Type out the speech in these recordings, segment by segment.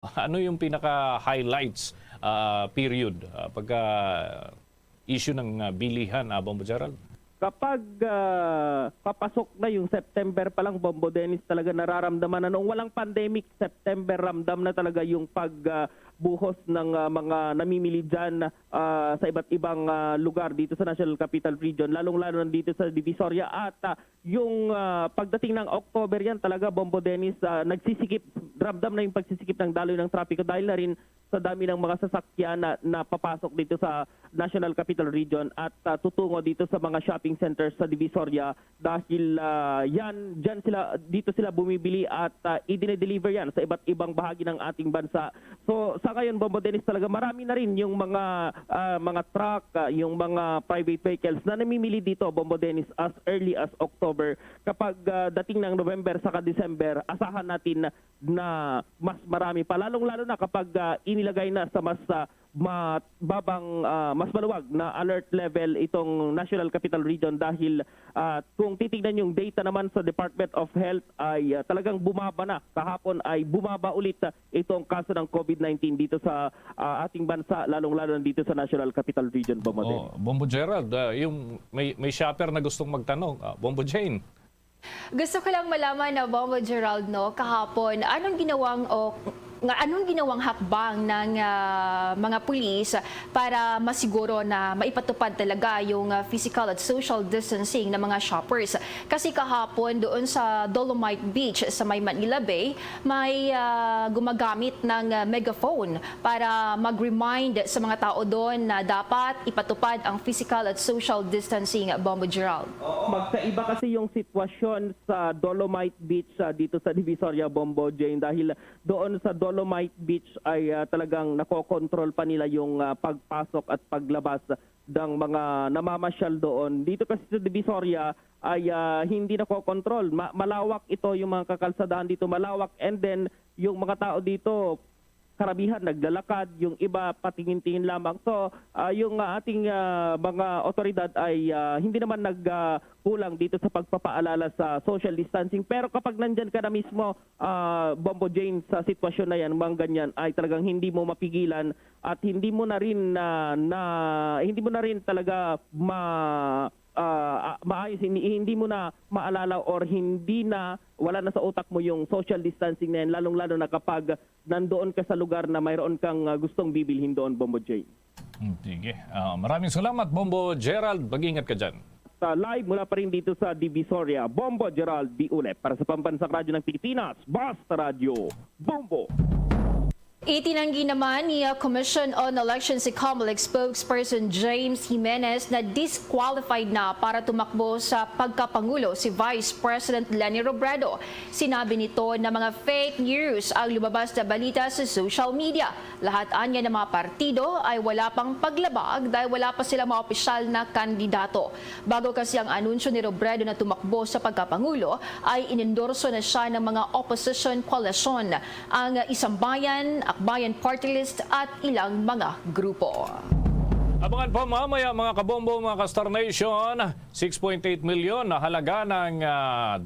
Ano yung pinaka-highlights period pagka issue ng bilihan, Bombo Gerald? Kapag papasok na yung September pa lang, Bombo Dennis, talaga nararamdaman na noong walang pandemic, September ramdam na talaga yung pagbuhos ng mga namimili dyan sa iba't ibang lugar dito sa National Capital Region, lalong-lalo dito sa Divisoria. At yung pagdating ng October yan talaga, Bombo Dennis, nagsisikip, ramdam na yung pagsisikip ng daloy ng trapiko dahil na rin sa dami ng mga sasakyan na papasok dito sa National Capital Region at tutungo dito sa mga shopping centers sa Divisoria dahil dito sila bumibili at i-deliver yan sa iba't ibang bahagi ng ating bansa. So sa ngayon, Bombo Dennis, talaga marami na rin yung mga truck, yung mga private vehicles na namimili dito, Bombo Dennis, as early as October. Kapag dating ng November saka December, asahan natin na mas marami pa, lalong-lalo na kapag inilagay na sa mas mas maluwag na alert level itong National Capital Region dahil kung titignan yung data naman sa Department of Health ay talagang bumaba na. Kahapon ay bumaba ulit itong kaso ng COVID-19 dito sa ating bansa, lalong-lalo dito sa National Capital Region, Bombo Dennis. Bombo Gerald, yung may shopper na gustong magtanong, Bombo Jane. Gusto ko lang malaman na Bombo Gerald, no, kahapon, anong ginawang hakbang ng mga pulis para masiguro na maipatupad talaga yung physical at social distancing ng mga shoppers? Kasi kahapon doon sa Dolomite Beach sa may Manila Bay, may gumagamit ng megaphone para mag-remind sa mga tao doon na dapat ipatupad ang physical at social distancing, Bombo Gerald. Magkaiba kasi yung sitwasyon sa Dolomite Beach dito sa Divisoria, Bombo Jane, dahil doon sa Dolomite Beach ay talagang nakokontrol pa nila yung pagpasok at paglabas ng mga namamasyal doon. Dito kasi sa Divisoria ay hindi nakokontrol. Malawak ito, yung mga kakalsadahan dito malawak, and then yung mga tao dito karamihan naglalakad, yung iba patingin-tingin lamang. So yung ating mga otoridad ay hindi naman nagkulang dito sa pagpapaalala sa social distancing. Pero kapag nandyan ka na mismo, Bombo Jane, sa sitwasyon na yan, mga ganyan, ay talagang hindi mo mapigilan at hindi mo na rin talaga maayos, hindi mo na maalala or wala na sa utak mo yung social distancing na yan, lalong-lalo na kapag nandoon ka sa lugar na mayroon kang gustong bibilhin doon, Bombo Jane. Sige. Maraming salamat, Bombo Gerald. Mag-ingat ka dyan. Live mula pa rin dito sa Divisoria, Bombo Gerald Biule para sa Pambansang Radyo ng Pilipinas, Basta Radio, Bombo! Itinanggi naman ni Commission on Elections si COMELEC spokesperson James Jimenez na disqualified na para tumakbo sa pagkapangulo si Vice President Leni Robredo. Sinabi nito na mga fake news ang lumabas na balita sa social media. Lahat anya ng mga partido ay wala pang paglabag dahil wala pa silang mga opisyal na kandidato. Bago kasi ang anunsyo ni Robredo na tumakbo sa pagkapangulo ay inendorso na siya ng mga opposition coalition, ang Isang Bayan, Akbayan Party List at ilang mga grupo. Abangan pa mamaya mga kabombo, mga ka-Star Nation, 6.8 milyon na halaga ng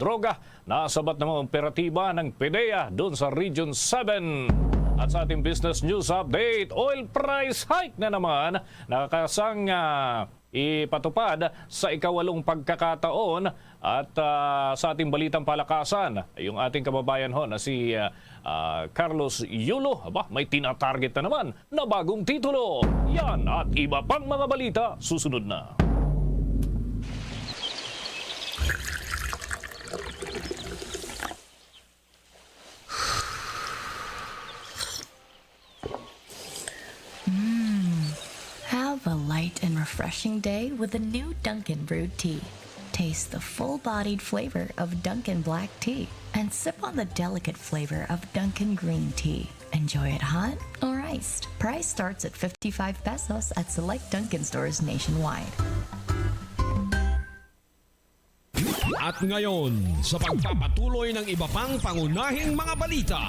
droga na sabat ng mga operatiba ng PDEA doon sa Region 7. At sa ating business news update, oil price hike na naman nakakasang ipatupad sa ikawalong pagkakataon. At sa ating balitang palakasan, yung ating kababayan na si Carlos Yulo, may tina-target na naman na bagong titulo. Yan at iba pang mga balita susunod na. Have a light and refreshing day with the new Dunkin' Brewed Tea. Taste the full-bodied flavor of Dunkin' Black Tea and sip on the delicate flavor of Dunkin' Green Tea. Enjoy it hot or iced. Price starts at 55 pesos at select Dunkin' stores nationwide. At ngayon, sa pagpapatuloy ng iba pang pangunahing mga balita.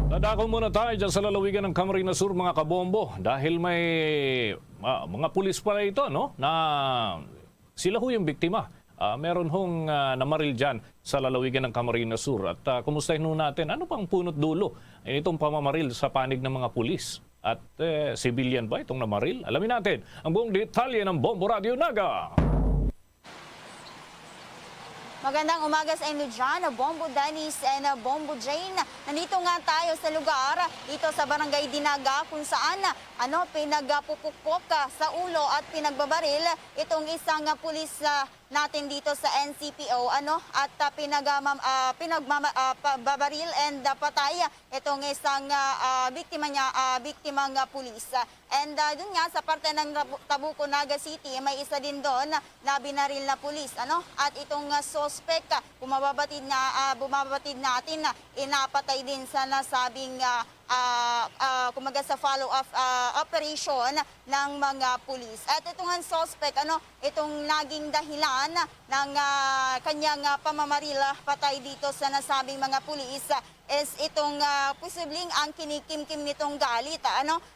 Dadako muna tayo dyan sa lalawigan ng Camarines Sur, mga kabombo, dahil may mga pulis pala ito, no, na sila ho yung biktima meron hong namaril dyan sa lalawigan ng Camarines Sur. At kumustahin ho natin, ano pang punot dulo itong pamamaril sa panig ng mga pulis? At civilian ba itong namaril? Alamin natin ang buong detalye ng Bombo Radio Naga. Magandang umaga sa inyo dyan, Bombo Dennis and Bombo Jane. Nandito nga tayo sa lugar, dito sa Barangay Dinaga, kung saan pinagpupukpok sa ulo at pinagbabaril itong isang pulis natin dito sa NCPO at pinagbabaril and patay itong isang biktimang pulis. And dun nga sa parte ng Tabuco, Naga City, may isa din doon na binaril na pulis. At itong suspect, bumabatid natin na inapatay din sa nasabing kumaga sa follow-up operation ng mga pulis. At itong suspect, itong naging dahilan ng kanyang pamamaril patay dito sa nasabing mga pulis is itong posibleng ang kinikimkim nitong galit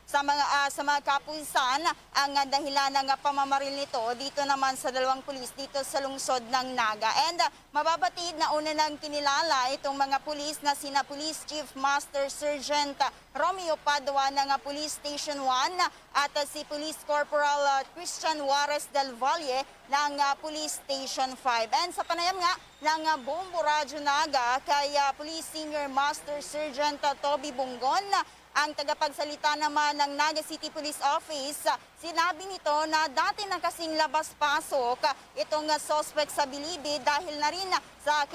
sa mga kapulisan ang dahilan ng pamamaril nito dito naman sa dalawang pulis dito sa lungsod ng Naga. And mababatid na una nang kinilala itong mga pulis na sina Police Chief Master Sergeant Romeo Padua ng Police Station 1 at si Police Corporal Christian Juarez del Valle ng Police Station 5. And sa panayam nga ng Bombo Radio Naga kay Police Senior Master Sergeant Toby Bungon, ang tagapagsalita naman ng Naga City Police Office, sinabi nito na dati na kasing labas-pasok itong suspect sa Bilibid dahil na rin sa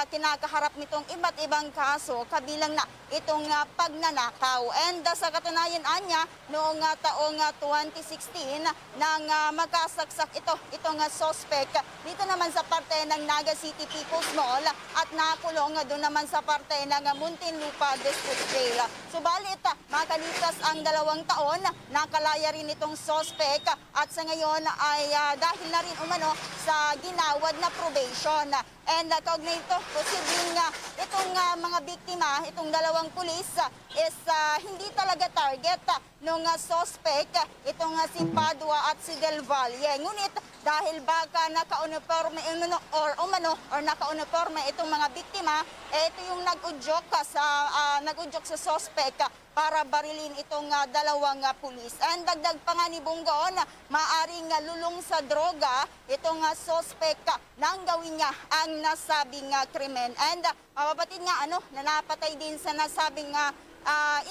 kinakaharap nitong iba't ibang kaso kabilang na itong pagnanakaw. And sa katunayan anya, noong taong 2016 nang makasaksak itong suspect dito naman sa parte ng Naga City People's Mall at nakulong doon naman sa parte ng Muntinlupa District Jail. Subalit, makalipas ang 2 taon, nakalaya rin itong suspect at sa ngayon ay dahil na rin umano sa ginawad na probation. And kaugnay ito, posibleng itong mga biktima, itong 2 pulis is hindi talaga target ng suspect, itong si Padua at si Del Valle. Ngunit dahil baka naka-uniforme or naka-uniforme itong mga biktima, ito yung nag-udyok sa suspect para barilin itong 2 pulis. And dagdag pa nga ni Bungon, maaring lulong sa droga itong suspect nang gawin niya ang nasabing krimen. And mababatid nga na napatay din sa nasabing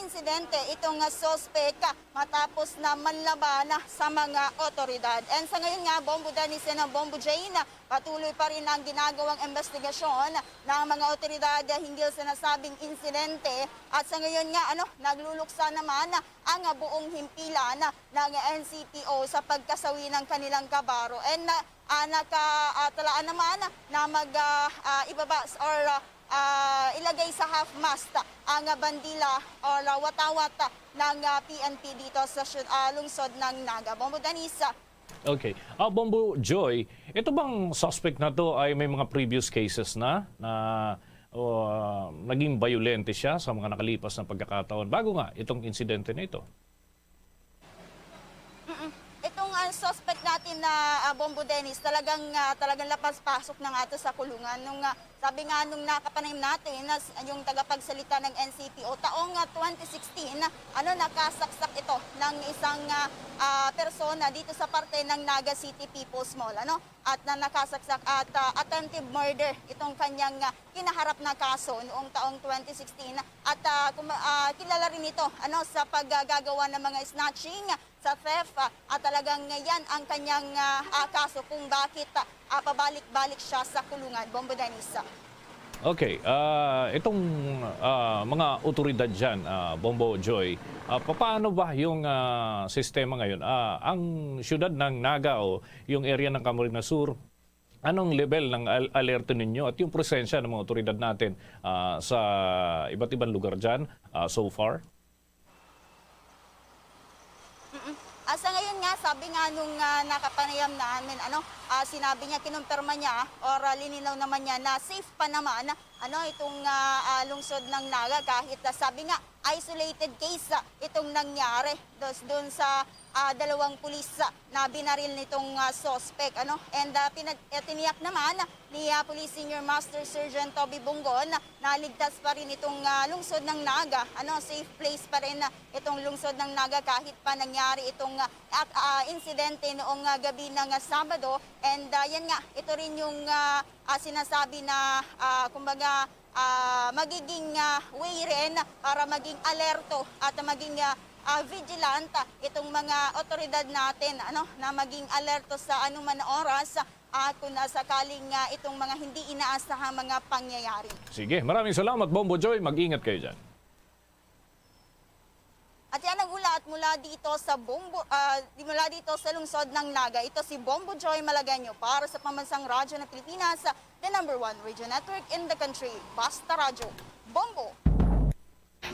insidente itong suspect matapos na manlaban sa mga otoridad. And sa ngayon nga, Bombo Dennis and Bombo Jane, patuloy pa rin ang ginagawang investigasyon ng mga otoridad hinggil sa nasabing insidente. At sa ngayon nga, nagluluksa naman ang buong himpilan ng NCPO sa pagkasawi ng kanilang kabaro. And nakatalaan naman na ibaba or ilagay sa half-mast ang bandila o watawat ng PNP dito sa lungsod ng Naga. Bombo Danisa. Okay. Bombo Joy, ito bang suspect na to ay may mga previous cases na naging violente siya sa mga nakalipas na pagkakataon bago nga itong insidente na ito? Itong suspect natin na Bombo Dennis, talagang lapas-pasok na nga ito sa kulungan. Sabi nga nung nakapanayam natin, yung tagapagsalita ng NCPO, taong 2016, nakasaksak ito ng isang persona dito sa parte ng Naga City People's Mall. At nakasaksak at attempted murder itong kanyang kinaharap na kaso noong taong 2016. At kilala rin ito sa paggagawa ng mga snatching, sa theft, at talagang yan ang kanyang kaso kung bakit pabalik-balik siya sa kulungan. Bombo Denisa. Okay, itong mga otoridad dyan, Bombo Joy, paano ba yung sistema ngayon? Ang syudad ng Naga o yung area ng Camarines Sur, anong level ng alerto ninyo at yung presensya ng mga otoridad natin sa iba't ibang lugar dyan so far? Sa ngayon nga, sabi nga nung nakapanayam namin, sinabi niya, kinumpirma niya or lininaw naman niya na safe pa naman lungsod ng Naga kahit sabi nga isolated case itong nangyari doon sa dalawang pulis na binaril nitong suspect and tiniyak naman ni Police Senior Master Sergeant Toby Bungon na ligtas pa rin itong lungsod ng Naga, safe place pa rin itong lungsod ng Naga kahit pa nangyari itong insidente noong gabi ng Sabado. And yan nga, ito rin yung sinasabi na kumbaga magiging way rin para maging alerto at maging vigilant itong mga otoridad natin na maging alerto sa anuman na oras kung sakaling itong mga hindi inaasahang mga pangyayari. Sige, maraming salamat, Bombo Joy. Mag-ingat kayo dyan. At yan ang ulat mula dito sa lungsod ng Naga. Ito si Bombo Joy Malaganyo para sa Pambansang Radyo ng Pilipinas, the #1 radio network in the country. Basta Radyo. Bombo!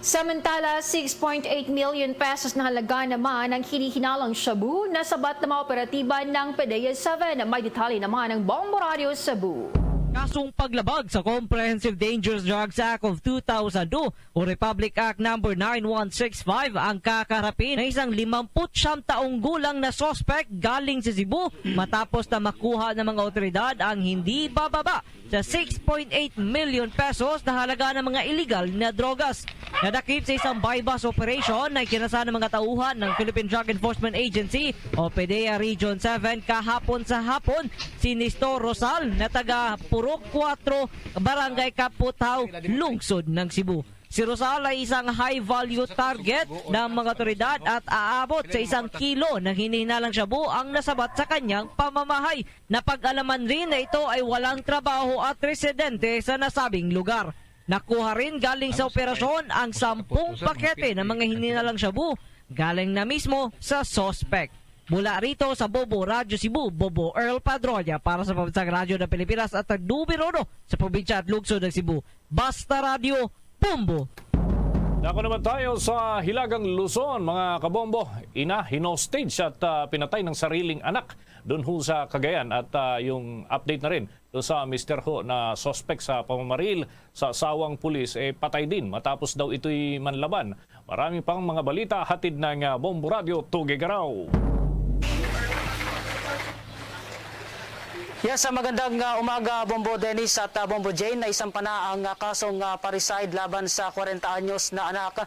Samantala, 6.8 million pesos na halaga naman ang hinihinalang shabu na sabat na mga operatiba ng PDEA 7. May detalye naman ng Bombo Radio Cebu. Kasong paglabag sa Comprehensive Dangerous Drugs Act of 2002 o Republic Act No. 9165 ang kakarapin ng isang 59 taong gulang na suspect galing sa Cebu matapos na makuha ng mga otoridad ang hindi bababa sa 6.8 million pesos na halaga ng mga illegal na drogas. Nadakip sa isang bypass operation na ikinasa ng mga tauhan ng Philippine Drug Enforcement Agency o PDEA Region 7 kahapon sa hapon si Nestor Rosal na taga Purok 4, Barangay Kaputaw, lungsod ng Cebu. Si Rosal ay isang high-value target ng mga otoridad at aabot sa 1 kilo ng hinihinalang shabu ang nasabat sa kanyang pamamahay. Napag-alaman rin na ito ay walang trabaho at residente sa nasabing lugar. Nakuha rin galing sa operasyon ang 10 pakete ng mga hinihinalang shabu galing na mismo sa suspect. Mula rito sa Bobo Radio Cebu, Bobo Earl Padroya para sa Pambansang Radyo ng Pilipinas at Tagdubirono sa probinsya at lungsod ng Cebu. Basta Radio, Bombo! Dako naman tayo sa Hilagang Luzon, mga kabombo. Ina, hinostage at pinatay ng sariling anak doon ho sa Cagayan. At yung update na rin doon sa Mr. Ho na suspect sa pamamaril sa asawang pulis, patay din matapos daw ito'y manlaban. Marami pang mga balita hatid ng Bombo Radio Tugigaraw. Yes, magandang umaga Bombo Dennis at Bombo Jane. Naisampa na ang kasong parricide laban sa 40 anyos na anak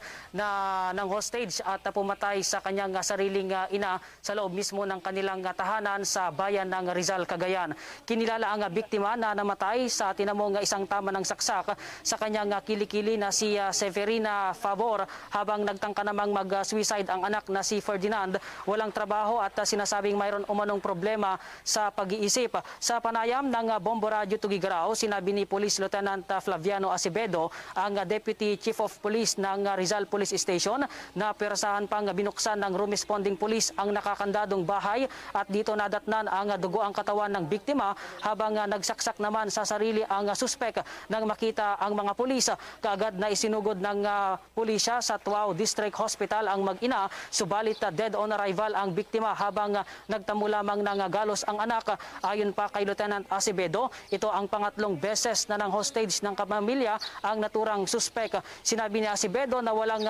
ng hostage at pumatay sa kanyang sariling ina sa loob mismo ng kanilang tahanan sa bayan ng Rizal, Cagayan. Kinilala ang biktima na namatay sa tinamong isang tama ng saksak sa kanyang kilikili na si Severina Favor habang nagtangka namang mag-suicide ang anak na si Ferdinand. Walang trabaho at sinasabing mayroon umanong problema sa pag-iisip. Sa panayam ng Bombo Radio Tugigaraw, sinabi ni Police Lieutenant Flaviano Acevedo, ang Deputy Chief of Police ng Rizal Police Station, na perasahan pang binuksan ng room responding police ang nakakandadong bahay at dito nadatnan ang dugo ang katawan ng biktima habang nagsaksak naman sa sarili ang suspek. Nang makita ang mga pulis, kaagad na isinugod ng pulisya sa Tuao District Hospital ang mag-ina, subalit dead on arrival ang biktima habang nagtamo lamang ng galos ang anak. Ayon pa kay Lieutenant Acevedo, ito ang pangatlong beses na ng hostage ng kapamilya ang naturang suspek. Sinabi ni Acevedo na walang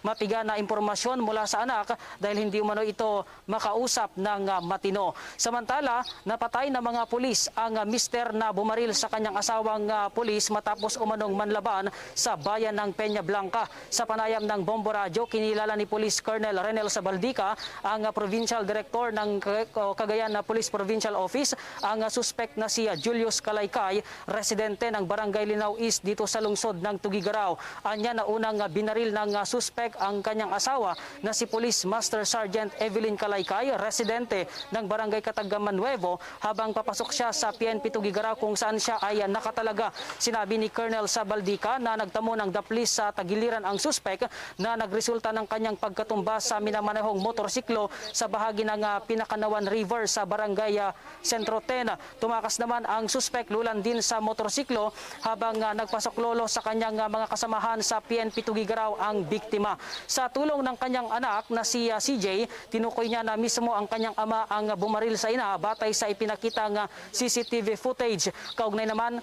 matiga na impormasyon mula sa anak dahil hindi umano ito makausap ng matino. Samantala, napatay na mga pulis ang mister na bumaril sa kanyang asawang pulis matapos umanong manlaban sa bayan ng Peña Blanca. Sa panayam ng Bombo Radio, kinilala ni Police Colonel Renel Sabaldica, ang Provincial Director ng Cagayan Police Provincial Office, ang suspect na si Julius Kalaykay, residente ng Barangay Linaw East dito sa lungsod ng Tugigaraw. Anya na unang binaril ng suspect ang kanyang asawa na si Police Master Sergeant Evelyn Kalaykay, residente ng Barangay Katagaman Nuevo, habang papasok siya sa PNP Tugigaraw kung saan siya ay nakatalaga. Sinabi ni Colonel Sabaldica na nagtamo ng daplis sa tagiliran ang suspect na nagresulta ng kanyang pagkatumba sa minamanehong motorsiklo sa bahagi ng Pinakanawan River sa Barangay Centro 10. Tumakas naman ang suspect lulan din sa motorsiklo habang nagpasoklolo sa kanyang mga kasamahan sa PNP Tugigaraw ang biktima. Sa tulong ng kanyang anak na si CJ, tinukoy niya na mismo ang kanyang ama ang bumaril sa ina batay sa ipinakitang CCTV footage. Kaugnay naman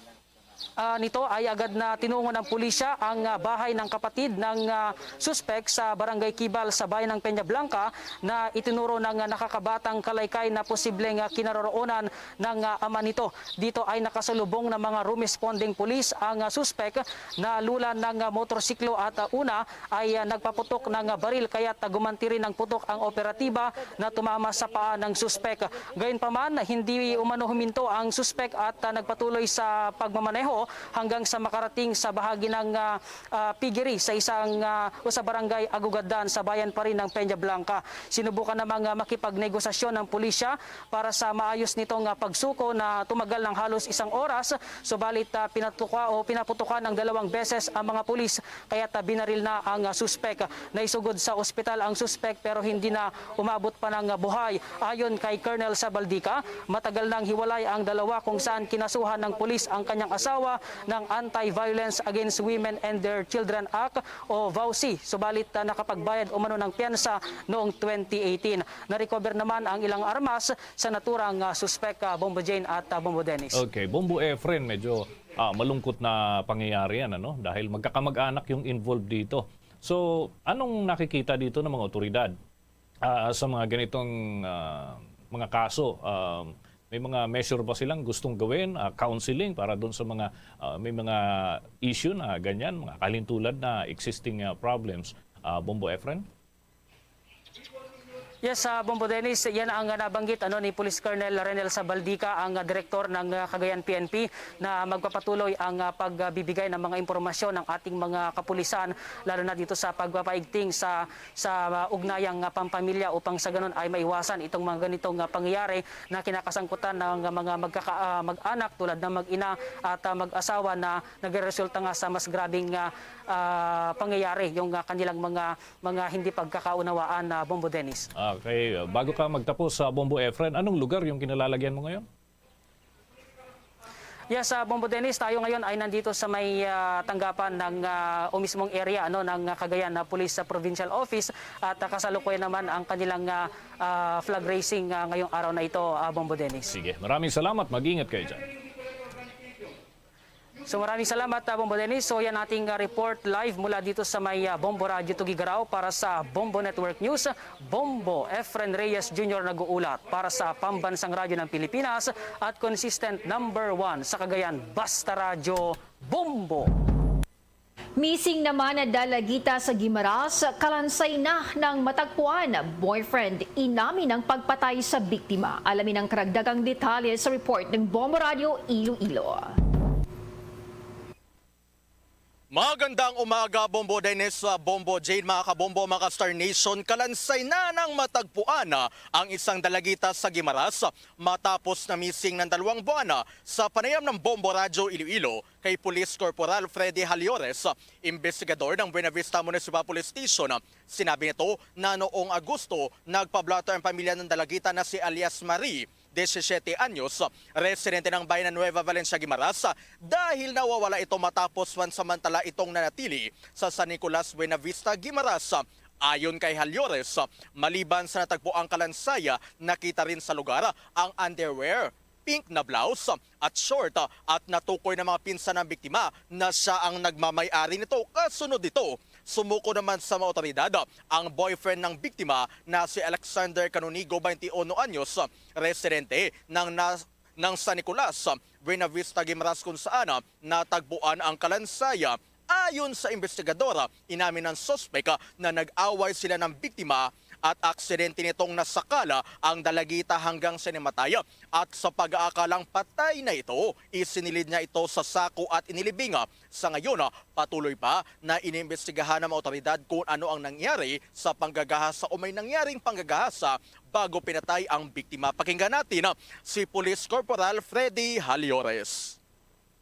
nito ay agad na tinungo ng pulisya ang bahay ng kapatid ng suspect sa Barangay Kibal sa bayan ng Peña Blanca na itinuro ng nakakabatang Kalaykay na posibleng kinaroroonan ng ama nito. Dito ay nakasalubong ng mga room responding police ang suspect na lula ng motorsiklo at una ay nagpaputok ng baril kaya't gumanti rin ng putok ang operatiba na tumama sa paa ng suspect. Gayunpaman, hindi umano huminto ang suspect at nagpatuloy sa pagmamaneho hanggang sa makarating sa bahagi ng piggery sa sa barangay Agugadan sa bayan pa rin ng Peña Blanca. Sinubukan namang makipagnegosasyon ng pulisya para sa maayos nitong pagsuko na tumagal ng halos 1 oras, subalit pinaputukan ng 2 beses ang mga pulis kaya't binaril na ang suspect. Naisugod sa ospital ang suspect pero hindi na umabot pa ng buhay. Ayon kay Colonel Sabaldica, matagal nang hiwalay ang dalawa kung saan kinasuhan ng pulis ang kanyang asawa ng Anti-Violence Against Women and Their Children Act o VAUSI. Subalit nakapagbayad umano ng piyansa noong 2018. Na-recover naman ang ilang armas sa naturang suspect Bombo Jane at Bombo Dennis. Okay, Bombo Efren, medyo malungkot na pangyayari yan, ano? Dahil magkakamag-anak yung involved dito. So, anong nakikita dito ng mga otoridad sa mga ganitong mga kaso? May mga measure ba silang gustong gawin, counseling para doon sa mga may mga issue na ganyan, mga kalintulad na existing problems? Bombo Efren? Yes, Bombo Dennis, yan ang nabanggit ni Police Colonel Renel Sabaldica, ang direktor ng Cagayan PNP, na magpapatuloy ang pagbibigay ng mga impormasyon ng ating mga kapulisan, lalo na dito sa pagpapaigting sa ugnayang pampamilya upang sa ganun ay maiwasan itong mga ganitong pangyayari na kinakasangkutan ng mga mag-anak tulad ng mag-ina at mag-asawa na nagresulta nga sa mas grabing pangyayari, yung kanilang mga hindi pagkakaunawaan, Bombo Dennis. Okay, bago ka magtapos sa Bombo Efren, anong lugar yung kinalalagyan mo ngayon? Yes, Bombo Dennis, tayo ngayon ay nandito sa may tanggapan ng o mismong area ng Cagayan Police Provincial Office at kasalukuyan naman ang kanilang flag raising ngayong araw na ito, Bombo Dennis. Sige, maraming salamat. Mag-ingat kayo dyan. So maraming salamat, Bombo Dennis. So yan ating report live mula dito sa may Bombo Radio Tugigaraw para sa Bombo Network News. Bombo Efren Reyes Jr. nag-uulat para sa Pambansang Radyo ng Pilipinas at consistent #1 sa Cagayan, Basta Radyo, Bombo! Missing naman na dalagita sa Guimaras, kalansay na ng matagpuan. Boyfriend, inamin ang pagpatay sa biktima. Alamin ang karagdagang detalye sa report ng Bombo Radio Iloilo. Magandang umaga, Bombo Dennis, Bombo Jane, mga kabombo, mga Star Nation. Kalansay na ng matagpuan ang isang dalagita sa Guimaras matapos na missing ng 2 buwan sa panayam ng Bombo Radyo Iloilo kay Police Corporal Freddy Haliores, investigador ng Buena Vista Municipal Police Station. Sinabi nito na noong Agosto, nagpablato ang pamilya ng dalagita na si alias Marie, 17 anyos, residente ng bayan ng Nueva Valencia, Guimaras, dahil nawawala ito matapos pansamantala itong nanatili sa San Nicolas, Buena Vista, Guimaras. Ayon kay Haliores, maliban sa natagpo ang kalansaya, nakita rin sa lugar ang underwear, pink na blouse at short at natukoy ng mga pinsan ng biktima na siya ang nagmamay-ari nito. Kasunod dito, sumuko naman sa mga otoridad ang boyfriend ng biktima na si Alexander Canonigo, 21 anyos, residente ng San Nicolas, Buena Vista, Guimaras, kung saan natagpuan ang kalansaya. Ayon sa investigadora, inamin ng suspect na nag-away sila ng biktima at aksidente nitong nasakala ang dalagita hanggang sinimatay. At sa pag-aakalang patay na ito, isinilid niya ito sa sako at inilibing. Sa ngayon, patuloy pa na inimbestigahan ng mga otoridad kung ano ang nangyari sa panggagahasa o may nangyaring panggagahasa bago pinatay ang biktima. Pakinggan natin si Police Corporal Freddy Haliores.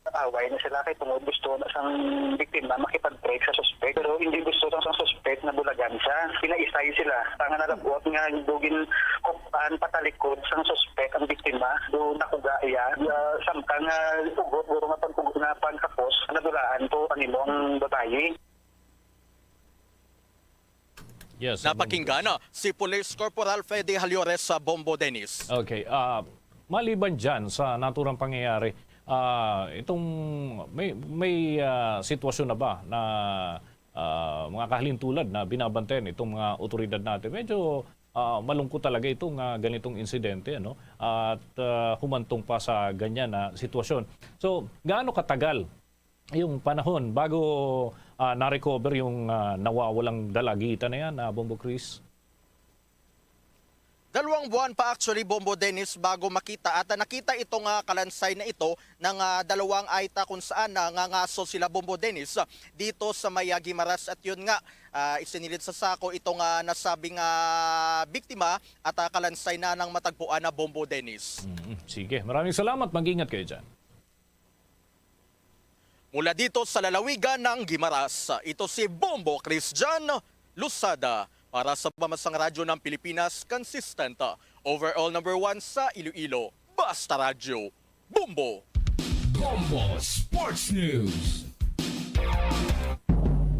Away na sila kay tungod gusto na sang biktima makipag-break sa suspect, pero hindi gusto sang suspect na bulagan siya. Pinaisay sila. Tanga narabot nga dugin kumpaan patalikod sang suspect ang biktima. Do nakuga iya samtang ugot guro nga pagkugot na kapos nadulaan to kanimo ang babayi. Yes. Napakinggan si Police Corporal Freddy Haliores sa Bombo Dennis. Okay. Maliban dyan sa naturang pangyayari, itong may sitwasyon na ba na mga kahalintulad na binabantayan itong mga otoridad natin? Medyo malungkot talaga itong ganitong insidente, ano? At humantong pa sa ganyan na sitwasyon. So, gaano katagal yung panahon bago na-recover yung nawawalang dalagitan na yan, Bombo Chris? 2 buwan pa actually, Bombo Dennis, bago makita at nakita itong kalansay na ito ng dalawang aita kung saan nangangaso sila, Bombo Dennis, dito sa may Guimaras. At yun nga, isinilid sa sako itong nasabing biktima at kalansay na ng matagpuan na, Bombo Dennis. Sige, maraming salamat. Mag-ingat kayo dyan. Mula dito sa lalawigan ng Guimaras, ito si Bombo Christian Lusada. Para sa Pamansang Radyo ng Pilipinas, consistent, overall number 1 sa Iloilo, Basta Radyo, Bombo! Bombo Sports News.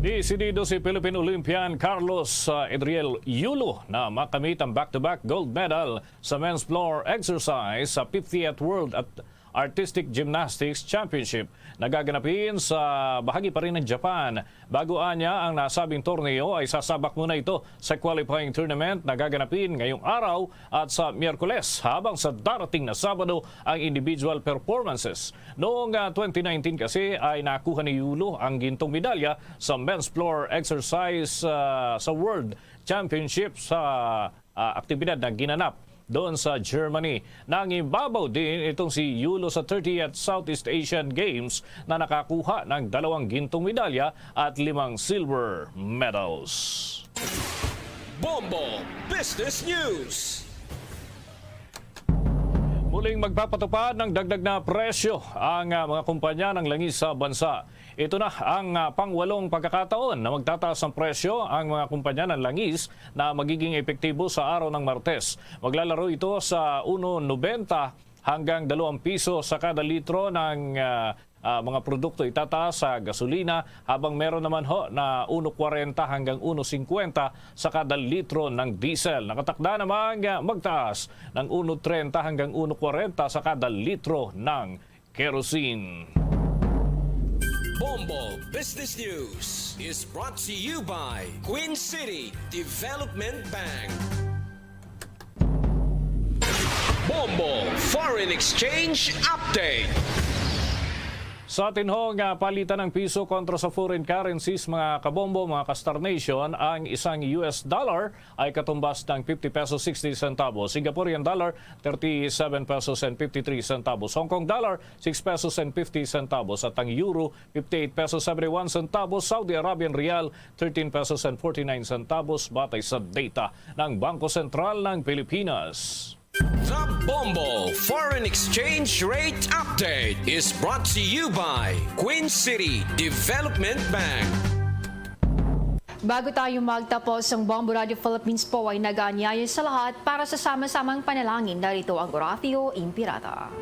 Desidido si Philippine Olympian Carlos Edriel Yulo na makamit ang back-to-back gold medal sa men's floor exercise sa 50th World Artistic Gymnastics Championship na gaganapin sa bahagi pa rin ng Japan. Baguan niya ang nasabing torneo ay sasabak muna ito sa qualifying tournament na gaganapin ngayong araw at sa Miyerkules, habang sa darating na Sabado ang individual performances. Noong 2019 kasi ay nakuha ni Yulo ang gintong medalya sa men's floor exercise sa World Championship sa aktibidad na ginanap doon sa Germany. Nangibabaw din itong si Yulo sa 30th Southeast Asian Games na nakakuha ng 2 gintong medalya at 5 silver medals. Bombo Business News. Muling magpapatupad ng dagdag na presyo ang mga kumpanya ng langis sa bansa. Ito na ang pang-8 pagkakataon na magtataas ang presyo ang mga kumpanya ng langis na magiging epektibo sa araw ng Martes. Maglalaro ito sa 1.90 hanggang 2 piso sa kada litro ng mga produkto itataas sa gasolina, habang meron naman na 1.40 hanggang 1.50 sa kada litro ng diesel. Nakatakda namang magtaas ng 1.30 hanggang 1.40 sa kada litro ng kerosene. Bombo Business News is brought to you by Queen City Development Bank. Bombo Foreign Exchange Update. Sa tinhong palitan ng piso kontra sa foreign currencies, mga kabombo, mga ka-Star Nation, ang isang US dollar ay katumbas ng 50 pesos 60 centavos. Singaporean dollar, 37 pesos and 53 centavos. Hong Kong dollar, 6 pesos and 50 centavos. At ang euro, 58 pesos 71 centavos. Saudi Arabian rial, 13 pesos and 49 centavos. Batay sa data ng Bangko Sentral ng Pilipinas. The Bombo Foreign Exchange Rate Update is brought to you by Queen City Development Bank. Bago tayo magtapos, ang Bombo Radio Philippines po ay nag-aanyaya sa lahat para sa sama-samang panalangin. Narito ang Oratio Impirata.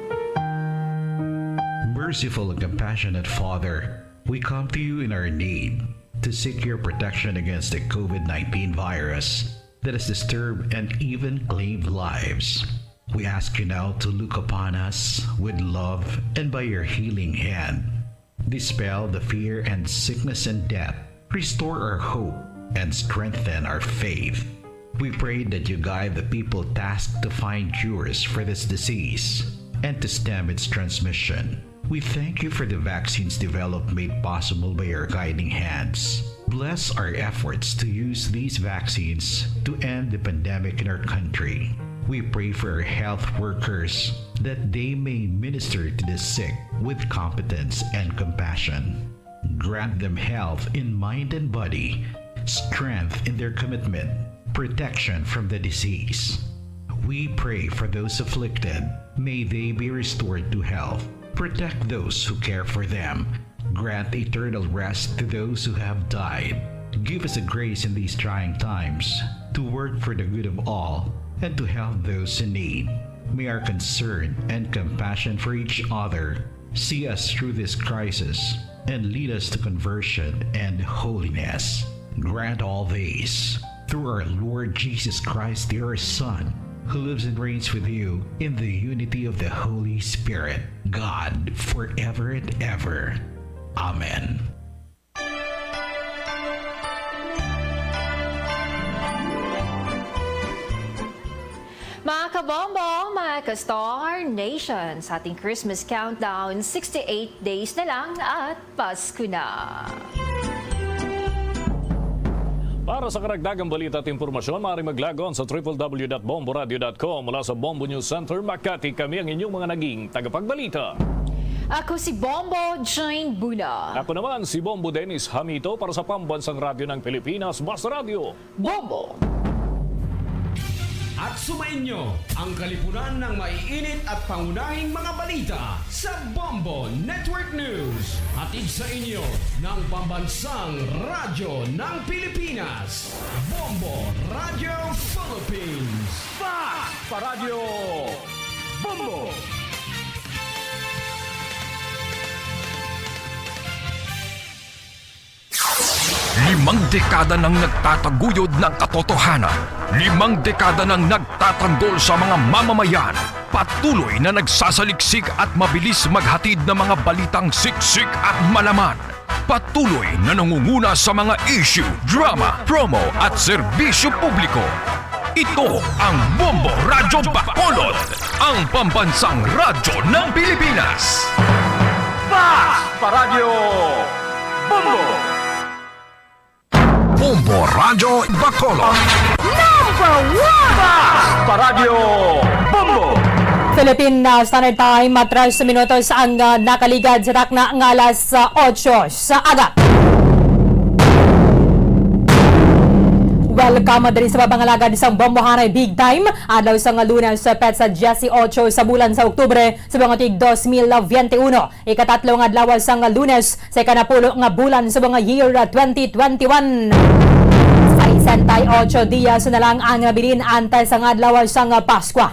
Merciful and compassionate Father, we come to you in our need to seek your protection against the COVID-19 virus that has disturbed and even claimed lives. We ask you now to look upon us with love and by your healing hand, dispel the fear and sickness and death, restore our hope and strengthen our faith. We pray that you guide the people tasked to find cures for this disease and to stem its transmission. We thank you for the vaccines developed made possible by your guiding hands. Bless our efforts to use these vaccines to end the pandemic in our country. We pray for our health workers that they may minister to the sick with competence and compassion. Grant them health in mind and body, strength in their commitment, protection from the disease. We pray for those afflicted. May they be restored to health. Protect those who care for them. Grant eternal rest to those who have died. Give us a grace in these trying times to work for the good of all and to help those in need. May our concern and compassion for each other see us through this crisis and lead us to conversion and holiness. Grant all these through our Lord Jesus Christ, your Son, who lives and reigns with you in the unity of the Holy Spirit, God, forever and ever. Amen. Mga kabombong, mga ka-Star Nation, sa ating Christmas countdown, 68 days na lang at Pasko na. Para sa karagdagang balita at impormasyon, maaari maglagon sa www.bomboradio.com. Mula sa Bombo News Center, Makati, kami ang inyong mga naging tagapagbalita. Ako si Bombo Jane Buna. Ako naman si Bombo Dennis Hamito para sa Pambansang Radyo ng Pilipinas, Basta Radio Bombo! At sumainyo ang kalipunan ng maiinit at pangunahing mga balita sa Bombo Network News. Hatid sa inyo ng Pambansang Radyo ng Pilipinas, Bombo Radio Philippines. Paradyo Bombo! Limang dekada nang nagtataguyod ng katotohanan. 5 dekada nang nagtatanggol sa mga mamamayan. Patuloy na nagsasaliksik at mabilis maghatid ng mga balitang siksik at malaman. Patuloy na nangunguna sa mga issue, drama, promo at serbisyo publiko. Ito ang Bombo Radyo Bacolod, ang pambansang radyo ng Pilipinas. Paradyo Bombo! Bombo Radyo Bacolod. Paradyo Bombo! Philippine Standard Time, 3 minutos ang nakaligad sa takna ng alas 8 sa aga. Welcome din sa papangalagad isang bombohanay big time. Adlaw sa Lunes sa Petsa Jesse 8 sa bulan sa Oktubre sa mga tig 2021. Ikatatlong adlaw sa Lunes sa ikanapulo nga bulan sa mga year 2021. 68 dias na lang ang bilin antay sa adlaw sa Pasko.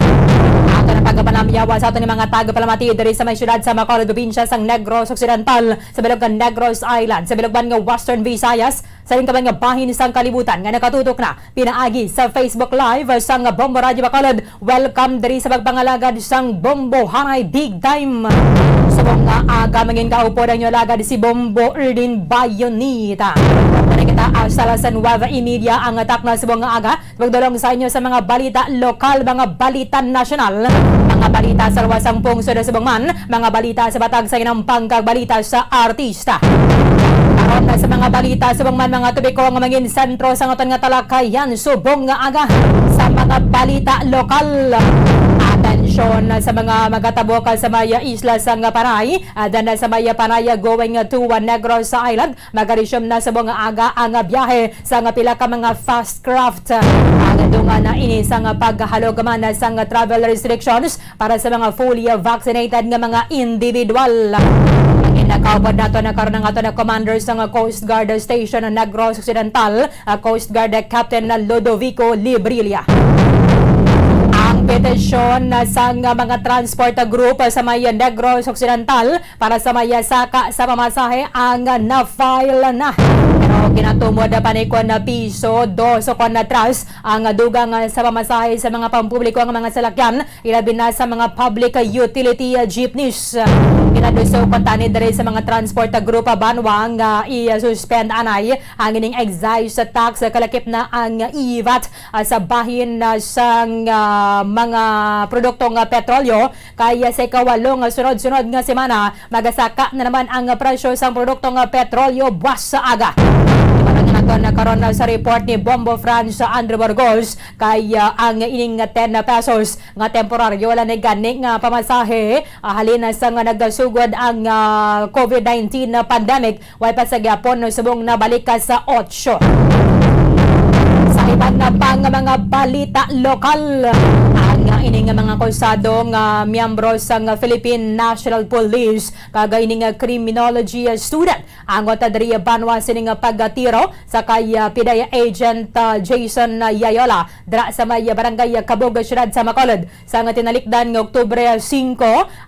Ato na pagpapalamyawa sa ato ni mga tagapalamati diri sa may syudad sa Bacolod probinsya sa Negros Occidental, sa bilog ng Negros Island, sa bilog nga Western Visayas, sa ring kabang nga bahin isang kalibutan nga nakatutok na pinaagi sa Facebook Live sang Bombo Radio Bacolod. Welcome diri sa pagpangalagad sang Bombo Hanay Big Time. Sa mga aga mangin kaupo ang inyo lagad si Bombo Erdin Bayonita. Kita sa Nueva Media ang atak na sa mga aga. Magdulong sa inyo sa mga balita lokal, mga balita nasyonal, mga balita sa luwasang pungsod sa Bangman, mga balita sa batag sa inang pangkabalita sa artista. Karon na sa mga balita sa Bangman, mga tubiko nga mangin sentro sa ngaton nga talakayan subong nga aga sa mga balita lokal. Atensyon sa mga magatabok sa Maya Isla sa Panay, dan sa Maya Panaya going to Negros Island. Magarisyom na sa mga aga ang biyahe sa pila ka mga fast craft. Ang dunga na ini sa paghalog man sa travel restrictions para sa mga fully vaccinated nga mga individual. Inakaubad nato na karon ng ato na commander sa Coast Guard Station ng Negros Occidental, Coast Guard Captain Lodovico Librilla. Ang petisyon sa mga transport group sa may Negros Occidental para sa may saka sa pamasahe ang na-file na. Pero ginatumod pa ni na piso 2 na tras ang dugang sa pamasahe sa mga pampubliko ang mga salakyan, ilabi na sa mga public utility jeepneys. Ginaduso kontani diri sa mga transport group banwang i-suspend anay ang ining excise tax kalakip na ang IVAT sa bahin sa mga produktong petrolyo. Kaya sa ikawalong sunod-sunod nga semana magasaka na naman ang presyo sa produktong petrolyo buwas sa aga. Nakaroon sa report ni Bombo France Andrew Burgos kaya ang ining 10 pesos nga temporaryo wala ni gani nga pamasahe halina sa nga nagasugod ang COVID-19 pandemic way pa sa gyapon subong nabalik ka sa 8. Sa ibang pang mga balita lokal, ang ining mga akusado nga miyembro sa Philippine National Police kaga ining criminology student ang otadri banwa sining pagtiro sa kay PIDEA agent Jason Yayola dra sa may barangay Kabog Syudad sa Bacolod sa nga tinalikdan nga Oktubre 5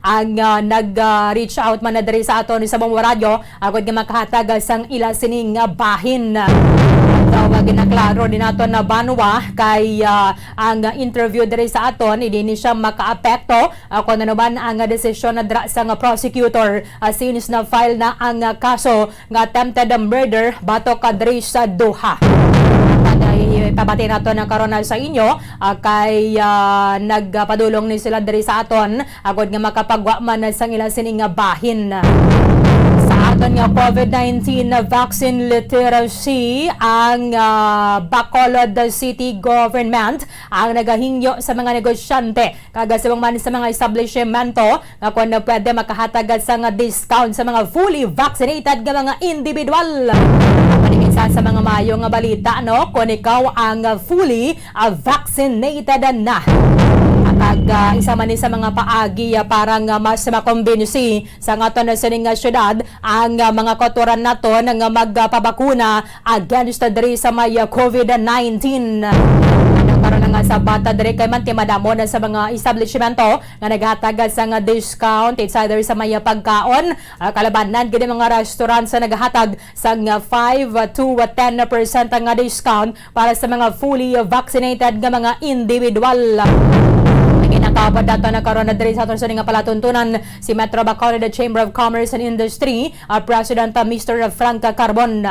ang nag-reach out man na diri sa aton sa Bombo Radio agod nga makahatag sang ila sining bahin. nga ginaklaro din nato na banwa kay ang interview diri sa aton hindi ni siya makaapekto kung ano man ang desisyon na dra sa prosecutor since na file na ang kaso nga attempted murder batok diri sa Doha. Pabati nato ng karona sa inyo kay nagpadulong ni sila diri sa aton agod nga makapagwa man sa ilang sining bahin. Sa aton nga COVID-19 vaccine literacy ang Bacolod City Government ang nagahingyo sa mga negosyante kagasabang man sa mga establishmento nga kung pwede makahatag sa discount sa mga fully vaccinated nga mga individual. Isa sa mga mayo nga balita kung ikaw ang fully vaccinated na. At isa man sa mga paagi parang mas makombinsi sa ngaton na sining syudad ang mga kotoran nato nga magpabakuna against diri sa may COVID-19. Karon nga sa bata diri kay man timadamo na sa mga establishmento nga naghatag sa nga discount it's either sa may pagkaon kalabanan gid mga restaurant sa naghatag sa nga 5 to 10% nga discount para sa mga fully vaccinated nga mga individual. Ginakabad dato na karon na diri sa aton nga palatuntunan si Metro Bacolod Chamber of Commerce and Industry President Mr. Frank Carbon.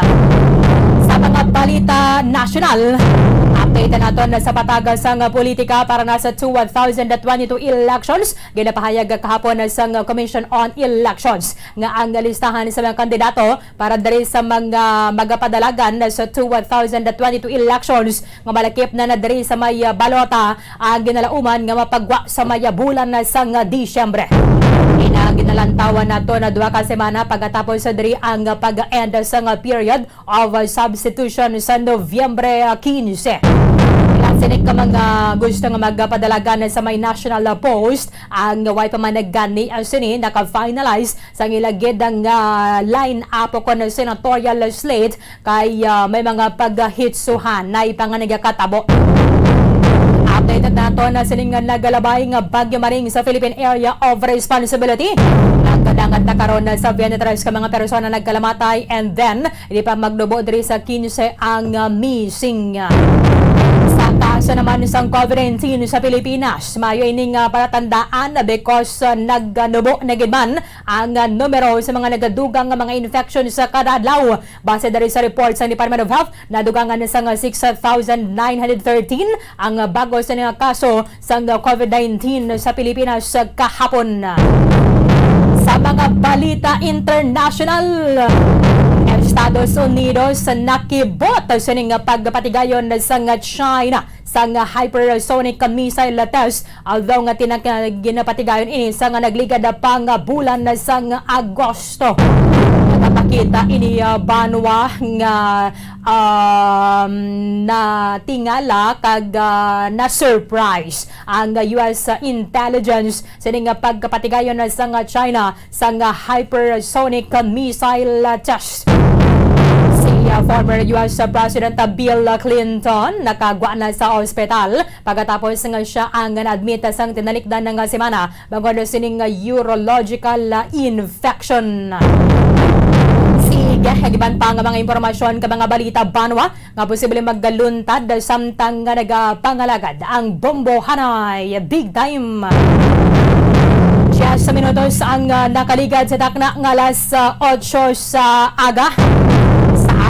Sa mga balita national, update nato na sa patagas sang politika para na sa 2022 elections. Ginapahayag kahapon sa Commission on Elections nga ang listahan sa mga kandidato para diri sa mga magapadalagan sa 2022 elections nga malakip na diri sa may balota ang ginalauman nga mapagwa sa may bulan sa Disyembre. Ginalantawan nato na 2 ka semana pagkatapos sa diri ang pag-end sa period of substitution sa Nobyembre 15. Sinik ka mga gusto nga magpadalagan sa may national post ang way pa man naggani ang sini naka-finalize sa ilagid ang line up ko ng senatorial slate kay may mga paghitsuhan na ipanganagakatabo. Updated nato na siningan nagalabay nga Bagyo Maring sa Philippine Area of Responsibility. Nagkadangat na karon sa 23 ka mga persona nagkalamatay and then hindi pa magdubo diri sa 15 ang missing. Sa kaso naman sa COVID-19 sa Pilipinas, mayo ining palatandaan because nagnubo na gidman ang numero sa mga nagadugang mga infection sa kada adlaw. Base diri sa report sa Department of Health, nadugangan sa 6,913 ang bago sa mga kaso sa COVID-19 sa Pilipinas kahapon. Sa mga balita international, Estados Unidos nakibot sa ning pagpatigayon sa China sa hypersonic missile test although nga ginapatigayon ini sa nagligad pang bulan sa Agosto. Nakapakita ini banwa nga na tingala kag na surprise ang US intelligence sa ning pagpatigayon sa China sa hypersonic missile test. Former US President Bill Clinton nakagwa na sa ospital pagkatapos nga siya ang na-admit sang tinalikdan ng semana bago na sining urological infection. Sige, giban pa nga mga impormasyon ka mga balita banwa nga posible maggaluntad samtang nga nagapangalagad ang bombo hanay big time. Sa minutos ang nakaligad sa takna nga alas 8 sa aga.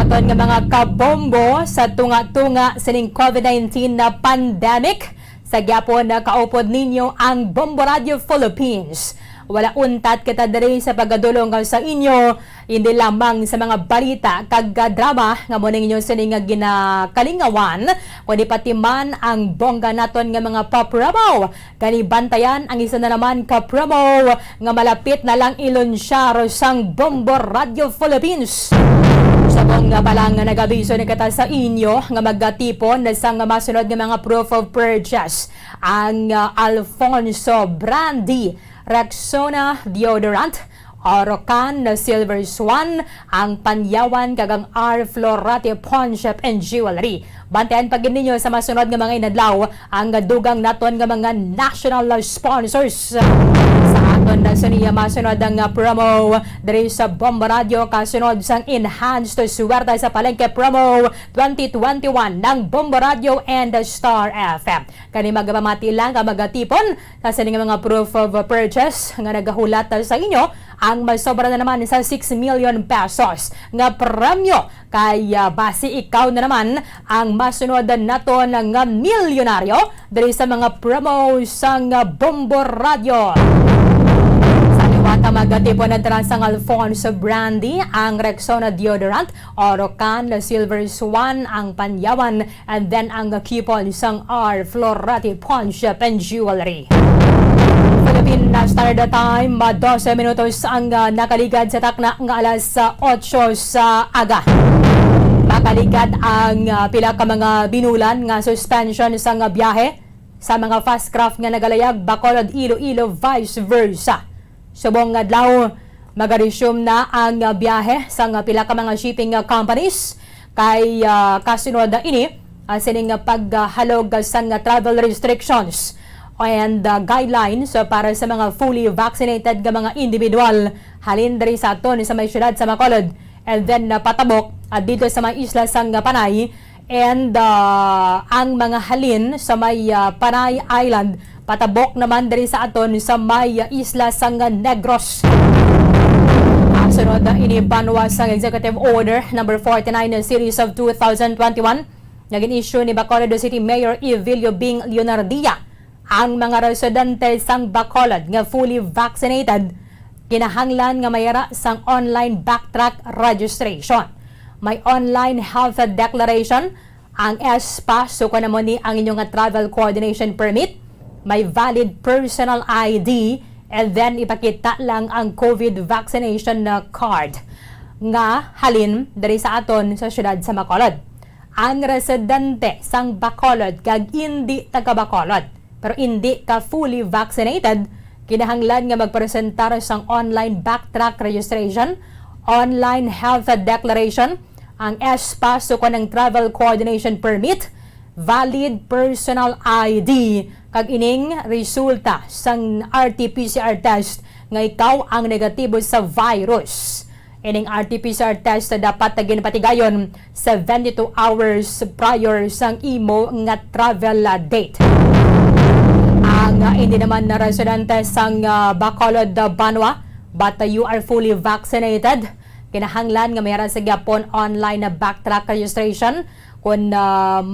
Aton nga mga kabombo sa tunga-tunga sining COVID-19 na pandemic sa gyapon na kaupod ninyo ang Bombo Radio Philippines. Wala untat kita diri sa pagdulong sa inyo hindi lamang sa mga balita kag drama nga mo ninyo sining ginakalingawan kundi pati man ang bongga naton nga mga papromo kani bantayan ang isa na naman ka promo nga malapit na lang ilunsyar sang Bombo Radio Philippines. Sabong nga palang nagabiso ni kata sa inyo nga maggatipon sa masunod nga mga proof of purchase ang Alfonso Brandy Rexona Deodorant, Orocan Silver Swan, ang Panyawan kagang R Florate Pawn Shop and Jewelry. Bantayan pag ninyo sa masunod nga mga inadlaw ang dugang naton nga mga national sponsors sa aton Aton na sa niya masunod ang promo diri sa Bombo Radio kasunod sang enhanced suwerta sa palengke promo 2021 ng Bombo Radio and Star FM. Kani magpamati lang ka magatipon sa sining mga proof of purchase nga nagahulat sa inyo ang masobra na naman sa 6 million pesos nga premyo kay base ikaw na naman ang masunod naton nga milyonaryo diri sa mga promo sang Bombo Radio. Sa liwata magatipon na transang Alfonso Brandy ang Rexona deodorant, Orocan Silver Swan ang Panyawan, and then ang coupon sang R Florati Pawn Shop and Jewelry. Philippine Standard Time, 12 minutos ang nakaligad sa takna ng alas 8 sa aga. Makaligad ang pila ka mga binulan nga suspension sa nga biyahe sa mga fast craft nga nagalayag Bacolod, Iloilo, vice versa. Subong adlaw magaresume na ang biyahe sa nga pila ka mga shipping companies kay kasunod ini sining paghalog sa nga travel restrictions and guidelines para sa mga fully vaccinated nga mga individual halin diri sa aton sa may syudad sa Bacolod, and then patabok dito sa may isla sang Panay, and ang mga halin sa may Panay Island patabok naman diri sa aton sa may isla sang Negros. Sunod ini banwa sang Executive Order number 49 series of 2021 naging issue ni Bacolod City Mayor Evilio Bing Leonardia. Ang mga residente sang Bacolod nga fully vaccinated kinahanglan nga mayara sang online backtrack registration. May online health declaration, ang SPA, so kung naman ni ang inyong travel coordination permit, may valid personal ID, and then ipakita lang ang COVID vaccination card nga halin dari sa aton sa syudad sa Bacolod. Ang residente sang Bacolod kag hindi taga Bacolod pero hindi ka fully vaccinated, kinahanglan nga magpresentar sang online backtrack registration, online health declaration, ang SPA, so kanang travel coordination permit, valid personal ID, kag ining resulta sang RT-PCR test nga ikaw ang negatibo sa virus. Ining RT-PCR test dapat ginpatigayon 72 hours prior sang imo nga travel date. Ang hindi naman na residente sang Bacolod, Banwa, but you are fully vaccinated, kinahanglan nga mayroon sa Gapon online na backtrack registration. Kung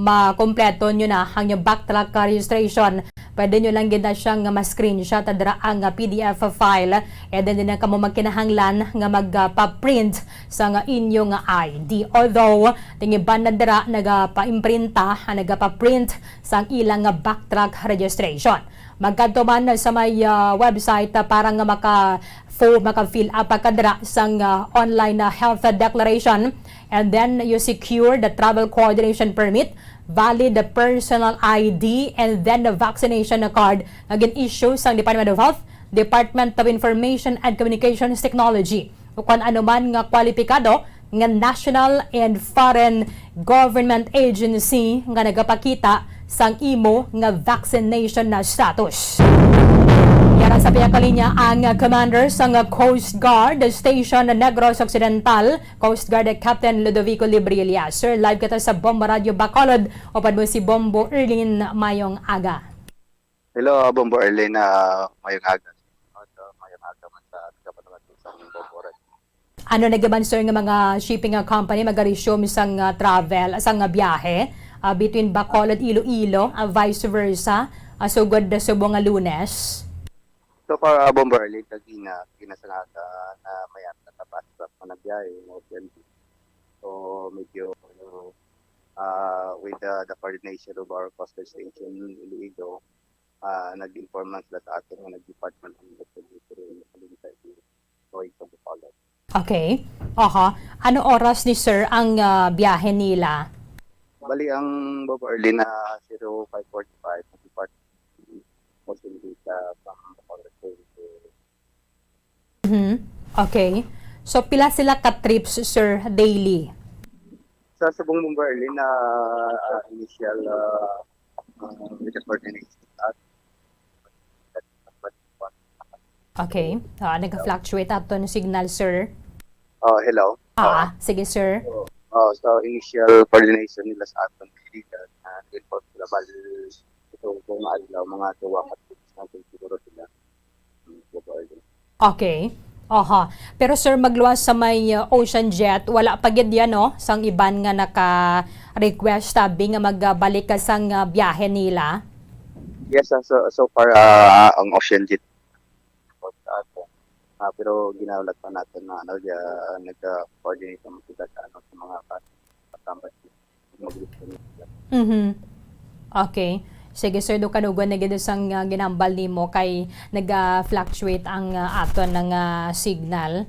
makompleto nyo na ang yung backtrack registration, pwede nyo lang gina siyang ma-screenshot at ang PDF file, and then din ka mo magkinahanglan nga magpa-print sa nga inyong ID. Although, tingiban na dira nagpa-imprinta, nagpa-print sa ilang backtrack registration. Magkanto man sa may website para nga maka-fill up kadra sang online health declaration, and then you secure the travel coordination permit, valid the personal ID, and then the vaccination card again issue sang Department of Health, Department of Information and Communications Technology, o kung ano man nga kwalipikado nga national and foreign government agency nga nagapakita sang imo nga vaccination na status. Yara sa pinakalinya ang commander sa Coast Guard Station Negros Occidental, Coast Guard Captain Ludovico Librilla. Sir, live kita sa Bombo Radio Bacolod. Opan mo si Bombo Erlin mayong aga. Hello, Bombo Erlin, mayong aga. Mayong aga man sa kapatamat sa Bombo Radio. Ano nagaban, sir, nga mga shipping company mag-resume sang travel, sang biyahe between Bacolod, Iloilo, vice versa, sugod na subong nga Lunes? So far, Bombo Erlin, kinasangata na mayat na tapas sa panagbiyahe, so medyo with the coordination of our coastal station in Iloilo, nag-inform man sila sa atin ng Department of Information going to Bacolod. Okay. Ano oras ni sir ang biyahe nila? Bali ang Bombo Erlin na 0545 ng Department mostly sa Bacolod. Okay. So pila sila ka trips, sir, daily? Sa Subong Bombo Erlin na initial with the coordination at Okay. Nag-fluctuate ato ng signal, sir. Oh, hello. Sige, sir. So initial coordination nila sa aton dito na report sila bali ito kung maadlaw mga tuwa ka natin siguro sila. Okay. Pero sir, magluwas sa may Ocean Jet, wala pa gid yan, no? Sang iban nga naka-request tabi nga magbalik ka sang biyahe nila. Yes, so far ang Ocean Jet sa ato. Pero ginaulat pa natin na nag-coordinate naman sila sa mga kasama nila. Okay. Sige sir, do kanugan na gid sang ginambal nimo kay nag-fluctuate ang aton ng signal.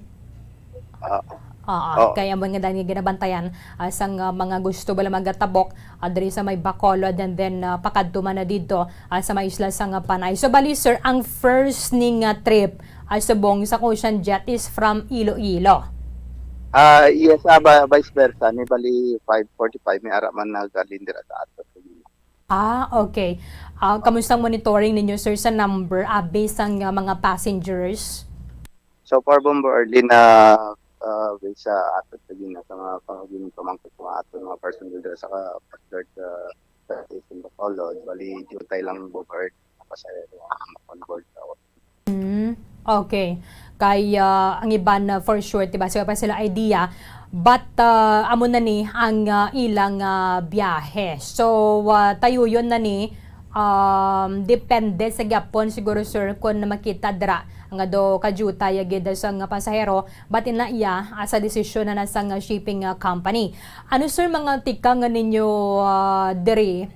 Kaya mo nga dahil ginabantayan sang mga gusto bala magatabok diri sa may Bacolod and then pakadto man na dito sa may isla sang Panay. So bali sir, ang first ning trip subong sa Ocean Jet is from Iloilo. Yes, vice versa. Ni bali 5:45 may ara man nagalindira sa ato. Okay. Kamusta ang monitoring ninyo sir sa number based ang mga passengers? So far Bombo early na sa ato sa gina sa mga pangagin pamangkot mga ato mga passenger sa passenger sa station Bacolod. Bali jutay lang Bombo pasahero on board sa Okay. Kaya ang iban for sure, diba? So pa sila idea. But amo na ni ang ilang biyahe. So tayo yun na ni depende sa gyapon siguro sir kung makita dra nga do kajuta yagid sang pasahero batin na iya sa desisyon na sang shipping company. Ano sir mga tika nga ninyo diri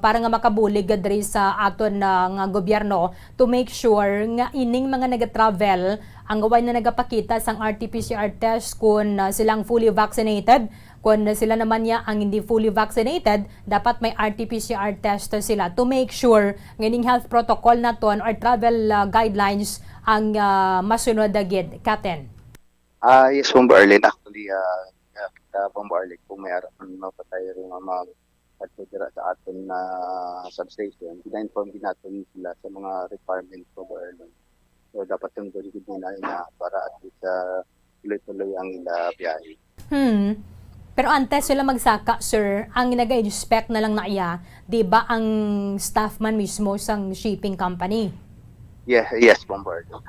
para nga makabulig diri sa aton nga gobyerno to make sure nga ining mga nag-travel ang gaway na nagapakita sang RT-PCR test kung silang fully vaccinated. Kung sila naman niya ang hindi fully vaccinated, dapat may RT-PCR test sila to make sure nganing health protocol na ton or travel guidelines ang masunod agad. Katen? Yes, Bombo Arlene. Actually, Bombo Arlene, kung may araw mapatay rin mga pagkudira sa aton na substation, pina-inform din natin sila sa mga requirements Bombo Arlene. So, dapat yung good nila na para at least tuloy-tuloy ang ila biyahe. Pero antes sila magsaka, sir, ang nag-inspect na lang na iya, di ba ang staff man mismo sang shipping company? Yes, Bombo Arlene.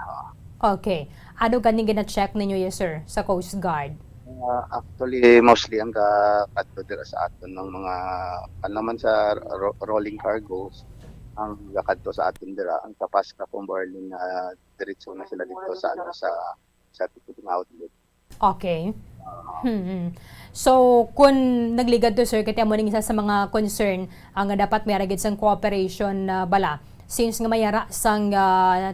Okay. Ano ganing gina-check ninyo, yes, sir, sa Coast Guard? Actually, mostly ang katudira sa aton ng mga naman sa rolling cargoes ang kakadto sa atin dira ang tapas ka Bombo Arlene na diretso na sila dito sa ticketing outlet. Okay. So, kung nagligad to sir, kaya mo ning isa sa mga concern ang dapat may ragid sang cooperation bala. Since nga mayara sang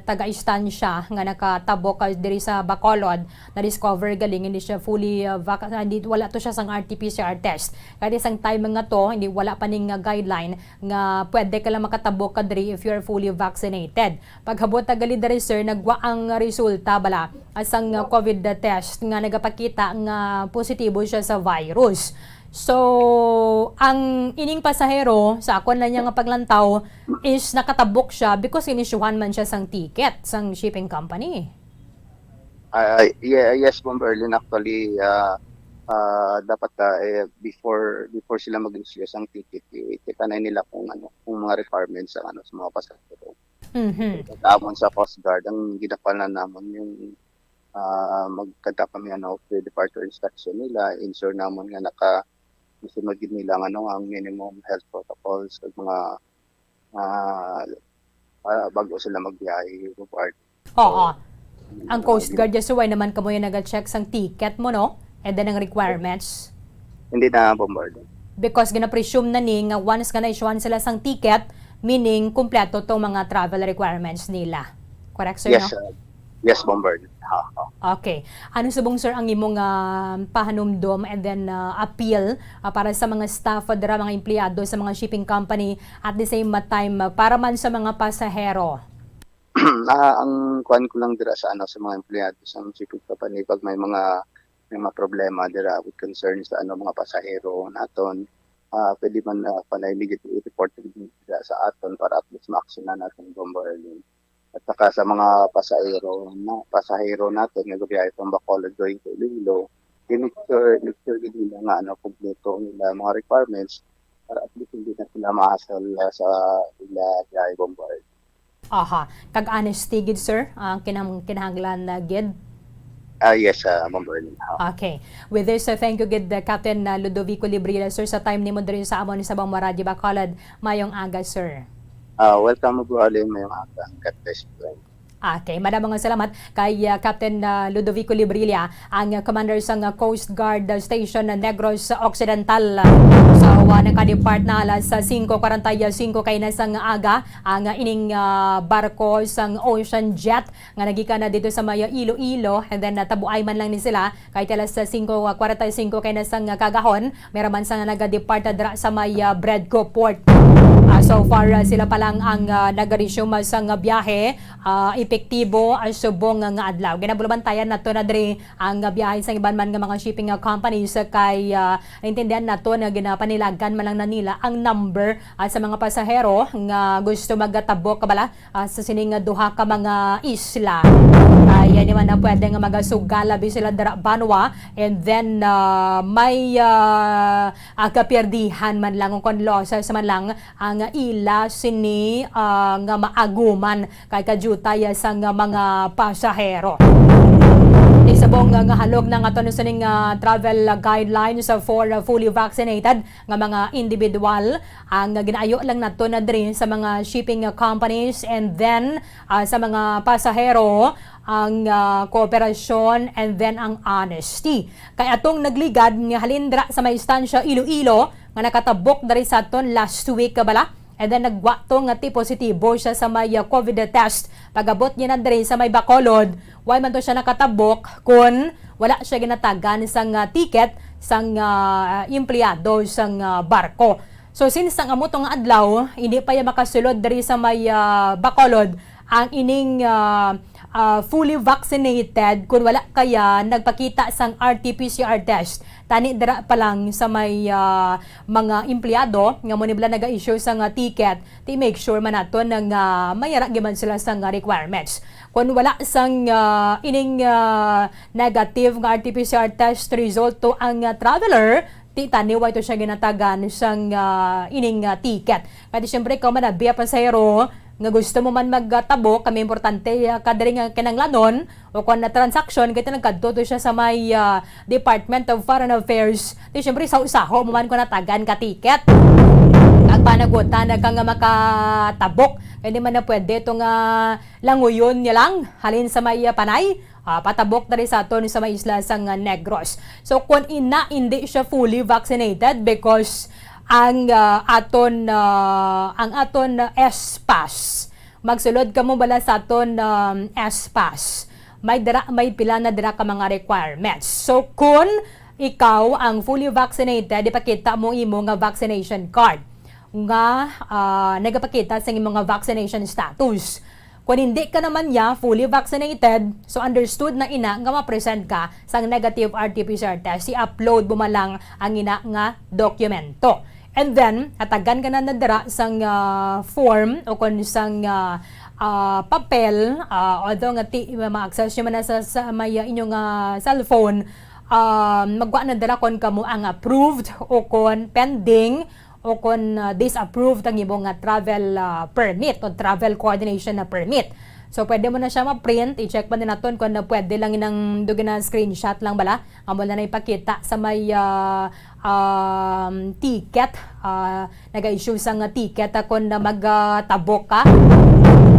taga-istansya nga nakatabok diri sa Bacolod, na-discover galing hindi siya fully hindi wala to siya sang RT-PCR test. Kaya isang time nga to, hindi wala pa ning guideline nga pwede ka lang makatabok ka diri if you're fully vaccinated. Paghabot gali diri sir, nagwa ang resulta bala asang COVID test nga nagapakita nga positibo siya sa virus. So, ang ining pasahero, sa akon lang niya nga paglantaw, is nakatabok siya because inisyuhan man siya sang ticket sang shipping company. Yes, Bombo Arlene, actually, dapat before sila mag-issue sang ticket, i-check na nila kung mga requirements sa mga pasahero. Amon sa Coast Guard, ang ginapalan naman yung magkanta kami pre-departure inspection nila, ensure naman nga sunod nila ang minimum health protocols at mga bago sila magbiyahe. Oo. Ang Coast Guard yasuway naman kamo yung nag-check sang ticket mo, no? And then ang requirements. Hindi na bombard. Because gina-presume na ni nga once ka na-issuean sila sang ticket, meaning kumpleto tong mga travel requirements nila. Correct, sir? Yes, no? Yes, bombard. Okay. Ano subong sir ang imong pahanumdom and then appeal para sa mga staff dira mga empleyado sa mga shipping company at the same time para man sa mga pasahero? Ang kuan ko lang dira sa mga empleyado sa shipping company pag may mga problema dira with concerns sa mga pasahero naton, pwede man panay immediately report dira sa aton para at least ma-action na natin Bombo Arlene. at saka sa mga pasahero natin nga gabiyahe from Bacolod going to Iloilo, i-make sure nila nga kumpleto nila mga requirements para at least hindi na sila mahasal sa ila biyahe bombard. Aha, kag-honesty gid sir, ang kinahanglan na gid. Yes, bombard. Okay. With this, thank you gid Captain Ludovico Librila sir sa time nimo diri sa amon sa Bang Radyo Bacolod. Mayong aga sir. Welcome bro Alin, may mga God bless you. Okay, maraming salamat kay Captain Ludovico Librilla, ang commander sa Coast Guard Station Negros Occidental. So, nakadepart na alas 5:45 kay nasang aga ang ining barko sang Ocean Jet nga nagikan na dito sa may Iloilo, and then tabuay man lang ni sila kay alas 5:45 kay nasang kagahon meron man sang nagadepart dra sa may Bredco Port. So far sila pa lang ang nag-resume sa biyahe, epektibo subong nga adlaw. Ginabulabantayan nato na diri ang biyahe sa iban man nga mga shipping companies kay naintindihan nato na ginapanilagan man lang na nila ang number sa mga pasahero nga gusto magtabok kabala sa sining duha ka mga isla. Kaya naman na pwede nga magasugalabi sila dara Banwa, and then may kapierdihan man lang kung losses man lang ang ila sini nga maaguman kay kajutay sa mga pasahero. Isabong nga halog ng ato sa ning travel guidelines for fully vaccinated nga mga individual ang ginaayo lang nato na diri sa mga shipping companies, and then sa mga pasahero ang kooperasyon, and then ang honesty. Kay atong nagligad nga halindra sa may istansya Iloilo nga nakatabok dari sa aton last week kabala, and then nagwato nga positibo siya sa may COVID test. Pagabot niya na diri sa may Bacolod, why man to siya nakatabok kung wala siya ginatagan sang ticket sang empleyado sang barko. So since ang amotong adlaw hindi pa ya makasulod diri sa may Bacolod ang ining fully vaccinated kung wala kaya nagpakita sang RT-PCR test. Tani dira pa lang sa may mga empleyado nga mo nibla naga-issue sang ticket, to make sure man nato nang mayara gyud sila sang requirements. Kung wala sang ining negative nga RT-PCR test result to ang traveler, taniway to siya ginatagan sang ining ticket. Kaya siyempre kung manabiya pasahero nga gusto mo man magtabok, kami importante kadiri nga kinanglanon o kung na transaction kaya nagkadto siya sa may Department of Foreign Affairs. Di syempre sa usaho mo man kung natagan ka ticket. Kag panagutan na ka nga makatabok, hindi man na pwede itong languyon niya lang halin sa may panay. Patabok na rin sa aton sa may isla sang Negros. So kung hindi siya fully vaccinated because ang aton S-Pass. Magsulod ka mo bala sa aton S-Pass. May pila na dira ka mga requirements. So kung ikaw ang fully vaccinated, ipakita mo imo nga vaccination card nga nagapakita sa imo nga vaccination status. Kung hindi ka naman fully vaccinated, so understood na ina nga ma-present ka sa negative RT-PCR test, i-upload mo malang ang ina nga dokumento. And then, hatagan ka na nadara sang form o kung sang papel, although nga ma-access nyo man na sa may inyong cellphone, magwa na dara kung kamo ang approved o kung pending o kung disapproved ang ibong travel permit o travel coordination na permit. So, pwede mo na siya ma-print. I-check pa din natin kung pwede lang inang dugi na screenshot lang bala. Amo na ipakita sa may ticket. Nag-issue sa ticket kung magtabok ka.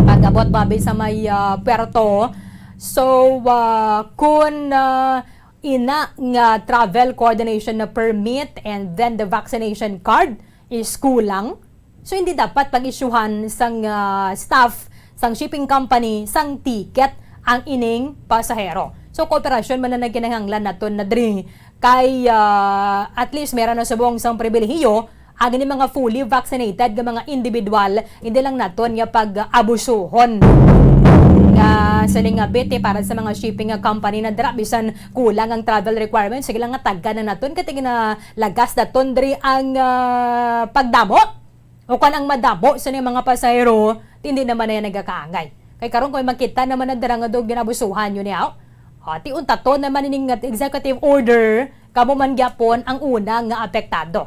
Pag-abot babi sa may puerto. So, kung ina nga travel coordination na permit and then the vaccination card is kulang, so hindi dapat pag-issuehan sang staff sang shipping company sang ticket ang ining pasahero. So kooperasyon man na nagkinahanglan naton na diri kay at least meron na subong sang pribilehiyo ang ini mga fully vaccinated nga mga individual, hindi lang naton nga pag-abusuhon nga saling bete para sa mga shipping company na dira bisan kulang ang travel requirements, sige lang nga tagga na naton kati na lagas daton diri ang pagdamo o kan ang madamo sa mga pasahero, hindi naman na yan nagkakaangay. Kay karon ko makita naman ang darang dog ginabusuhan yun niya. Ati untaton naman ining executive order kamo man gyapon ang unang nga apektado.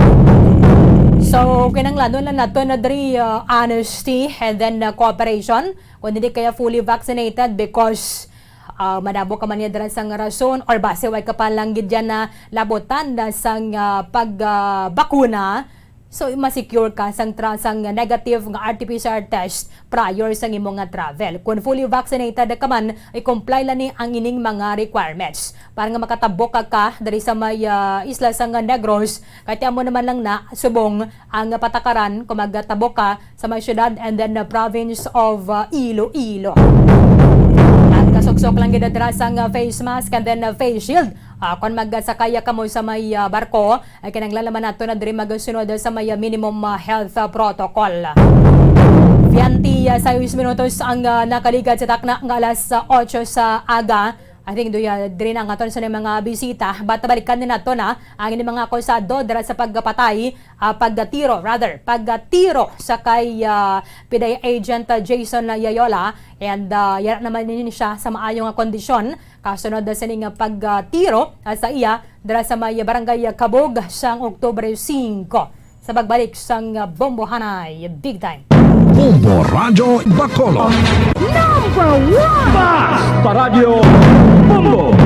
So, kinanglanon lang nato na diri honesty and then cooperation kung hindi kaya fully vaccinated because madabo ka man niya dira sang rason or base way ka pa lang gid dyan na labotan na sang pagbakuna. So, ma-secure ka sang negative nga RT-PCR test prior sa imong nga travel. Kung fully vaccinated ka man, ay comply lang ni ang ining mga requirements. Para nga makatabok ka dari sa may isla sang Negros, kaya mo naman lang na subong ang patakaran kung magtabok ka sa may syudad and then the province of Iloilo. Kasuksok lang gidadra sang face mask and then face shield. Kung magsakaya ka mo sa may barko, ay kinanglalaman nato na diri magasunod sa may minimum health protocol. 26 minutos ang nakaligad sa takna ng alas 8 sa aga. I think diri na nga sa mga bisita. Balikan din nato na ang mga akusado dira sa pagpatay, pagtiro sa kay PDEA agent Jason Yayola and yan naman din siya sa maayong kondisyon kasunod sa ning pagtiro sa iya dira sa may barangay Kabog sang Oktubre 5 sa pagbalik sang Bombo Hanay Big Time. Bombo Radio Bacolod. Basta Radio Bombo!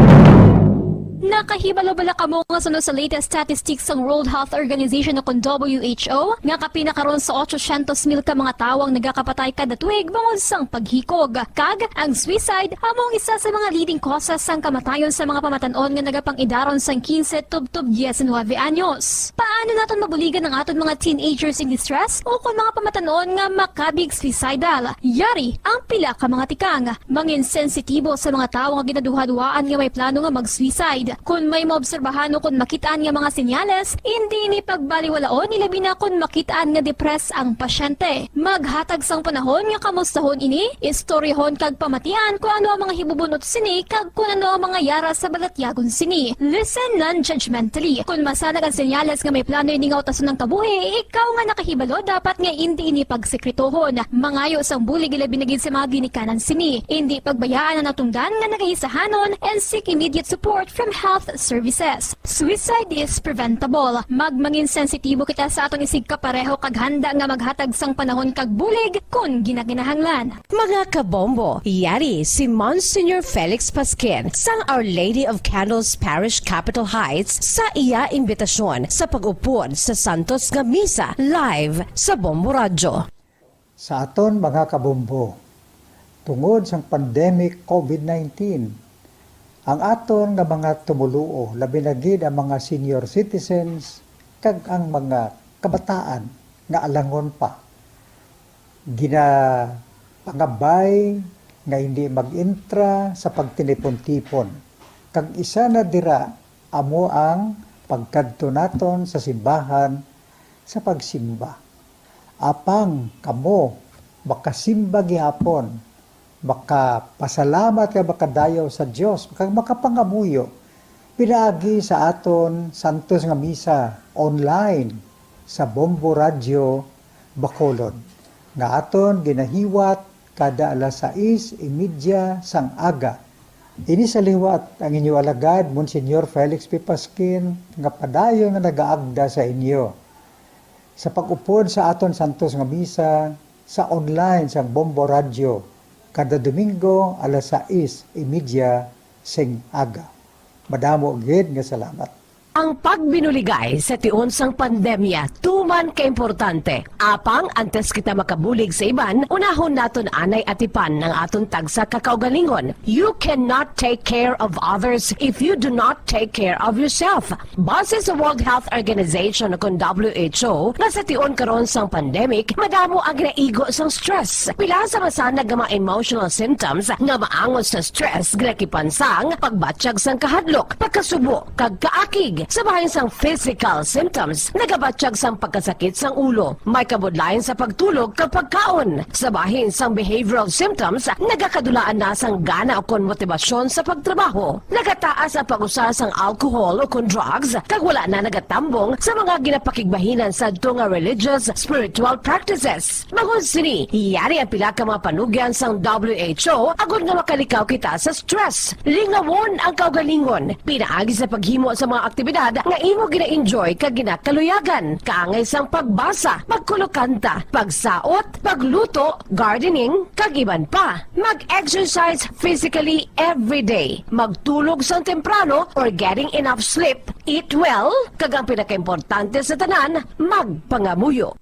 Nakahibalo-bala ka mo nga sunod sa latest statistics ng World Health Organization o WHO nga kapinakaroon sa 800,000 ka mga tawang nagakapatay kada tuig bangod sang paghikog. Kag, ang suicide among isa sa mga leading causes sang kamatayon sa mga pamatanon nga nagapang-idaron sang 15 tub 19 anyos. Paano naton mabuligan ang aton mga teenagers in distress o kung mga pamatanon nga makabig suicidal? Yari ang pila ka mga tikang. Mangin sensitibo sa mga tawo nga ginaduhaduaan nga may plano nga mag-suicide. Kung may maobserbahan o kung makitaan nga mga senyales, hindi ni pagbaliwalaon nilabi na kung makitaan nga depress ang pasyente. Maghatag sang panahon nga kamustahon ini, istoryahon kag pamatian kung ano ang mga hibubunot sini kag kung ano ang mga yara sa balatyagon sini. Listen non-judgmentally. Kung masanag ang senyales nga may plano ini nga utason ng kabuhi, ikaw nga nakahibalo dapat nga hindi ini pagsekretohon. Mangayo sang bulig ilabi na gid sa mga ginikanan sini. Hindi pagbayaan ang natungdan nga nagahisahanon and seek immediate support from health services. Suicide is preventable. Magmangin sensitibo kita sa atong isig kapareho kag handa nga maghatag sang panahon kag bulig kung ginaginahanglan. Mga kabombo, yari si Monsignor Felix Pasquin sang Our Lady of Candles Parish Capitol Heights sa iya imbitasyon sa pag-upod sa Santos nga Misa live sa Bombo Radio. Sa aton mga kabombo, tungod sang pandemic COVID-19, ang aton nga mga tumuluo, labi na gid ang mga senior citizens kag ang mga kabataan nga alangon pa. Pangabay nga hindi mag-intra sa pagtinipon-tipon. Kag isa na dira amo ang pagkadto naton sa simbahan sa pagsimba. Apang kamo makasimba gihapon, makapasalamat ka makadayaw sa Dios, makapangamuyo. Pinaagi sa aton Santos nga Misa online sa Bombo Radio Bacolod. Nga aton ginahiwat kada alas 6:30 sang aga. Ini sa liwat ang inyo alagad, Monsignor Felix P. Pasquin, nga padayon nga nagaagda sa inyo. Sa pag-upod sa aton Santos nga Misa sa online sang Bombo Radio, kada Domingo alas 6:30 sing aga. Madamo gid nga salamat. Ang pagbinuligay sa tiun sang pandemya, tuman ka importante. Apang antes kita makabulig sa iban, unahon naton anay atipan ng aton tagsa kakaugalingon. You cannot take care of others if you do not take care of yourself. Base sa World Health Organization kung WHO, nga sa tiun karon sang pandemic, madamo ang ginaigo sang stress. Pila sa masanag nga mga emotional symptoms nga maangos sa stress, ginakipan sang pagbatsyag sang kahadlok, pagkasubo, kag kaakig, kag sa bahin sang physical symptoms, nagabatsyag sang pagkasakit sang ulo, may kabudlayan sa pagtulog kag pagkaon. Sa bahin sang behavioral symptoms, nagakadulaan na sang gana o kon motibasyon sa pagtrabaho. Nagataas ang pag-usa sang alcohol o kon drugs, kag wala na nagatambong sa mga ginapakigbahinan sa nga religious spiritual practices. Magun sini, yari ang pila ka mga panugyan sang WHO agud nga makalikaw kita sa stress. Lingawon ang kaugalingon, pinaagi sa paghimo sa mga aktibidad nga imo gina-enjoy kag ginakaluyagan, kaangay sang pagbasa, pagkulokanta, pagsaot, pagluto, gardening, kag iban pa. Mag-exercise physically every day, magtulog sang temprano or getting enough sleep, eat well, kag ang pinakaimportante sa tanan, magpangamuyo.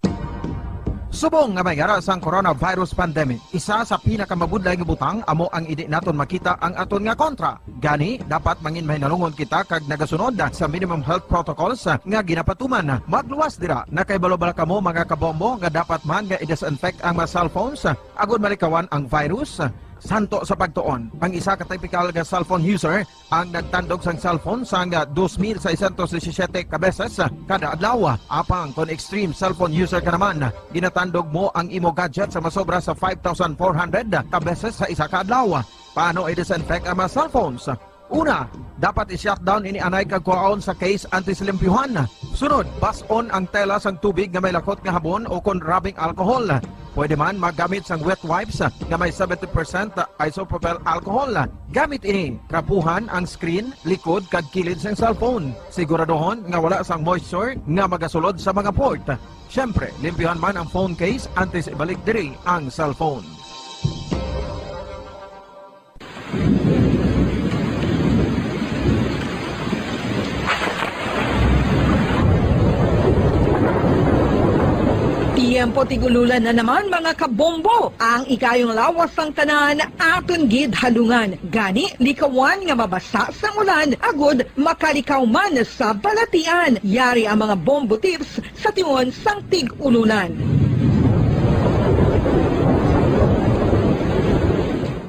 Subong nga may garas ang coronavirus pandemic, isa sa pinakamabudlay nga butang amo ang idi naton makita ang aton nga kontra. Gani, dapat mangin may nalungon kita kag nagasunod sa minimum health protocols nga ginapatuman. Magluwas dira na kay balobala kamo mga kabombo nga dapat man nga i-disinfect ang mga cellphones agud malikawan ang virus. Santo sa pagtuon, ang isa ka typical nga cellphone user ang nagtandog sang cellphone sang 2,617 ka beses kada adlaw. Apang kon extreme cellphone user ka naman, ginatandog mo ang imo gadget sa masobra sa 5,400 ka beses sa isa ka adlaw. Paano i-disinfect ang mga cellphones? Una, dapat i-shutdown ini anay kag kuhaon sa case anti-silimpyuhan. Sunod, bas-on ang tela sang tubig nga may lakot nga habon o kon rubbing alcohol. Pwede man magamit sang wet wipes nga may 70% isopropyl alcohol. Gamit ini, krapuhan ang screen, likod kag kilid sang cellphone. Siguraduhon nga wala sang moisture nga magasulod sa mga port. Syempre, limpyuhan man ang phone case antes ibalik diri ang cellphone. Tiempo tigululan na naman mga kabombo. Ang ikayong lawas ng tanan aton gid halungan. Gani likawan nga mabasa sa ulan agud makalikaw man sa balatian. Yari ang mga bombo tips sa tiyon sang tig-ululan.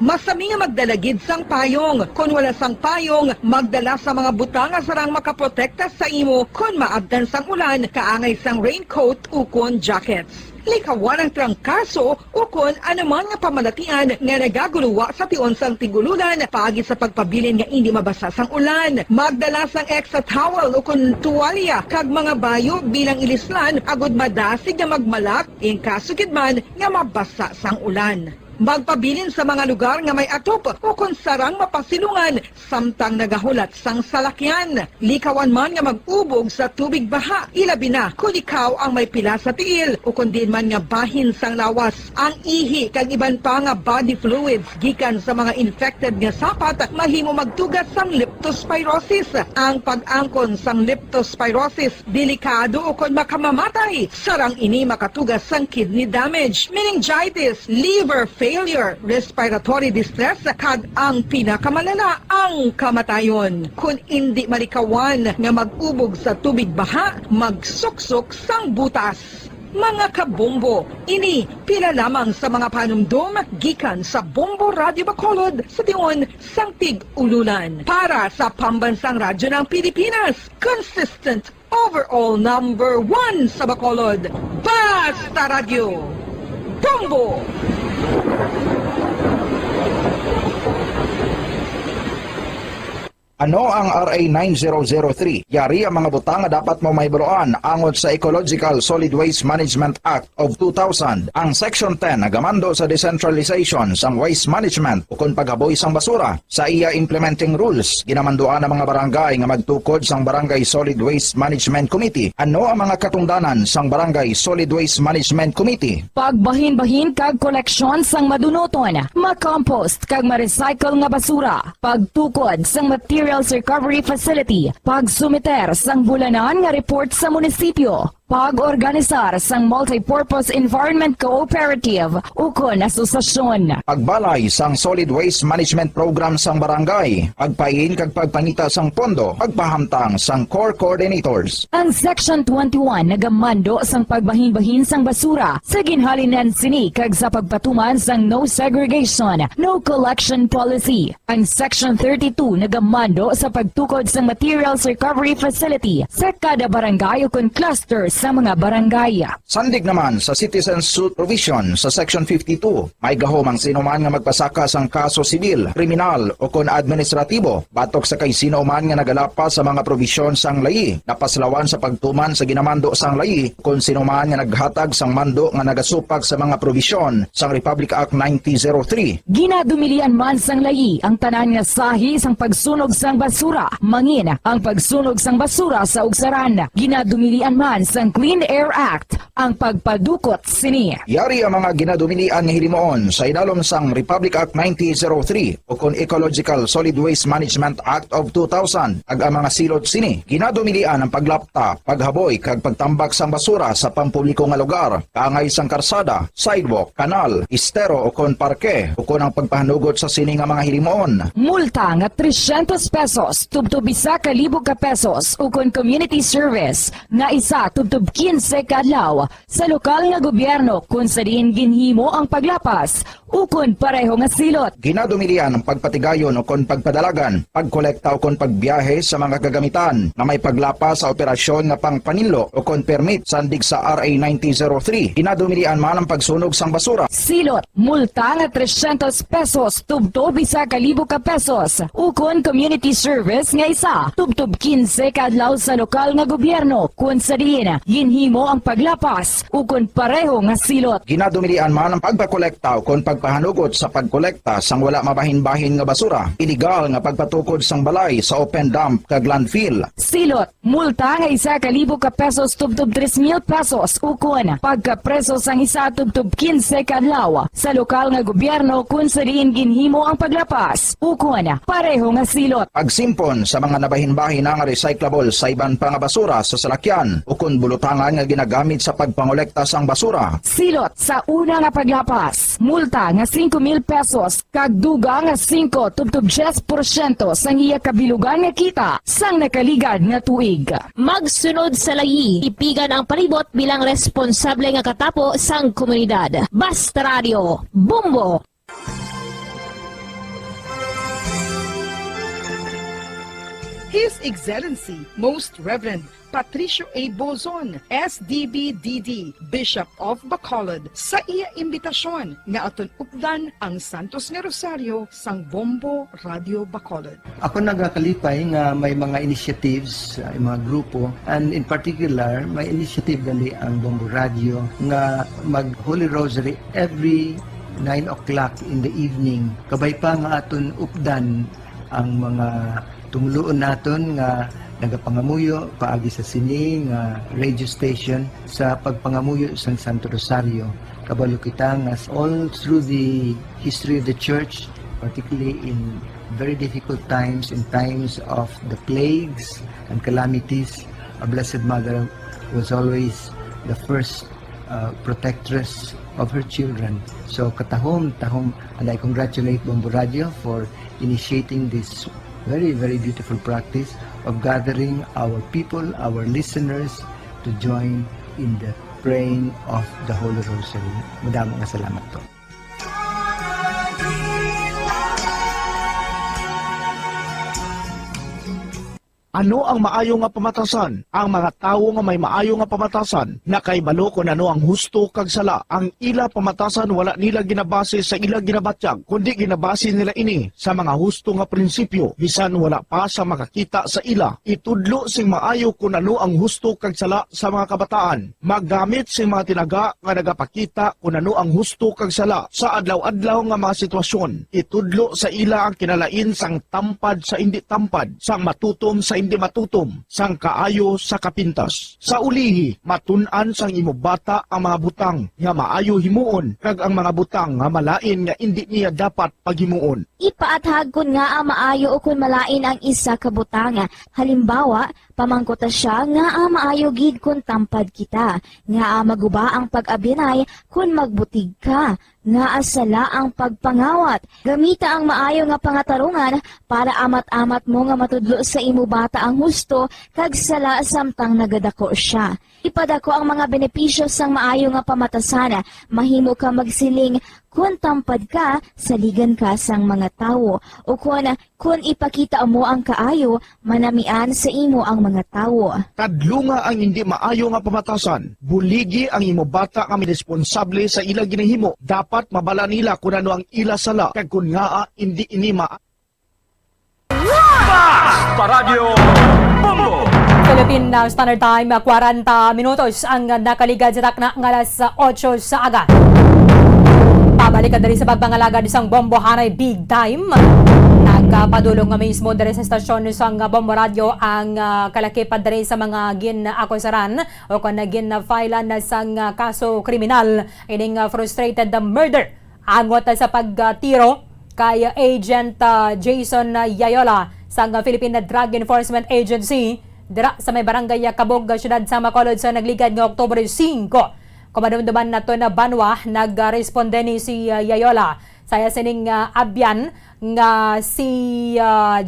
Masami nga magdalagid sang payong. Kung wala sang payong, magdala sa mga butang nga sarang makaprotekta sa imo kung maabdan sang ulan, kaangay sang raincoat o kon jackets. Likawan ang trangkaso o kon anuman nga pamalatian nga nagaguluwa sa tion sang tigululan paagi sa pagpabilin nga hindi mabasa sang ulan. Magdala sang extra towel o kon tuwalya kag mga bayo bilang ilislan agud madasig nga magmalak in kaso gid man nga mabasa sang ulan. Magpabilin sa mga lugar nga may atop o kung sarang mapasilungan samtang nagahulat sang salakyan. Likawan man nga mag-ubog sa tubig baha, ilabi na kung ikaw ang may pila sa tiil o kung din man nga bahin sang lawas. Ang ihi kag iban pa nga body fluids gikan sa mga infected nga sapat mahimo magtugas sang leptospirosis. Ang pag-angkon sang leptospirosis delikado o kung makamamatay. Sarang ini makatugas sang kidney damage, meningitis, liver failure, respiratory distress, kag ang pinakamalala, ang kamatayon. Kung hindi malikawan nga mag-ubog sa tubig baha, magsuksok sang butas. Mga kabombo, ini pila lamang sa mga panumdum gikan sa Bombo Radio Bacolod sa tion sang tig-ululan. Para sa Pambansang Radyo ng Pilipinas, consistent overall number 1 sa Bacolod, Basta Radio, Bombo! Ano ang RA 9003? Yari ang mga butang nga dapat mo maibuluan angon sa Ecological Solid Waste Management Act of 2000. Ang Section 10 nagamando sa decentralization sang waste management o kung paghaboy sang basura. Sa iya implementing rules, ginamanduan ang mga barangay nga magtukod sang Barangay Solid Waste Management Committee. Ano ang mga katungdanan sang Barangay Solid Waste Management Committee? Pagbahin-bahin kag koleksyon sang madunoton, ma-compost kag ma-recycle nga basura, pagtukod sang materials recovery facility, pagsumiter sang bulanan nga report sa munisipyo, pag-organisar sang Multipurpose Environment Cooperative ukon asosasyon. Pagbalay sang Solid Waste Management Program sang barangay, pagpain kag pagpangita sang pondo, pagpahamtang sang core coordinators. Ang Section 21 nagamando sang pagbahin-bahin sang basura sa ginhalinan sini kag sa pagpatuman sang no segregation, no collection policy. Ang Section 32 nagamando sa pagtukod sang materials recovery facility sa kada barangay o cluster sa mga barangay. Sandig naman sa citizen suit provision sa Section 52, may gahom ang sinuman nga magpasaka sang kaso sibil, kriminal o kon administratibo batok sa kay sinuman nga nagalapas sa mga provision sang layi, napaslawan sa pagtuman sa ginamando sang layi kon sinuman nga naghatag sang mando nga nagasupag sa mga provision sang Republic Act 9003. Ginadumilian man sang layi ang tanan nga sahi sang pagsunog sang basura, mangin ang pagsunog sang basura sa ugsaran. Ginadumilian man sang Clean Air Act ang pagpadukot sini. Yari ang mga ginadumilian nga hilimoon sa idalom sang Republic Act 9003 o kon Ecological Solid Waste Management Act of 2000 ag ang mga silot sini. Ginadumilian ang paglapta, paghaboy kag pagtambak sang basura sa pampubliko nga lugar, kaangay sang karsada, sidewalk, kanal, estero o kon parke o kon ang pagpahanugot sa sini nga mga hilimoon. Multa nga 300 pesos tubtub 1,000 ka pesos ukon community service nga isa tubtub 15 ka adlaw sa lokal nga gobyerno kung sa diin ginhimo ang paglapas ukon pareho nga silot. Ginadumilian ang pagpatigayon o kon pagpadalagan, pagkolekta o kon pagbiyahe sa mga gagamitan na may paglapas sa operasyon nga pangpanilo o kon permit sandig sa RA 9003. Ginadumilian man ang pagsunog sang basura. Silot, multa nga 300 pesos tubtub 1,000 ka pesos ukon community service nga isa tubtub 15 ka adlaw sa lokal nga gobyerno kung sa diin ginhimo ang paglapas ukon pareho nga silot. Ginadumilian man ang pagpakolekta o kon pagpahanugot sa pagkolekta sang wala mabahin-bahin nga basura, iligal nga pagpatukod sang balay sa open dump kag landfill. Silot, multa nga 1,000 ka pesos tubtub 3,000 pesos ukon pagkapreso sang isa tubtub 15 ka adlaw sa lokal nga gobyerno kung sa diin ginhimo ang paglapas ukon pareho nga silot. Pagsimpon sa mga nabahin-bahin nga recyclable sa iban pa nga basura sa salakyan ukon bulutangan nga ginagamit sa pagpangolekta sang basura. Silot sa una nga paglapas, multa nga 5,000 pesos kag duga nga 5 tubtub 10% sang iya kabilugan nga kita sang nakaligad nga tuig. Magsunod sa layi, ipigan ang palibot bilang responsable nga katapo sang komunidad. Basta Radio, Bombo! His Excellency, Most Reverend Patricio A. Bozon, SDB-DD, Bishop of Bacolod, sa iya imbitasyon nga aton updan ang Santos nga Rosario sang Bombo Radio Bacolod. Ako nagakalipay nga may mga initiatives, mga grupo, and in particular, may initiative gali ang Bombo Radio nga mag Holy Rosary every 9 o'clock in the evening. Kabay pa nga aton updan ang mga tumuloon naton nga nagapangamuyo paagi sa sini nga radio station sa pagpangamuyo sang Santo Rosario. Kabalo kita nga all through the history of the church, particularly in very difficult times, in times of the plagues and calamities, a Blessed Mother was always the first protectress of her children. So katahom, and I congratulate Bombo Radio for initiating this very, very beautiful practice of gathering our people, our listeners, to join in the praying of the Holy Rosary. Madaming salamat po. Ano ang maayo nga pamatasan? Ang mga tawo nga may maayo nga pamatasan na kay balo kung ano ang husto kag sala. Ang ila pamatasan wala nila ginabase sa ila ginabatyag, kundi ginabase nila ini sa mga husto nga prinsipyo. Bisan wala pa sa makakita sa ila. Itudlo sing maayo kung ano ang husto kag sala sa mga kabataan. Maggamit sing mga tinaga nga nagapakita kung ano ang husto kag sala sa adlaw-adlaw nga mga sitwasyon. Itudlo sa ila ang kinalain sang tampad sa hindi tampad, sang matutom sa hindi matutom, sang kaayo sa kapintas. Sa ulihi, matun-an sang imo bata ang mga butang nga maayo himuon, kag ang mga butang nga malain nga hindi niya dapat paghimuon. Ipaathag kun nga maayo o kun malain ang isa ka butang. Halimbawa, pamangkota siya nga maayo gid kun tampad kita, nga maguba ang pag-abinay kun magbutig ka, nga asala ang pagpangawat. Gamita ang maayo nga pangatarungan para amat-amat mo nga matudlo sa imo bata ang husto kag sala samtang nagadako siya. Ipadako ang mga benepisyo sang maayo nga pamatasan. Mahimo ka magsiling kun tampad ka, saligan ka sang mga tawo. O kun ipakita mo ang kaayo, manamian sa imo ang mga tawo. Kadlunga ang hindi maayo nga pamatasan. Buligi ang imo bata kami responsable sa ila ginahimo. Dapat mabala nila kung ano ang ila sala kag kun nga hindi inima. Paradyo Bombo! Philippine Standard Time, 40 minutos ang nakaligad sa takna ng alas 8 sa aga. Pabalik ka dali sa pagpangalagad isang Bombo Hanay Big Time. Nagpadulong nga mismo dali sa estasyon isang Bombo Radio ang kalakipad dali sa mga ginakusaran o kung gina-filean na sang kaso kriminal ining frustrated murder. Angot sa pagtiro kay Agent Jason Yayola sang Philippine Drug Enforcement Agency dira sa may barangay Kabog, siyudad sa Bacolod sa nagligad ng Oktubre 5. Kumadumduman na to na banwa, nag-responde ni si Yayola. Saya sining abyan nga si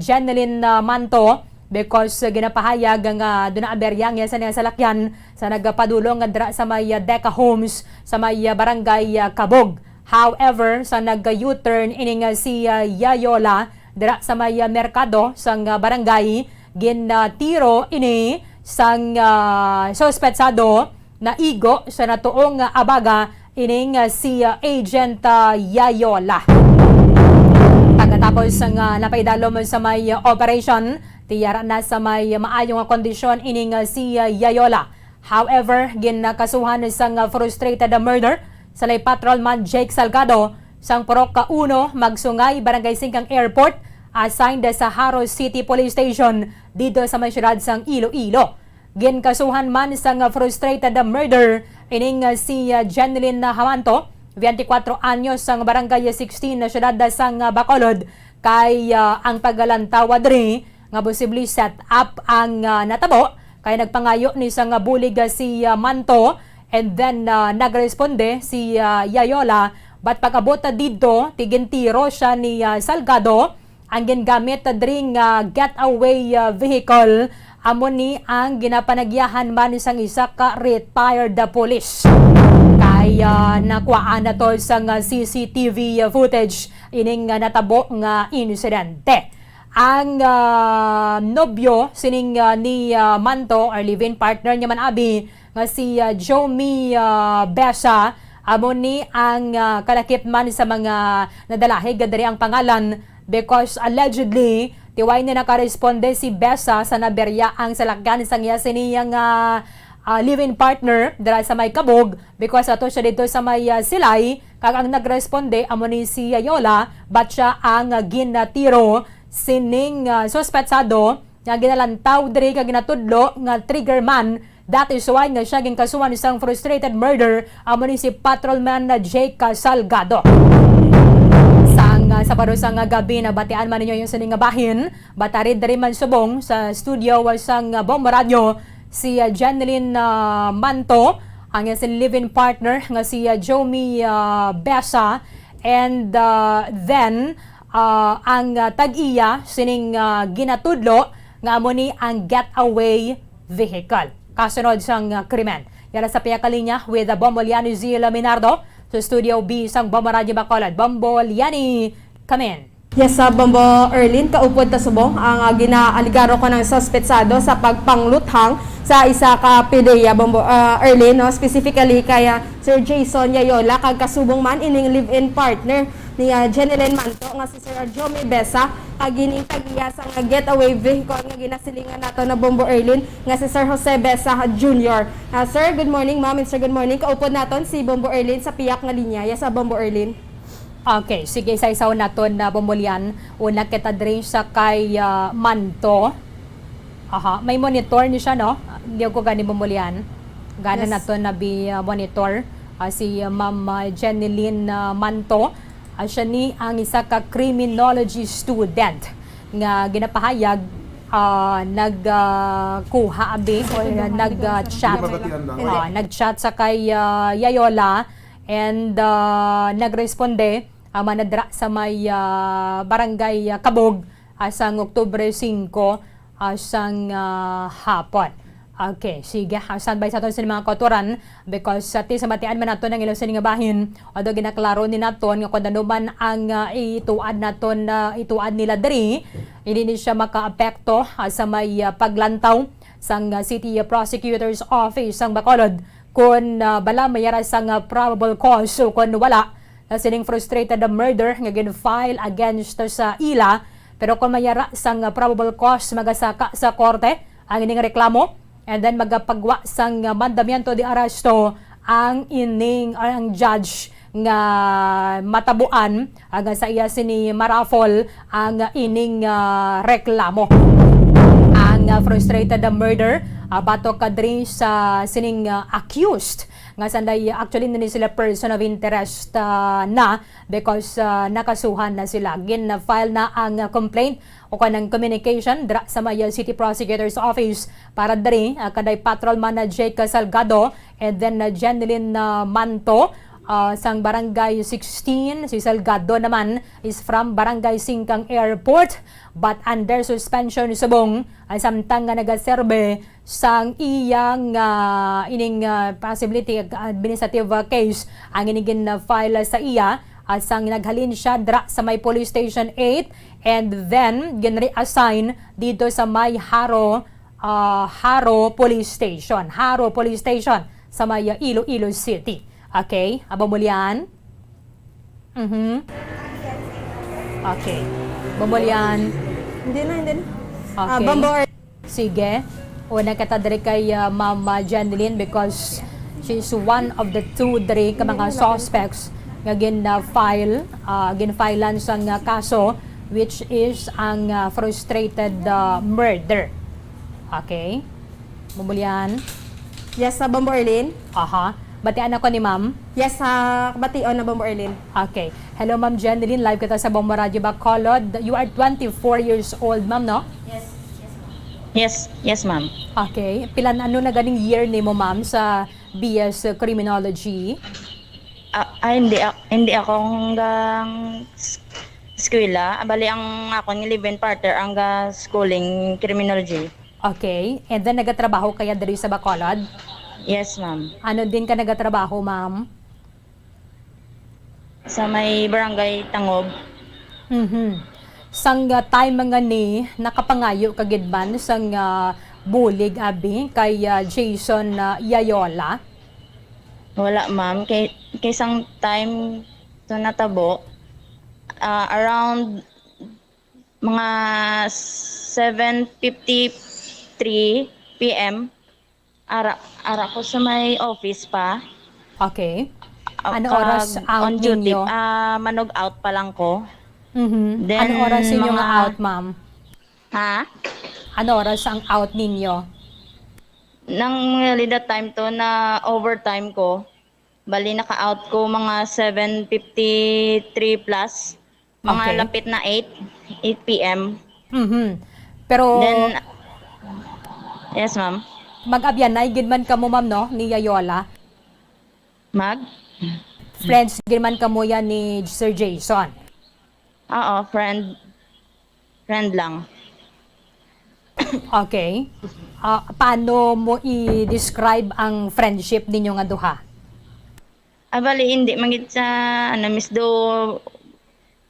Jeneline Manto because ginapahayag nga doon na aberyang yan sa niya salakyan sa nagpadulong dira sa may Deca Homes sa may barangay Kabog. However, sa nag-U-turn ining si Yayola dira sa may merkado sang barangay, ginatiro ini sang suspetsado na igo sa natuong abaga ining si Agent Yayola. Pagkatapos ng napaidalom sa may operation, tiyara na sa may maayong kondisyon ining si Yayola. However, ginakasuhan sang frustrated murder sa lay patrolman Jake Salgado sang Purok 1 Magsungay, Barangay Singkang Airport, assigned sa Haro City Police Station dito sa may siyudad sang Iloilo. Ginkasuhan man sang frustrated murder ining si Jeneline Hamanto, 24 anyos sang Barangay 16 na siyudad sang Bacolod, kay ang paggalantawa diri nga posibleng set up ang natabo kay nagpangayo ni sang bulig si Manto and then nagresponde si Yayola. But pag-abot dito, tigintiro siya ni Salgado ang gingamit dring getaway vehicle. Amo ni ang ginapanagyahan man isang isa ka retired police. Kaya nakuhaan na to sang CCTV footage ining natabo nga insidente. Ang nobyo sining ni Manto or live-in partner niya man abi nga si Jomi Besa, amo ni ang kalakip man sa mga nadalahig diri ang pangalan because allegedly tiway na nakaresponde si Besa sa naberya ang salakyan sa iya siniyang live-in partner dira sa may Kabog because ato siya dito sa may Silay. Kag ang nagresponde amo ni si Yayola, but siya ang ginatiro sining suspetsado nga ginalantaw diri kag ginatudlo nga trigger man. That is why nga siya ginkasuhan isang frustrated murder amo ni si Patrolman Jake Salgado. Sa parusang gabi na batian man ninyo yung sining bahin, batarid dari man subong sa studio sang Bombo Radio si Jeneline Manto, ang yung live-in partner nga si Jomi Besa, and then ang tag-iya sining ginatudlo nga amo ni ang getaway vehicle. Kasunod sang krimen. Yara sa piyakalinya with Bombo Liani Zila Minardo sa Studio B sang Bombo Radio Bacolod. Bombo Liani, come in. Yes, Bombo Erlin, kaupod ta subong ang ginaaligaro ko ng suspetsado sa pagpangluthang sa isa ka PDEA, Bombo Erlin, no? Specifically kaya Sir Jason Yayola, kag kasubong man ining live-in partner ni Jeneline Manto nga si Sir Jomi Besa, kag ining tagiya sa getaway vehicle nga ginasilingan nato na Bombo Erlin nga si Sir Jose Besa Jr. Sir, good morning, ma'am, and sir, good morning. Kaupod naton si Bombo Erlin sa piyak nga linya. Yes, Bombo Erlin. Okay, sige, isa-isaw naton na Bombolyan. Una kita drin sa kay Manto. May monitor ni siya, no? Hindi ko gani Bombolyan. Gana Yes. naton na monitor si Ma'am Jeneline Manto. Siya ni ang isa ka criminology student nga ginapahayag nagkuha abi o nag-chat sa kay Yayola and nagresponde manadra sa may barangay Kabog asang Oktubre 5 asang hapon. Okay, sige. Standby sa aton sa mga kauturan because sa matian man naton ang ilang sining nga bahin although ginaklaro ni naton nga kung ano man ang ituad naton ituad nila diri hindi siya makaapekto sa may paglantaw sang City Prosecutor's Office sang Bacolod kung bala mayara sang probable cause o kung wala sining frustrated murder nga gin-file against sa ila pero kung mayara sang probable cause magasaka sa korte ang ining reklamo and then magapagwa sang mandamiento de arresto ang judge nga matabuan aga sa iya sini Marafol ang ining reklamo. Ang frustrated murder bato kadri sa sining accused nga sanday actually nini sila person of interest na because nakasuhan na sila gin-file na ang complaint o kanang communication dra sa may City Prosecutor's Office para diri kaday patrolman na Jake Salgado and then Jeneline Manto sang Barangay 16. Si Salgado naman is from Barangay Singkang Airport but under suspension subong samtang nga nagaserbe sang iyang ining possibility administrative case ang inigin file sa iya sang naghalin siya dra sa may Police Station 8 and then gin-reassign dito sa may Haro Police Station sa may Iloilo City. Okay, abamulyan. Okay. Bamulyan. Hindi na. Okay. Sige. Una kita diri kay Mama Jeneline because she's one of the two diri ka mga suspects nga gin-filean sang kaso which is ang frustrated murder. Okay. Bamulyan. Yes, sa Bombo Erlin. Aha. Batian ako ni Ma'am. Yes, bation na Bombo Erlin. Okay. Hello, Ma'am Jeneline. Live kita sa Bombo Radio Bacolod. You are 24 years old, Ma'am, no? Yes, ma'am. Okay. Pilan ano na ganing year ni mo, Ma'am, sa BS Criminology? Hindi ako hanggang eskwela. Bali ang akong live-in partner ang schooling criminology. Okay. And then nagatrabaho kaya diri sa Bacolod? Yes, ma'am. Ano din ka nagatrabaho, Ma'am? Sa may barangay Tangob. Sang time mga ni nakapangayo kagidban sang bulig abi kay Jason Yayola? Wala, ma'am. Kay isang time to natabo around mga 7:53 PM. Ara ko sa may office pa. Okay. Ano oras out on duty? ninyo? Manog out pa lang ko. Then, ano oras ninyo nga out, Ma'am? Ha? Ano oras ang out ninyo? Nang that time to na overtime ko, bali naka-out ko mga 7:53 plus. Mga lapit na 8 PM. Pero then, yes, ma'am. Mag-abyanay gid man kamo, Ma'am, no, ni Yayola? Friends gid man kamo yan ni Sir Jason? Oo, friend lang. Okay. Paano mo i-describe ang friendship ninyo nga duha? Bali hindi mangit sa miss do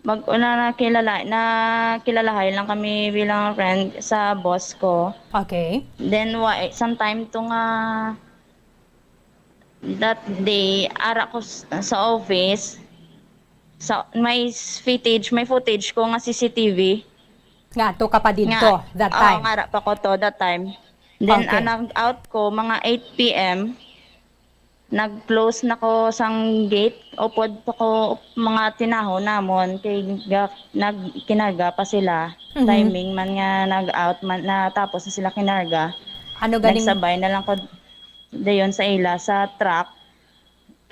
mag-una kilalahay lang kami bilang friend sa boss ko. Okay. Then sometime to nga that day ara ko sa office sa may footage ko nga CCTV. Nga to ka pa dito that time. Oo, nga pa ko to that time. Then nag-out ko mga 8 PM. Nag-close na ko sang gate. Upod ko mga tinaho namon kay kinaga pa sila. Timing man nga nag-out man na tapos na sila kinarga. Ano ganing nagsabay na lang ko dayon sa ila sa truck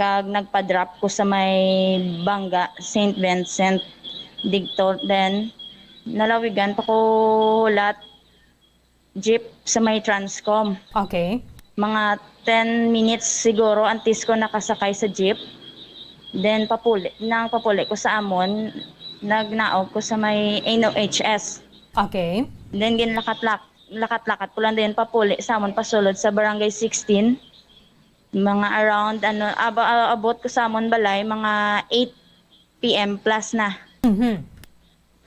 kag nagpa-drop ko sa may Banga, St. Vincent digto. Then nalawigan pa ko hulat jeep sa may Transcom. Okay. Mga 10 minutes siguro antes ko nakasakay sa jeep. Then papuli ko sa amon, nagnaog ko sa may NOHS. Okay. Then lakat-lakat ko lang din papuli sa amon pasulod sa Barangay 16. Mga around abot ko sa amon balay mga 8 PM plus na.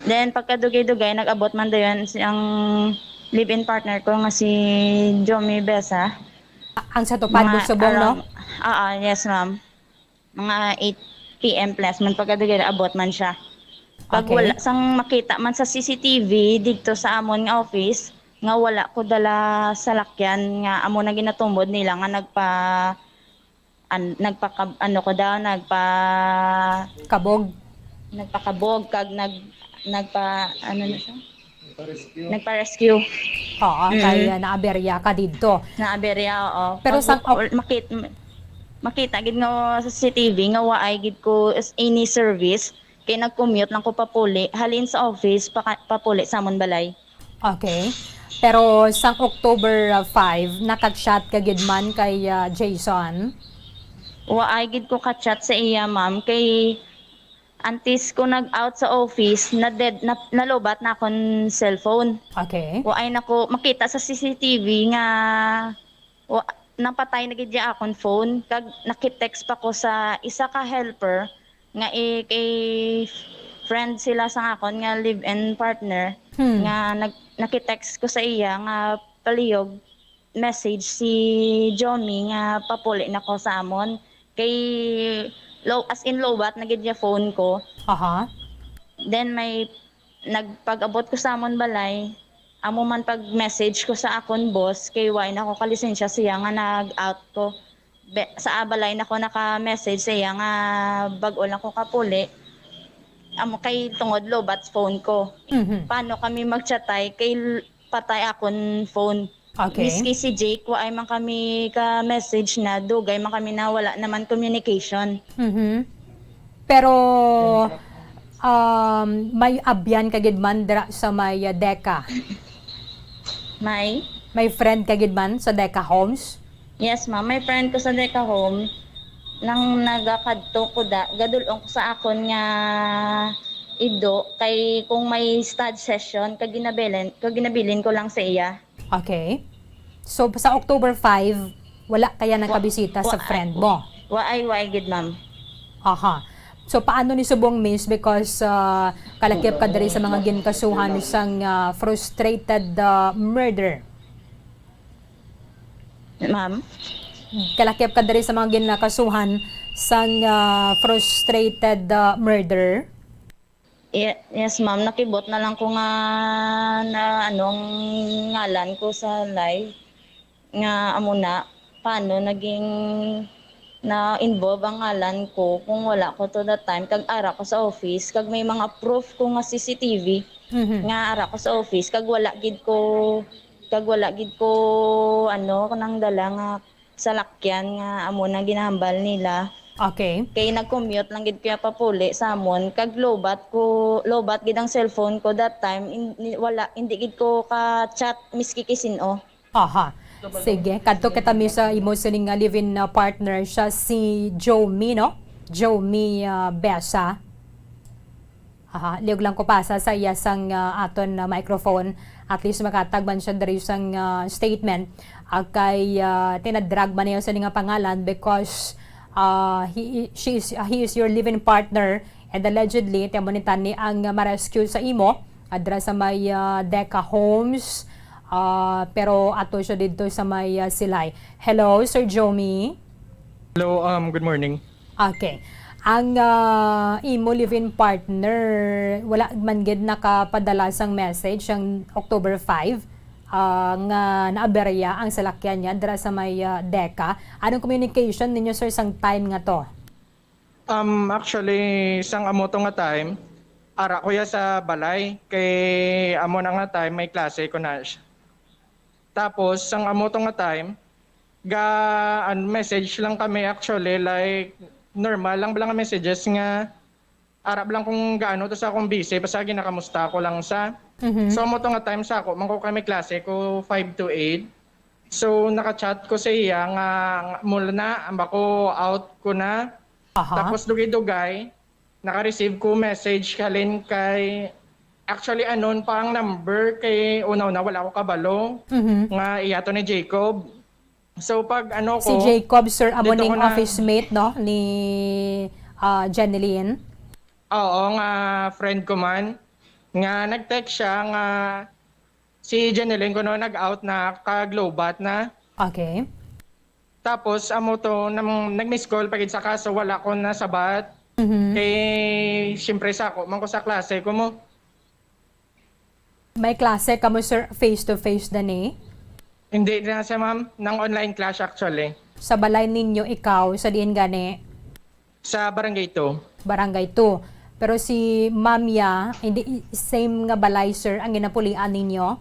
Then pagkadugay-dugay nag-abot man dayon ang live-in partner ko nga si Jomi Besa. Ang sa tupad mo subong, no? Yes ma'am. Mga 8 PM plus man pagkadugay abot man siya. Pag wala sang makita man sa CCTV dito sa amon nga office nga wala ko dala sa lakyan nga amo na ginatumbod nila nga nagpakabog kag nagpa-rescue. Oo, kaya naaberya ka dito. Naaberya, oo. Pero makita gid nga sa CCTV nga waay gid ko any service kay nag-commute lang ko papuli halin sa office papuli sa amon balay. Okay. Pero sang October 5, nakag-chat ka gid man kay Jason? Waay gid ko ka-chat sa iya, ma'am, kay antes ko nag-out sa office, nalobat na akong cellphone. Okay. Waay na ko makita sa CCTV nga napatay na gid akong phone kag nakitext pa ko sa isa ka helper nga kay friend sila sa akon nga live-in partner nga nakitext ko sa iya nga palihog message si Jomi nga papuli na ko sa amon kay as in lowbat na gid niya phone ko. Then may nagpag-abot ko sa amon balay amo man pag-message ko sa akon boss kay why na ko kalisensya siya nga nag-out ko sa abalay na ko naka-message siya nga bag-o lang ko kapuli amo kay tungod lobat phone ko. Paano kami magchatay kay patay akon phone. Okay. Miski si Jake waay man kami ka-message na dugay man kami na wala naman communication. Pero may abyan kagid man dira sa may Deka. May friend kagid man sa Deka Homes? Yes, ma'am. May friend ko sa Deka Home nang nagakadto ko gadulong ko sa akon nga ido kay kung may stud session kag ginabilin ko lang sa iya. Okay. So sa October 5, wala kaya nakabisita sa friend mo? Waay gid, ma'am. So paano ni subong miss because kalakip ka diri sa mga ginkasuhan sang frustrated murder? Ma'am? Kalakip ka diri sa mga ginakasuhan sang frustrated murder? Yes, ma'am. Nakibot na lang ko nga na anong ngalan ko sa live nga amo na paano naging na-involve ang ngalan ko kung wala ko to that time kag ara ko sa office kag may mga proof ko nga CCTV nga ara ko sa office kag wala gid ko kanang dala nga salakyan nga amo na ginahambal nila. Okay. Kay nag-commute lang gid kaya papuli sa amon kag lobat gid ang cellphone ko that time hindi gid ko ka-chat miski kisino. Sige, kadto kita mi sa imo sining live-in partner siya si Jomi, no? Jomi Besa. Liog lang ko pasa sa iya sang aton microphone at least makatagban siya diri sang statement kay tinadrag man niya sa nga pangalan because he is your live-in partner and allegedly tiamonitan ni ang ma-rescue sa imo adra sa may Deka Homes. Pero ato siya dito sa may Silay. Hello, Sir Jomi. Hello, good morning. Okay. Ang imo live-in partner, wala man gid nakapadala sang message ang October 5 nga naaberya ang salakyan niya dira sa may Deka. Anong communication ninyo sir sang time nga to? Actually, sang amo to nga time, ara ko ya sa balay kay amo na nga time may klase ko na siya. Tapos sang amo to nga time, message lang kami actually, like normal lang ang messages nga arab lang kung gaano to sa akong busy pasagi nakamusta ko lang sa. So mo to nga time sa ako mangko kami klase ko 5 to 8. So naka-chat ko sa iya nga mula na ambako out ko na. Tapos dugay-dugay naka-receive ko message kalin kay actually anon pa ang number kay una-una wala ko kabalo nga iya to ni Jacob. So pag ano ko Si Jacob, sir, amo dito ning ko na- office mate, no? Ni Jeneline. Oo, nga friend ko man. Nga nag-text siya nga si Jeneline ko no nag-out na ka-Globat na. Okay. Tapos amo to nag-miss call pagid sa kaso wala ko na sabat. Kay siyempre sa ako man ko sa klase ko mo. May klase kamo, sir, face-to-face na ni? Hindi na siya ma'am, nang online class actually. Sa balay ninyo, ikaw, sa diin gani? Sa barangay 2. Barangay 2. Pero si Mamya, hindi same nga balay, sir, ang ginapulian ninyo?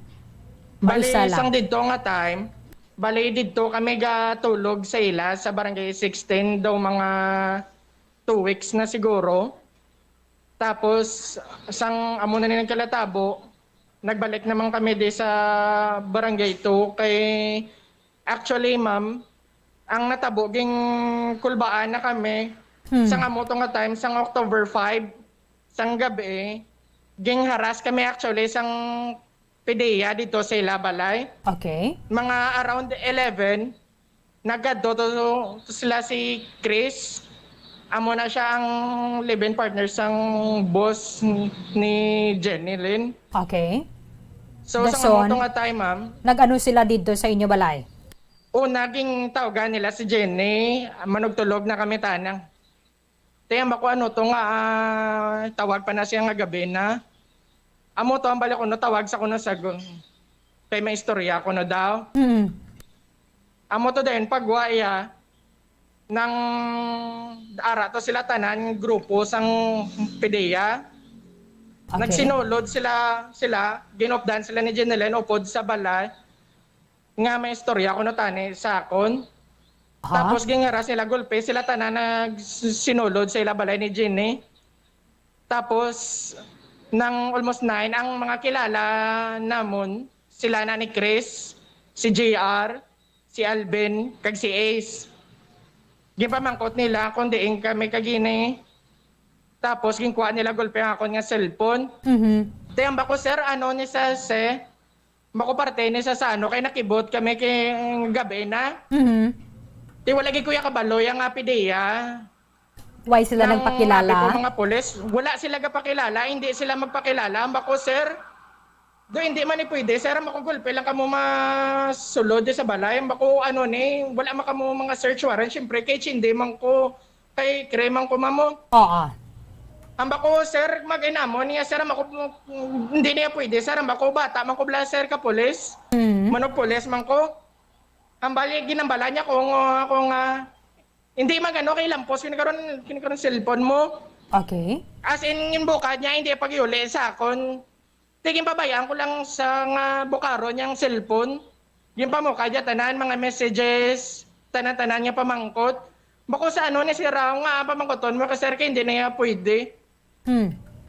Bali, Isa lang? isang dito nga time, bali dito kami gatulog sa ila sa barangay 16 daw mga 2 weeks na siguro. Tapos, isang amo na nilang kalatabo, nagbalik naman kami di sa barangay 2 kay actually ma'am, ang natabo ging kulbaan na kami sa amo to nga time, sang October 5, sang gabi, ging haras kami actually sang PDEA dito sa Ilabalay. Okay. Mga around 11, nagado to sila si Chris. Amo na siya ang live-in partner sang boss ni Jenny Lynn. Okay. So sa Dason, mga nga time, ma'am, nag-ano sila dito sa inyo balay? naging tawagan nila si Jenny, manugtulog na kami tanang. Tiyang bako ano to nga, tawag pa na siya nga gabi na. Amo to ang balik ko no, tawag sa kuno sagon. Kay may istorya ko no daw. Amo to din, pagwaya, ng ara to sila tanan, grupo sang PDEA. Okay. Nagsinulod sila, ginopdan sila ni Jenelen upod sa balay. Nga may istorya ko no tani sa akon. Tapos gingara sila gulpe, sila tanan nagsinulod sa ila balay ni Jenny. Tapos nang almost 9 ang mga kilala namon, sila na ni Chris, si JR, si Alvin, kag si Ace. Gipamangkot nila kung diing kami kagini. Tapos ginkuha nila gulpe ako nga cellphone. Tayang bako sir, ano ni sa bako parte ni sa ano kay nakibot kami kay gabi na. Di wala gi kuya kabalo yang PDEA. Why sila Nang nagpakilala? mapi ko mga pulis, wala sila gapakilala, hindi sila magpakilala. Bako sir, do hindi man ni pwede sir, makugulpe lang kamo masulod sa balay. Bako ano ni, wala man kamo mga search warrant. Syempre kay chindi man ko kay kremang ko mamo. Oo. Amba ko sir mag-inamo niya sir mako hindi niya pwede sir amba ko bata man ko bla sir ka pulis. Manok pulis man ko. Ambali ginambala niya kung hindi magano kay lampos kinakaron cellphone mo. Okay. As in bukad niya hindi pagyuli sa akon. Tiging pabayaan ko lang sa nga bukaro niyang cellphone. Yung pamukha niya tanan mga messages, tanan-tanan niya pamangkot. Bako sa ano ni si Rao nga pamangkoton mo kasi sir kay hindi na niya pwede.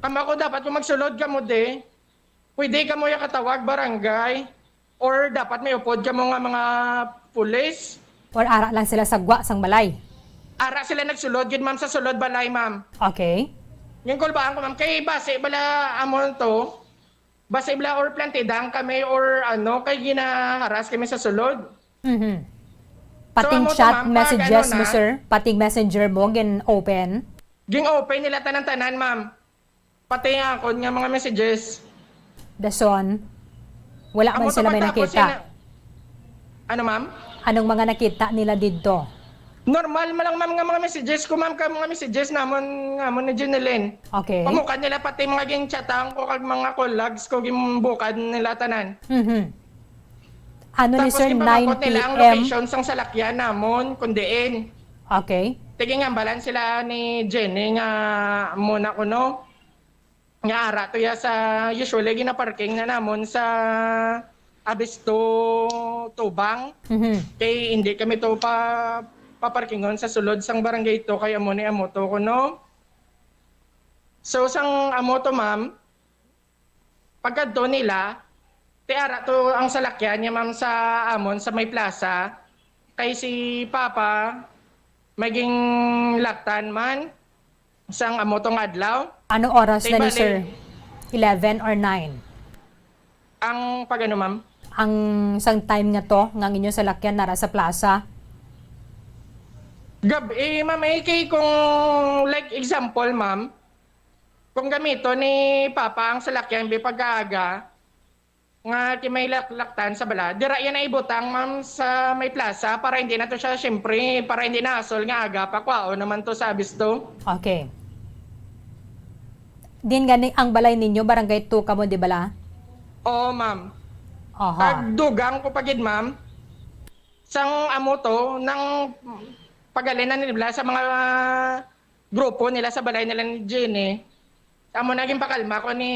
Kama ko dapat kung magsulod ka mo de, pwede ka mo yung katawag barangay or dapat may upod ka mo nga mga pulis. Or ara lang sila sa gwa sang balay? Ara sila nagsulod, yun ma'am sa sulod balay ma'am. Okay. Yung kulbaan ko ma'am, kay base bala amon to, base bala or plantidang kami or ano, kay ginaharas kami sa sulod. Pating amo to, chat ma'am, pag messages ano mo, na- sir? Pating messenger mo, open? Ging open nila tanan-tanan ma'am. Pati ako nga mga messages. Dason, wala man Amo to sila may pagtapos nakita? Ano ma'am? Anong mga nakita nila dito? Normal man lang ma'am nga mga messages ko ma'am, ka mga messages namon ni Jeneline. Okay. Pamukad nila pati mga ging chatang ko kag mga collags ko gimbukad nila tanan. Ano ni Tapos sir, 9 gipamangkot nila ang p.m.? location sang salakyan namon kundiin. Okay. Tige nga balan sila ni Jenny nga muna ko no. Nga ara to ya sa usually gina parking na namon sa abis to tubang. Kay hindi kami to paparkingon sa sulod sang barangay to kay amo ni amo to kuno. So sang amo to ma'am, pagkadto nila, tiara to ang salakyan niya ma'am sa amon sa may plaza. Kay si Papa maging laktan man sang amo tong adlaw. Ano oras na ni Bali, sir? 11 or 9? Ang pagano ma'am? Ang sang time nga to, nga inyo sa lakyan nara sa plaza? Ma'am, kay kung like example ma'am, kung gamito ni Papa ang salakyan bi pag-aaga, nga ti may laktan sa bala, dira yan na ibutang ma'am sa may plaza para hindi na to siya, syempre, para hindi na asol nga aga pa kwao naman to sa abis to. Okay. Din gani ang balay ninyo, barangay 2 kamo di bala? Oo ma'am. Aha. Pagdugang ko pagid ma'am, sang amo to, nang pagalinan nila sa mga grupo nila sa balay nila ni Jenny, amo naging pakalma ko ni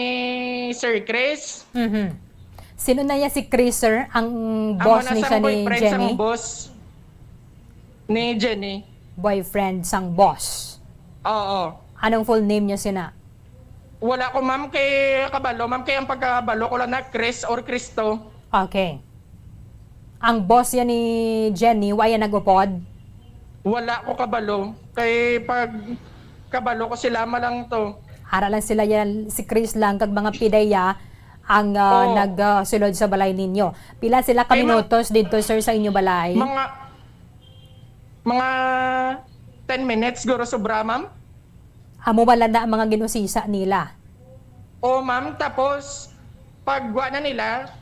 Sir Chris. Sino na yan si Chris, sir? Ang boss ni siya ni boyfriend Jenny? sang boss ni Jenny. Boyfriend sang boss? Oo. Anong full name niya sina? Wala ko ma'am kay kabalo. Ma'am kay ang pagkabalo ko lang na Chris or Cristo. Okay. Ang boss yan ni Jenny, waya nagupod? Wala ko kabalo. Kay pag kabalo ko sila malang to. Ara lang sila yan, si Chris lang, kag mga pideya ang nagsulod sa balay ninyo. Pila sila ka minutos dito, sir, sa inyo balay? Mga 10 minutes, guro sobra, ma'am. Amo malanda ang mga ginusisa nila? O, ma'am, tapos, pagwa na nila,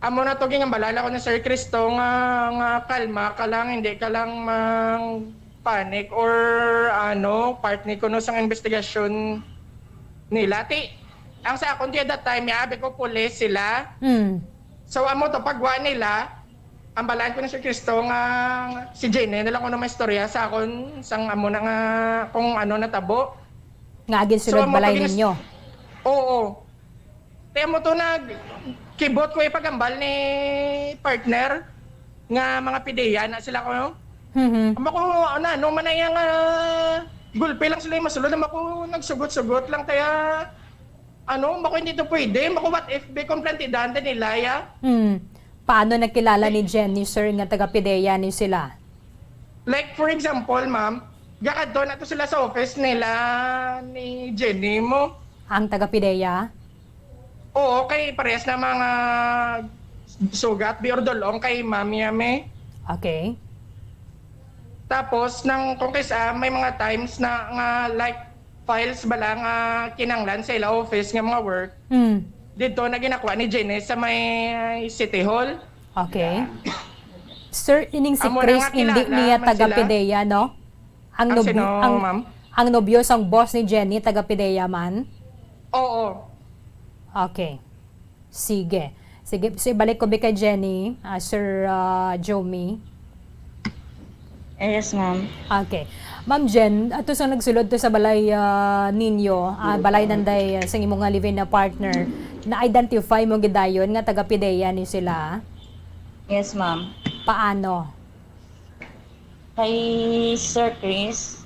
amo na tuging ang balala ko na Sir Cristo nga kalma ka lang, hindi ka lang mang panic or part ni kuno sang investigasyon nila. Ang sa akong that time, yabi ko pulis sila. So, amo to, pagwa nila, ang balaan ko na Sir Cristo nga si Jenny, nalang ko na may istorya sa akon, sang amo na nga kung ano natabo. Nga agin sulod balay ninyo? Oo. Kaya mo to kibot ko ipagambal ni partner nga mga pideya na sila ko. Amo ko, nung manayang gulpe lang sila yung masulod, ako nagsugot-sugot lang kaya bako hindi to pwede, bako what if be komplantidante nila ya? Paano nakilala ni Jenny, sir, nga taga-pideya ni sila? Like for example, ma'am, gakad doon nato sila sa office nila ni Jenny mo. Ang taga-pideya? Oo, kay parehas na mga sugat, biordolong kay Ma'am Yame. Okay. Tapos, kung kaysa may mga times na nga like files bala nga kinanglan sa ila office nga mga work, dito na ginakuha ni Jenny sa may City Hall. Okay. Sir, ining si Amo Chris, na nga hindi kilala niya man taga-pideya, no? Ang nobyo sang boss ni Jenny, taga-pideya man? Oo. Okay. Sige. Sige, so ibalik ko kay Jenny, Sir Jomi. Yes, ma'am. Okay. Ma'am Jen, ato sa nagsulod to sa balay ninyo, balay nanday sa imong nga live-in na partner, na-identify mo gidayon nga taga-pideya ni sila? Yes, ma'am. Paano? Kay Sir Chris,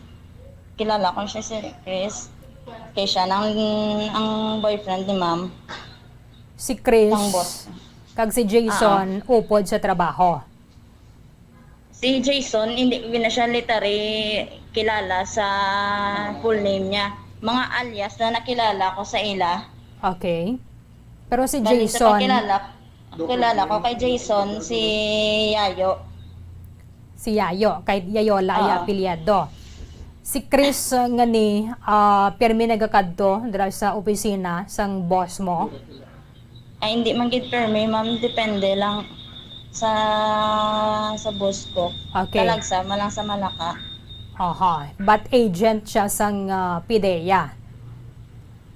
kilala ko siya si Chris. Kaya siya ang boyfriend ni ma'am. Si Chris, ang boss. kag si Jason, upod sa trabaho. Si Jason, hindi ko na siya literally kilala sa full name niya. Mga alias na nakilala ko sa ila. Okay. Pero si Bali, Jason... kilala ko kay Jason, si Yayo. Si Yayo, kay Yayola ay apelyado. Si Chris nga ni, permi nagakadto dira sa opisina sang boss mo? Ay, hindi man gid permi, ma'am. Depende lang sa boss ko. Okay. Talagsa, malang sa Malaka. Aha. But agent siya sang pideya?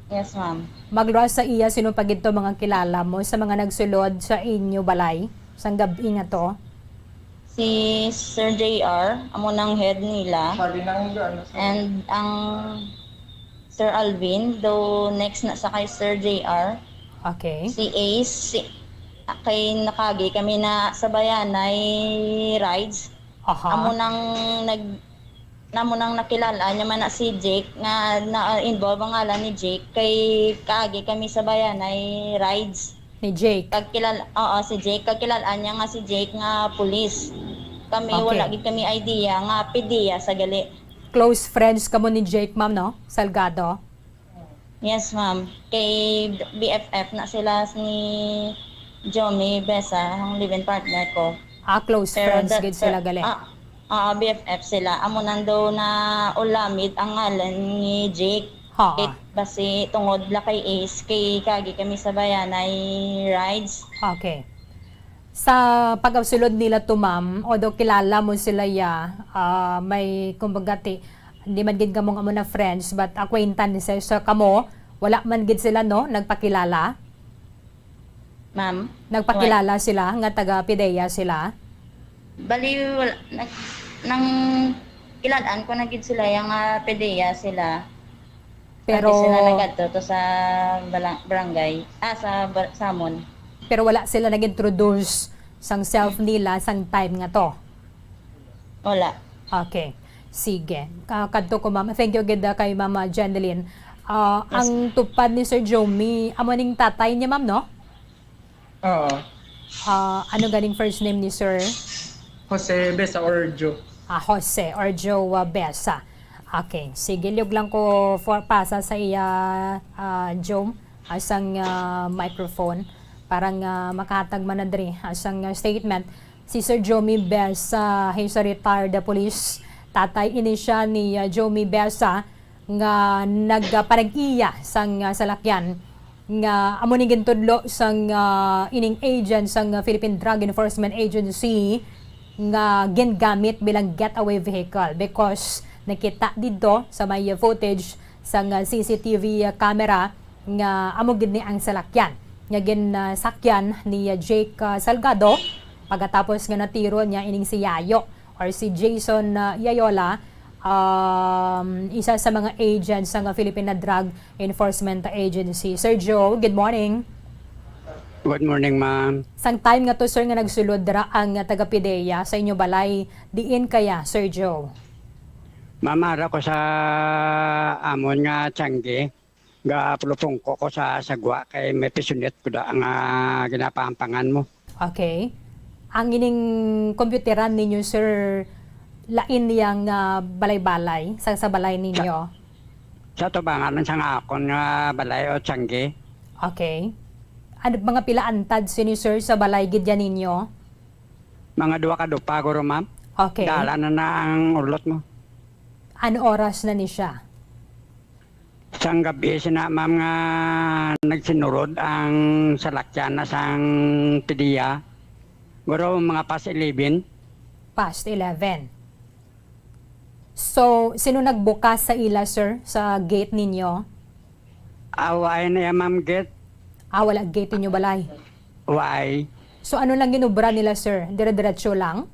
Yes, ma'am. Magluwas sa iya, sino pagito mga kilala mo sa mga nagsulod sa inyo balay? Sang gabi nga to? Si Sir JR, amo nang head nila. And ang Sir Alvin, though next na sa kay Sir JR. Okay. Si Ace, kay nakagi kami na sabayan ay rides. Amo nang nakilala niya man na si Jake nga na-involve ang ngalan ni Jake kay kaagi kami sabayan ay rides. Ni Jake? Si Jake. Kakilalaan niya nga si Jake nga pulis. Kami Okay. wala gid kami idea nga pidiya sa gali. Close friends ka mo ni Jake, ma'am, no? Salgado? Yes, ma'am. Kay BFF na sila ni Jomi Besa, ang live-in partner ko. Close friends gid sila gali. BFF sila. Amo nando na ulamid ang ngalan ni Jake. Kay basi tungod la kay Ace, kay kagi kami sa bayan ay rides. Okay. Sa pag-absulod nila to, ma'am, although kilala mo sila may kumbaga hindi man gid kamong amo na friends but acquaintances sa kamo, wala man gid sila no nagpakilala. Ma'am, nagpakilala sila nga taga PDEA sila. Bali wala nang kilalaan ko na gid sila yung PDEA sila. Pero sila nagadto to sa barangay, sa Samon. Pero wala sila nag-introduce sang self nila sang time nga to. Wala. Okay. Sige. Kadto ko, ma'am. Thank you gid kay Mama Jendeline. Ang tupad ni Sir Jomi, amo ning tatay niya, ma'am, no? Oo. Ano ganing first name ni Sir? Jose Besa Orjo. Jose Orjo Besa. Okay. Sige, liog lang ko pasa sa iya, Jom, asang microphone. Parang makatag man na diri asang statement. Si Sir Jomi Besa, he's a retired police. Tatay ini siya ni Jomi Besa nga nagparag-iya sang salakyan nga amo ni gintudlo sang ining agent sang Philippine Drug Enforcement Agency nga gingamit bilang getaway vehicle because nakita dito sa may footage sang CCTV camera nga amo gid ni ang salakyan nga ginasakyan ni Jake Salgado pagkatapos nga natiro niya ining si Yayo or si Jason Yayola, isa sa mga agents ng Philippine Drug Enforcement Agency. Sir Joe, good morning. Good morning, ma'am. Sang time nga to, sir, nga nagsulod dra ang taga PDEA sa inyo balay, diin kaya, Sir Joe? Mamara ko sa amon nga tiyangge, ga pulupong ko sa sagwa kay may pisunit ko da ang ginapampangan mo. Okay. Ang ining computeran ninyo, sir, lain niyang balay-balay sa balay ninyo? Sa tubangan sa nga akon nga balay o tiyangge. Okay. Ano mga pilaantad sini, sir, sa balay gidya ninyo? Mga 2 ka dupa, guro, ma'am. Okay. Dala na ang ulot mo. Ano oras na ni siya? Sang gabi sina, ma'am, nga nagsinurod ang salakyan na sang PDEA. Guro, mga past 11. Past 11. So, sino nagbukas sa ila, sir, sa gate ninyo? Away na yan, ma'am, gate. Wala gate ninyo balay? Why? So, ano lang ginubra nila, sir? Dire-diretso lang?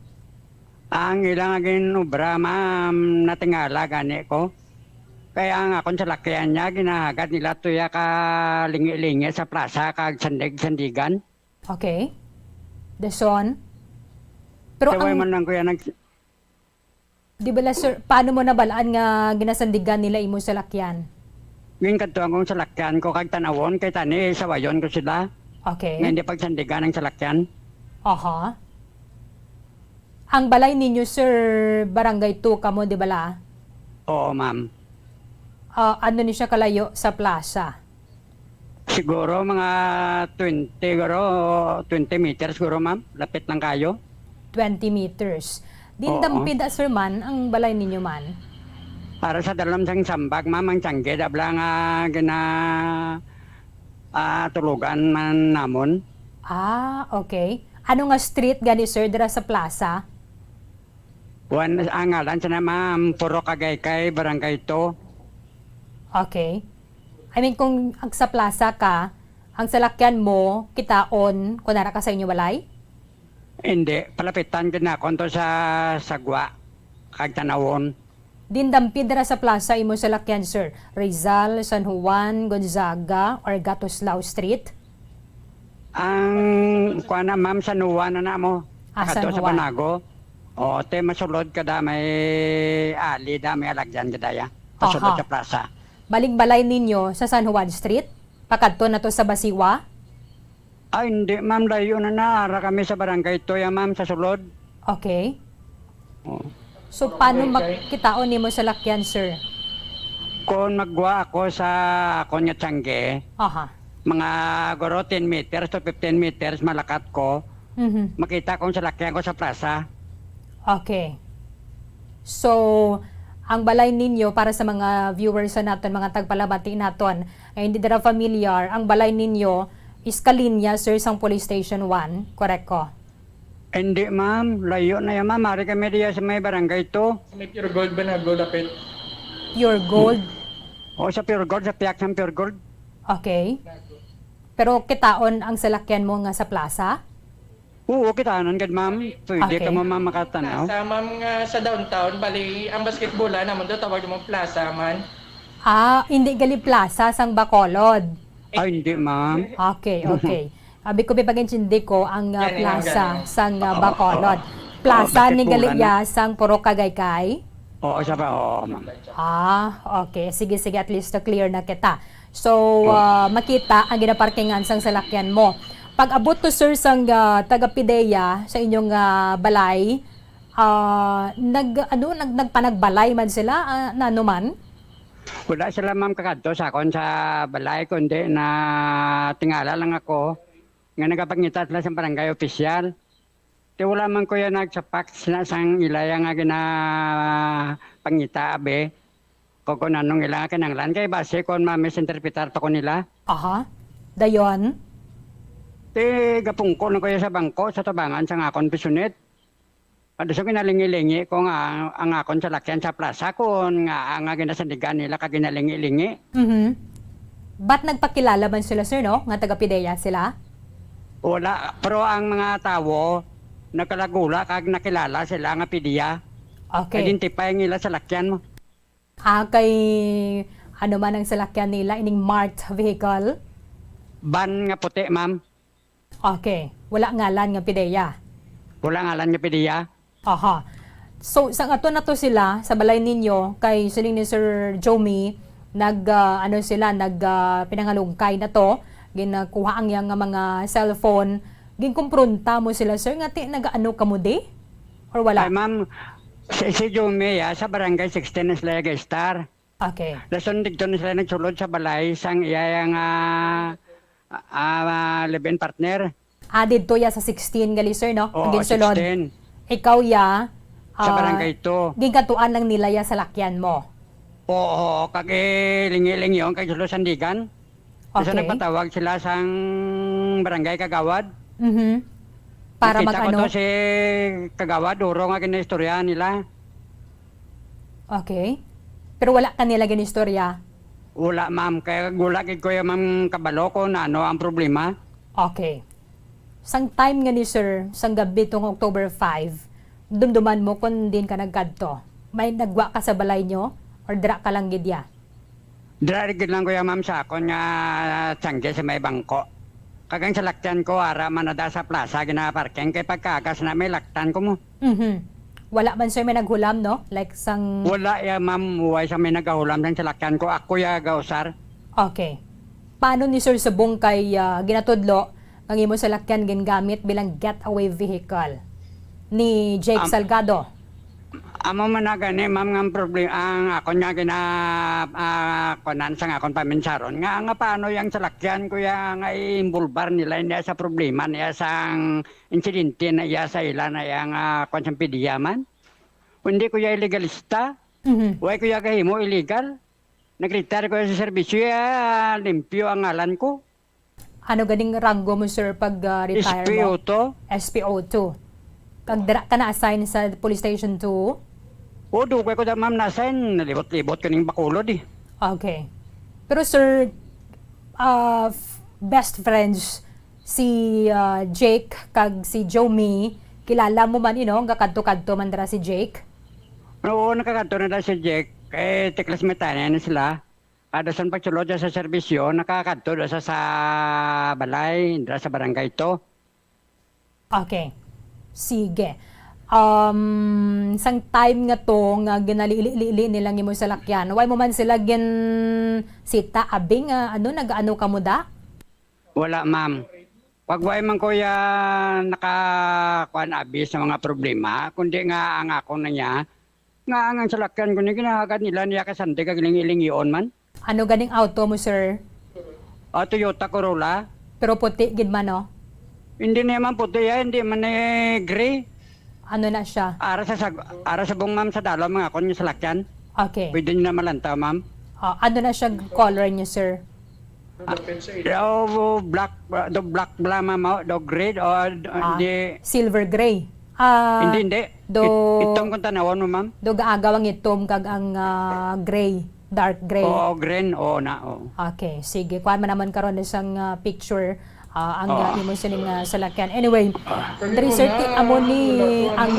Ang ilang ginubra, ma'am, natingala gani ko. Kaya nga kung sa lakyan niya, ginahagat nila tuya ka lingi-lingi sa plaza kag sandig-sandigan. Okay. The son? Pero Kaway ang... man lang kuya Di ba, sir, paano mo nabalaan nga ginasandigan nila imo sa lakyan? Ngin kadtuan kong salakyan ko kag tanawon kay tani sawayon ko sila. Okay. Nga hindi pagsandigan ng salakyan. Aha. Ang balay ninyo, sir, barangay 2 kamo, di ba la? Oo, ma'am. Ano ni siya kalayo sa plaza? Siguro mga 20 meters siguro, ma'am. Lapit lang kayo. 20 meters. Dindampid sir man ang balay ninyo man? Para sa dalam sang sambag, ma'am, ang tiyangge, dabla nga tulugan man namon. Okay. Ano nga street gani, sir, dira sa plaza? Ang ngalan siya na, ma'am, Puro Kagaykay, Barangay 2. Okay. I mean, kung sa plaza ka, ang salakyan mo, kitaon, kunara ka sa inyo balay? Hindi, palapitan din ako to sa sagwa, kag tanawon. Dindampid dira sa plaza imo salakyan, sir? Rizal, San Juan, Gonzaga, or Gatoslao Street? Ang kuha na ma'am sa Nuwa na mo. San Kato sa Juan. Banago. O, te masulod kada may ali da may alagyan kada ya. Pasulod Aha. sa plaza. Baling-balay ninyo sa San Juan Street? Pakadto na to sa Basiwa? Ay, hindi ma'am, layo na naara kami sa barangay to ya ma'am sa sulod. Okay. O. So, paano makitaon nimo sa lakyan, sir? Kung magwa ako sa akon nga tiyangge, Aha. mga goro 10 meters to 15 meters malakat ko, Mhm. makita kong salakyan ko sa plaza. Okay. So, ang balay ninyo para sa mga viewers sa naton, mga tagpalabati naton, ay hindi dara familiar, ang balay ninyo is kalinya, sir, sang Police Station 1, correct ko? Hindi ma'am, layo na yan ma'am. Mari kami diya sa may barangay to. May pure gold ba na lapit? Pure gold? O sa Pure Gold, sa piyak ng Pure Gold. Okay. Pero kitaon ang salakyan mo nga sa plaza? Oo, kita nun gad ma'am. Pwede Okay. ka ma'am makatanaw. Sa ma'am nga sa downtown, bali, ang basketball naman doon, tawag mo plaza man. Ah, hindi gali plaza, sang Bacolod. Ay, hindi ma'am. Okay, okay. Abi ko bipag-intindi ko ang Yan, plaza yan. sang Bacolod. Plaza ni basketball, gali sang Puro Kagaykay. Oo, siya pa, oo ma'am. Okay. Sige, at least na clear na kita. So, makita ang ginaparkingan sang salakyan mo. Pag abot to, sir, sang taga-PIDEA sa inyong balay, nagpanagbalay man sila, na ano man? Wala sila ma'am kakadto sa akon sa balay, kundi na tingala lang ako nga nagapangita sila sa barangay opisyal. Ti wala man ko yan nagsapak na sang ilaya nga pangita abe. Kung anong ilang kinanglan kay base kon ma-misinterpretar to ko nila. Aha. Dayon? Ti gapungko na ko yan sa bangko sa tabangan sa akon pisunit. Ano sa kinalingi-lingi ko nga ang akon sa lakyan sa plaza kun nga ginasandigan nila ka ginalingi-lingi. Mhm. Ba't nagpakilala man sila, sir, no? Nga taga-PIDEA sila? Wala, pero ang mga tao nakalagula kag nakilala sila nga PIDEA. Okay. Identify nila sa lakyan mo. Kay ano man ang salakyan nila, ining marked vehicle? Ban nga puti, ma'am. Okay. Wala ngalan nga PIDEA? Wala ngalan nga PIDEA. Aha. So, sa ato na to sila, sa balay ninyo, kay siling ni Sir Jomi, pinangalungkay na to, ginakuha ang yang mga cellphone, ginkumpronta mo sila, sir, nga nag-ano ka mo di? Or wala? Ay, ma'am, si Jumea sa barangay 16 na sila star. Okay. Lason dito na sila nagsulod sa balay sang iyang live-in partner. Added to ya sa 16 gali, sir, no? Oo, Ang ginsulod. 16. Ikaw ya, Sa barangay to. gingkatuan lang nila ya sa lakyan mo. Oo, lingi-lingi yung kay Sulo Sandigan. Kasi Okay. nagpatawag sila sang barangay Kagawad. Mhm. Para Nakita mag-ano? ko to si Kagawad, duro nga kinaistorya nila. Okay. Pero wala ka nila ginistorya. Wala ma'am, kaya gulagid ko yung ma'am kabalo ko na ano ang problema. Okay. Sang time nga ni sir, sang gabi tong October 5, dumduman mo kung din ka nagkadto. May nagwa ka sa balay nyo? Or dira ka lang gidya? Dirarigid lang ko yung ma'am sa akon nga tiyangge sa may bangko. Kagang sa laktan ko, ara manada sa plaza, ginaparking kay pagkagas na may laktan ko mo. Mhm. Wala man sir may naghulam, no? Like sang... Wala ya ma'am, huwag sa may nagahulam sa laktan ko, ako ya gausar. Okay. Paano ni sir subong kay ginatudlo ang imo sa lakyan gingamit bilang getaway vehicle ni Jake Salgado? Amo man na gani, ma'am, nga problema, ang ako nga konan sa akon paminsaron, nga paano yung salakyan ko nga iimbulbar nila niya sa problema niya sang insidente na iya sa ila na yang konsampidiya man. Hindi ko ya illegalista, huwag ko ya kahimo illegal. Nag-retire ko sa serbisyo, limpyo ang ngalan ko. Ano ganing ranggo mo sir pag retire mo? SPO2. SPO2. Kag dira ka na-assign sa police station 2? O, dugay ko da ma'am nasan, nalibot-libot ko ning Bacolod eh. Okay. Pero sir, best friends si Jake kag si Jomi, kilala mo man kakadto-kadto man dira si Jake? Oo, nakakadto na si Jake, tiklas metanya na sila. Kada sa pagsulod sa serbisyo, nakakadto sa balay, sa barangay to. Okay. Sige. Sang time nga to nga ginalili nilang imo sa lakyan. Why mo man sila sita abing nagaano ka mo da? Wala, ma'am. Pagway man kuya nakakuan abi sa mga problema, kundi nga ang ako na niya, nga ang salakyan kundi ginahagad nila niya kasande kagiling-iling iyon man. Ano ganing auto mo, sir? Toyota Corolla. Pero puti gid man, no? Hindi naman puti yan, hindi man gray. Ano na siya? Ara sa bong ma'am sa dalaw mga kon yung salakyan. Okay. Pwede nyo na malantaw, ma'am. Ano na siya color niya, sir? Black bla ma'am, do gray o hindi. Silver gray. Hindi. Itong kung tanawon mo, ma'am. Do gaagaw ang itom kag ang gray, dark gray. Oo, green, oo na. Okay, sige. Kuha man naman karon isang picture ang imo sining salakyan. Anyway, dari sir amo ni ang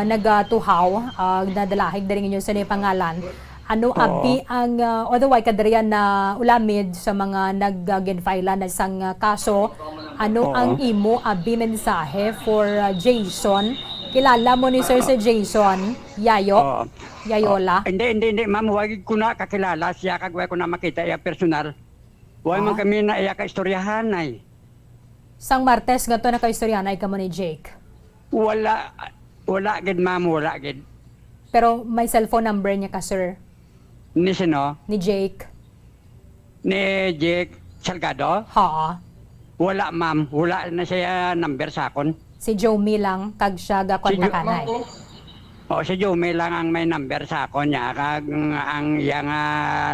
nagatuhaw nadalahig dari inyo sa pangalan. Ano abi ang otherwise kadarian na ulamid sa mga nag-file na sang kaso, ano ang imo abi mensahe for Jason? Kilala mo ni sir si Jason Yayola? Hindi ma'am, wag ko na kakilala siya kag wag ko na makita iya personal. Wag man kami na iya ka istoryahan ay. Sang Martes nga to nakaistoryanay ka mo ni Jake? Wala gid ma'am, wala gid. Pero may cellphone number niya ka, sir? Ni sino? Ni Jake. Ni Jake Salgado? Ha. Wala ma'am, wala na siya number sa akon. Si Jomi lang, kag siya gakontakanay. Si Jomi lang ang may number sa akon niya, kag ang iyang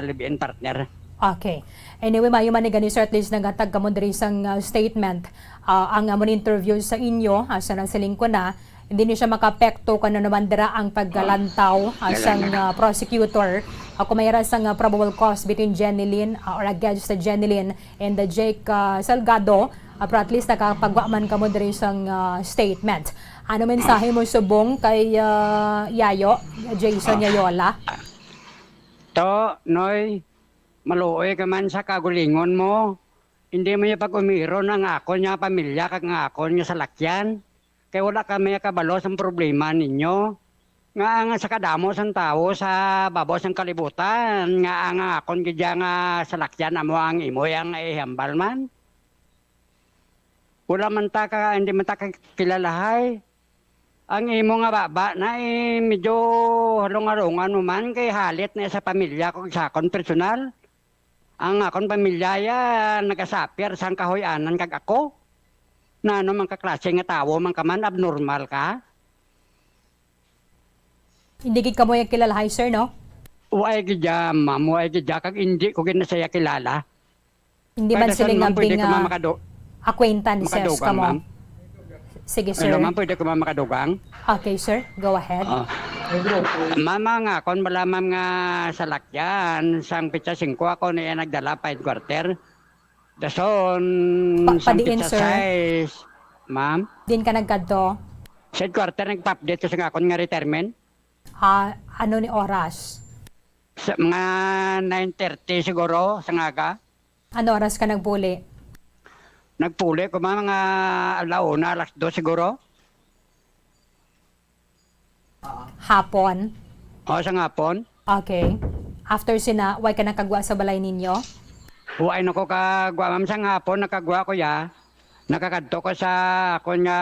live-in partner. Okay. Anyway, mayo man ni gani sir, at least nagatag ka mo diri isang statement. Ang amon interview sa inyo, sa nasiling ko na, hindi niyo siya makapekto kung ano naman dira ang paggalantaw sang prosecutor. Kung mayroon sang probable cause between Jeneline or against Jeneline and the Jake Salgado, pero at least nakapagwa man ka mo diri isang statement. Ano mensahe mo subong kay Jason Yayola? Noy, maluoy ka man sa kagulingon mo. Hindi mo yung pag-umiro ng ako niya pamilya kag nga ako niya sa lakyan. Kaya wala kami kabalo sa problema ninyo. Nga sa kadamo sang tao sa babaw sang kalibutan. Nga ang akon gidya nga sa lakyan amo ang imo yang ihambal man. Wala man hindi man ta kilalahay. Ang imo nga baba na medyo halong-halongan mo man kay halit na sa pamilya ko sa akon personal. Ang akon pamilya ya nagasapir sang kahoy-anan kag ako. Na ano man kaklase nga tawo man ka man abnormal ka. Hindi gid ka mo yung kilalahay, sir, no? Uay gidya, ma'am, uay gidya kag hindi ko gid na saya kilala. Hindi man sila ngabing acquaintances ka mo. Ma'am. Sige, sir. Ano, ma'am, pwede ko makadugang? Okay, sir. Go ahead. Mama nga, kon wala ma'am nga sa lakyan, sang pizza 5 ako na yan nagdala 5 quarter. Dason, sang Padiin, pizza sir. size. Ma'am? Din ka nagkadto? 5 quarter nagpa-update ko sa akon nga retirement. Ano ni oras? Sa mga 9:30 siguro, sa ngaga. Ano oras ka nagpuli? Nagpuli ko mga alauna, alas 2 siguro. Hapon? O, sa hapon. Okay. After sina, why ka nakagwa sa balay ninyo? Huwag na ko kagwa, ma'am, sa hapon, nakagwa ko ya. Nakakadto ko sa ako nga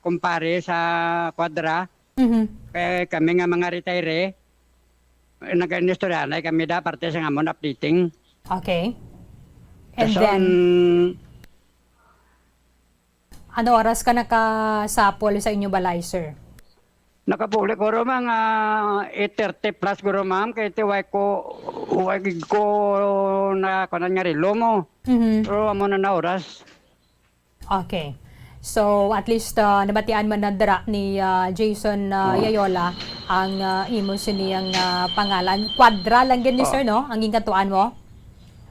kumpare sa kwadra. Kaya kami nga mga retire, nag-inistoryanay kami da, parte sa ngamon updating. Okay. And Dason, then, ano oras ka nakasapol sa inyo balay, sir? nakapuli ko ro mga 8:30 plus guro ma'am, kaya tiway ko na kanan nga rilo mo. Pero amo na oras. Okay. So, at least nabatian man na dara ni Jason Yayola ang imo siniyang pangalan. Quadra lang din ni sir, no? Ang gingkatuan mo?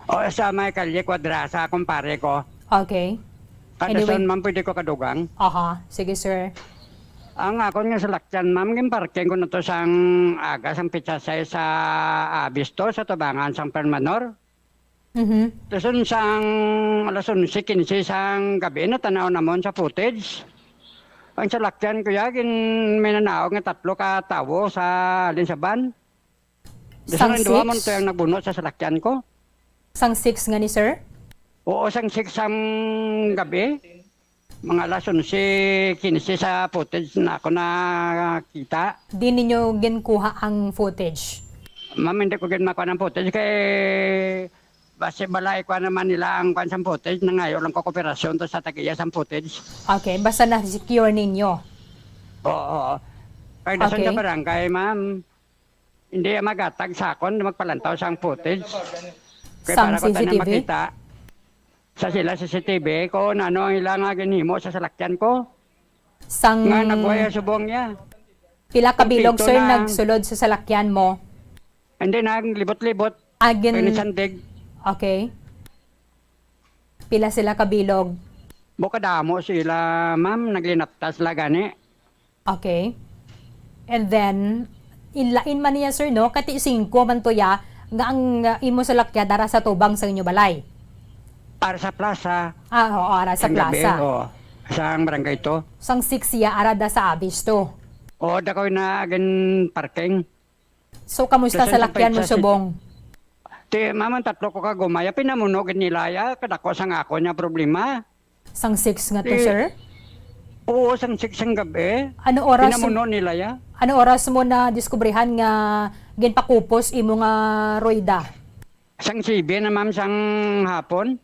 O, sa may kalye kwadra sa kumpare ko. Okay. Kadason ma'am, pwede ko kadugang. Aha. Sige, sir. Ang ako nga salakyan, ma'am, yung parking ko na to sang aga, sang pitsasay sa Abisto, sa Tubangan, sang Permanor. Tapos sang alas 11:15 sang gabi na tanaw namon sa footage. Ang salakyan ko yagin may nanaog nga 3 ka tawo sa alin sa van. Sang Sang 2 man 6? to yung nagbunot sa salakyan ko. Sang 6 nga ni sir? Oo, sang 6 sang gabi. Mga alas 11:15 sa footage na ako nakita. Di ninyo ginkuha ang footage? Ma'am, hindi ko ginmakuha ng footage kay base balay ko naman nila ang kwan sa footage na ngayon lang ko kooperasyon to sa tagiya sa footage. Okay, basta na-secure ninyo. Oo. Kaya dasan Okay. sa barangay, ma'am, hindi magatag sa akon magpalantaw sa footage. Kaya Sang para ko tayo CCTV? makita sa sila CCTV ko na ano ang ilang nga ginhimo sa salakyan ko. Sang Nga nagwaya subong niya. pila ka bilog Kompleto sir na. nagsulod sa salakyan mo? Hindi na, libot-libot. Agin. Pinisandig. Okay. Pila sila kabilog? Bukadamo sila, ma'am, naglinaptas la gani. Okay. And then, inlain man niya sir, no? Kati 5 man to ya, nga ang imo sa lakya dara sa tubang sa inyo balay. Para sa plaza. Oo, ara sa Ang gabi, plaza. oo. Sa barangay to. Sang 6 ya, arada sa Abisto. Oo, da ko na agin parking. So, kamusta sa lakyan mo, subong? Ti, ma'am, 3 ko ka gumaya, pinamunog nilaya, kadako sang ako niya problema. Sang 6 nga to, Ti- sir? Oo, sang 6 ang gabi. Ano oras? Pinamuno nilaya. Ano oras mo na diskubrihan nga ginpakupos imo nga roida? Sang 7 na, ma'am, sang hapon.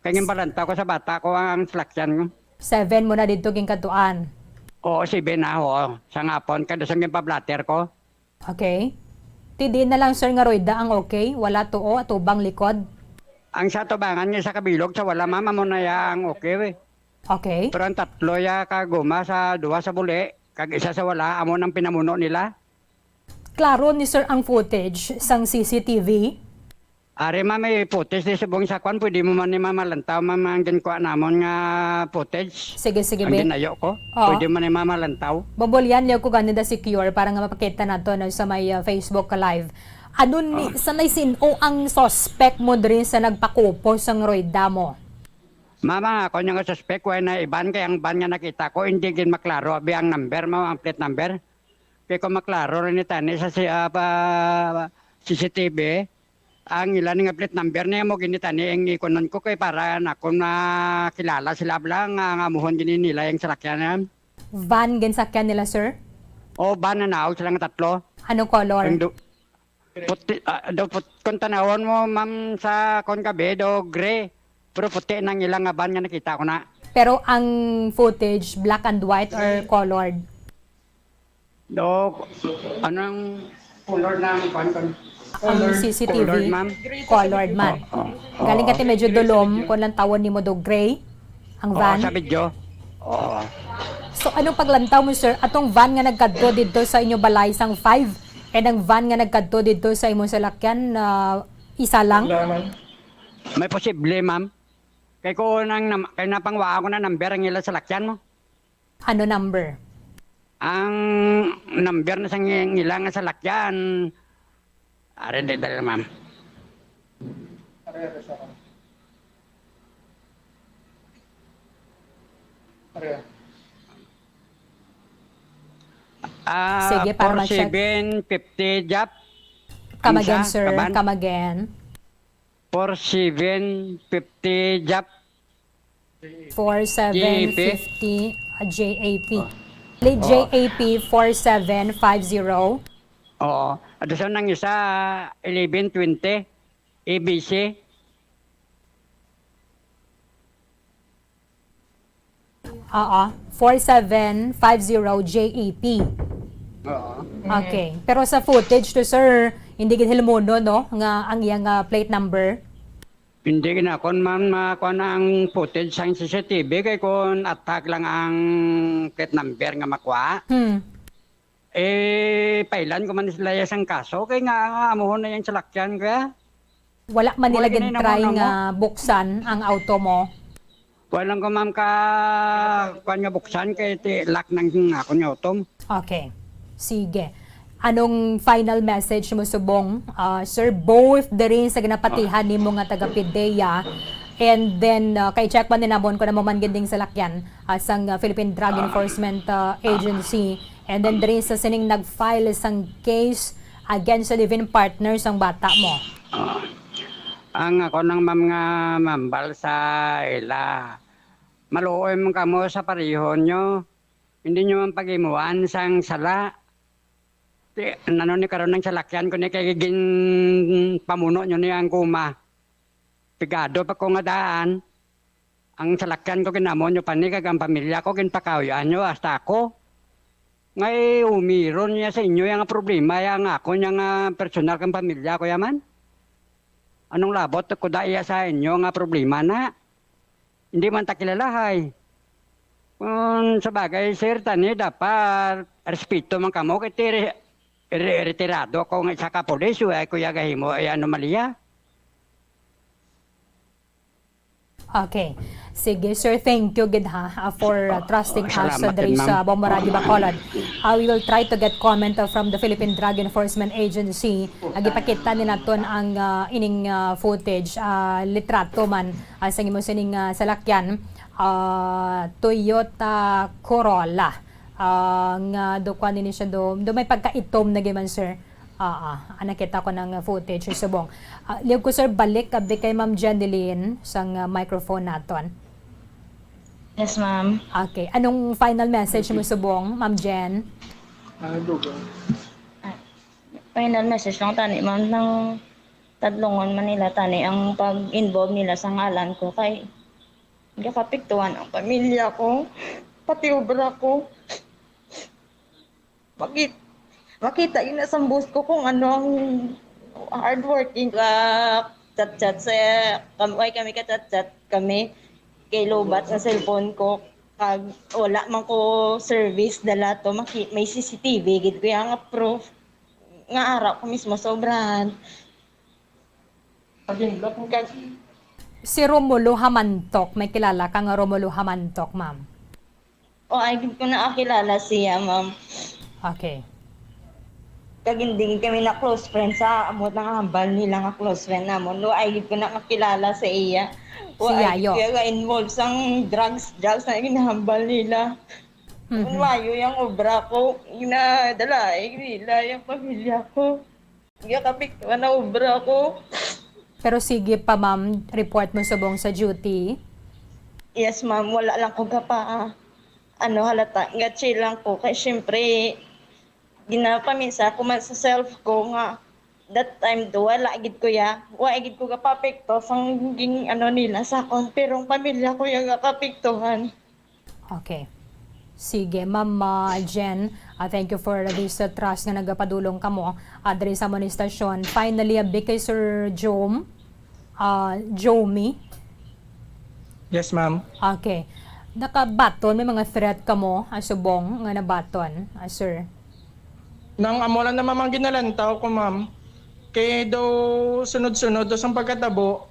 Kaya balanta ko sa bata ko ang salakyan ko. 7 mo na dito ginkaduan. Oo, 7 na, oo. Sang hapon, kada sang pablatter ko. Okay. Tidi na lang, sir, nga roida ang okay? Wala tuo at ubang likod? Ang sa tubangan niya sa kabilog, sa wala, ma'am, amo na yang okay, we. Okay. Pero ang 3 ya kaguma sa 2 sa buli, kag isa sa wala, amo nang pinamuno nila. Klaro ni sir ang footage sang CCTV? Are ma'am, may footage di subong sa kwan, pwede mo man ni mamalantaw, ma'am, ang ginkuha namon nga footage. Sige, sige, Ang be. ginayo ko, Oo. pwede mo ni mamalantaw. Babolyan liyo ko ganida secure para nga mapakita nato no, sa may Facebook live. Ano ni sanay sino ang suspect mo diri sa nagpakupos sang roida mo? Mama, ako nga suspect, wala na iban, kaya ang ban nga nakita ko, hindi gin maklaro, abi ang number, ang plate number. Kaya ko maklaro rin ni Tani sa CCTV, ang ilan nga plate number niya mo ginitani ang ikonon ko kay para na kung nakilala sila lang nga amuhon gini nila yung salakyan. Van ginsakyan nila, sir? O van na naaw silang 3. Ano color? Puti, kung tanawon mo ma'am sa konkabe do gray, pero puti nang ilang nga van nga nakita ko na. Pero ang footage black and white or colored? Do anong color ng kon? Ang CCTV Colored, ma'am. colored man. Galing kati medyo dulom kung lang tawon nimo do gray ang van. Oo, sa video. Oo. So anong paglantaw mo, sir? Atong van nga nagkadto dito sa inyo balay sang 5 and ang van nga nagkadto dito sa imong salakyan isa lang? May posible, ma'am. Kay ko kay napangwa ko na number ang ilang salakyan mo. Ano number? Ang number na sang ilang salakyan. Are de dala, ma'am. Sige, para ma-check. 4750 Jap. Come again, Isa, sir. kaban. Come again. 4750 Jap. 4750 JAP. JAP 4750. Oo. At sa nang isa, 1120 ABC. Oo. 4750 JAP. Oo. Okay. Pero sa footage to, sir, hindi gid hilmono, no? Nga ang iyang plate number. Hindi na kon man makuha na ang footage sa CCTV kay kon attack lang ang plate number nga makuha. Pailan ko man sila yung kaso kay nga amuhon na yung salakyan kaya. Wala man nila Wala gin ginay try naman nga buksan ang auto mo. Walang ko ma'am kanya buksan kay lock ng ako niya utom. Okay. Sige. Anong final message mo subong? Sir, both the rin sa ginapatihan ni mo nga taga PIDEA and then kay check pa ninabon ko na mo man ginding salakyan sang Philippine Drug Enforcement Agency and then rin sa sining nag-file isang case against sa living partners ang bata mo. Ang ako ng ma'am nga mambal sa ila. Maluoy mo kamo sa parihon nyo. Hindi nyo man pagimuan sang sala. Ano ni karon ng salakyan ko ni kagiging pamuno nyo niyang kuma. Pigado pa ko nga daan. Ang salakyan ko kinamo nyo pa ni kagang pamilya ko kinpakawyaan nyo hasta ako. Ngay umiron niya sa inyo yung problema yang ako yung personal kang pamilya ko yaman. Anong labot ko daya sa inyo nga problema na? Hindi man ta kilalahay. Kung sa bagay, sir, tani dapat respeto man kamo kay retirado ko nga isa ka polis, ay kuya gahimo ay anomalya. Okay. Sige, sir, thank you gid for trusting us salamat diri din, sa ma'am. Bombo Radio Bacolod. We will try to get comment from the Philippine Drug Enforcement Agency. Agipakita ni naton ang ining footage, litrato man sa imo sining salakyan, Toyota Corolla. Nga dokwan ni siya do may pagkaitom na giman, sir. Nakita ko ng footage subong. Liog ko, sir, balik kabi kay Ma'am Jeneline sang microphone naton. Yes, ma'am. Okay. Anong final message mo subong, Ma'am Jen? Final message lang tani, ma'am, ng Tadlongon, Manila, tani, ang pag-involve nila sa ngalan ko kay kapiktuhan ang pamilya ko, pati obra ko. Makita yun na sa boost ko kung ano ang hardworking chat-chat sa kami ka-chat-chat kami kay lobat sa cellphone ko kag wala man ko service dala to may CCTV gid ko yang proof nga ara ko mismo sobrahan. Si Romulo Hamantok, may kilala ka nga Romulo Hamantok, ma'am? Ay gid ko na kilala siya, ma'am. Okay. Kaginding kami na close friend sa amot ng hambal nila nga close friend namon. Ay gid ko na kakilala sa iya. Si Yayo. Kaya nga involved sang drugs na ginahambal nila. Mayo yung obra ko, ginadala nila yung pamilya ko. Kapiktuan na obra ko. Pero sige pa, ma'am, report mo subong sa duty. Yes, ma'am, wala lang ko pa halata. Chill lang ko kay syempre ginapaminsa ko man sa self ko nga that time do wala gid ko gid ko kapapekto sang nila sa akon pero ang pamilya ko yung kapektuhan. Okay. Sige, Ma'am Jen, thank you for this trust nga nagapadulong kamo diri sa among istasyon. Finally, kay Sir Jomi. Yes, ma'am. Okay. Nakabaton, may mga threat kamo subong nga nabaton, sir. Nang amolan na mamang ginalantaw ko, ma'am, kay daw sunod-sunod daw sang pagkatabo,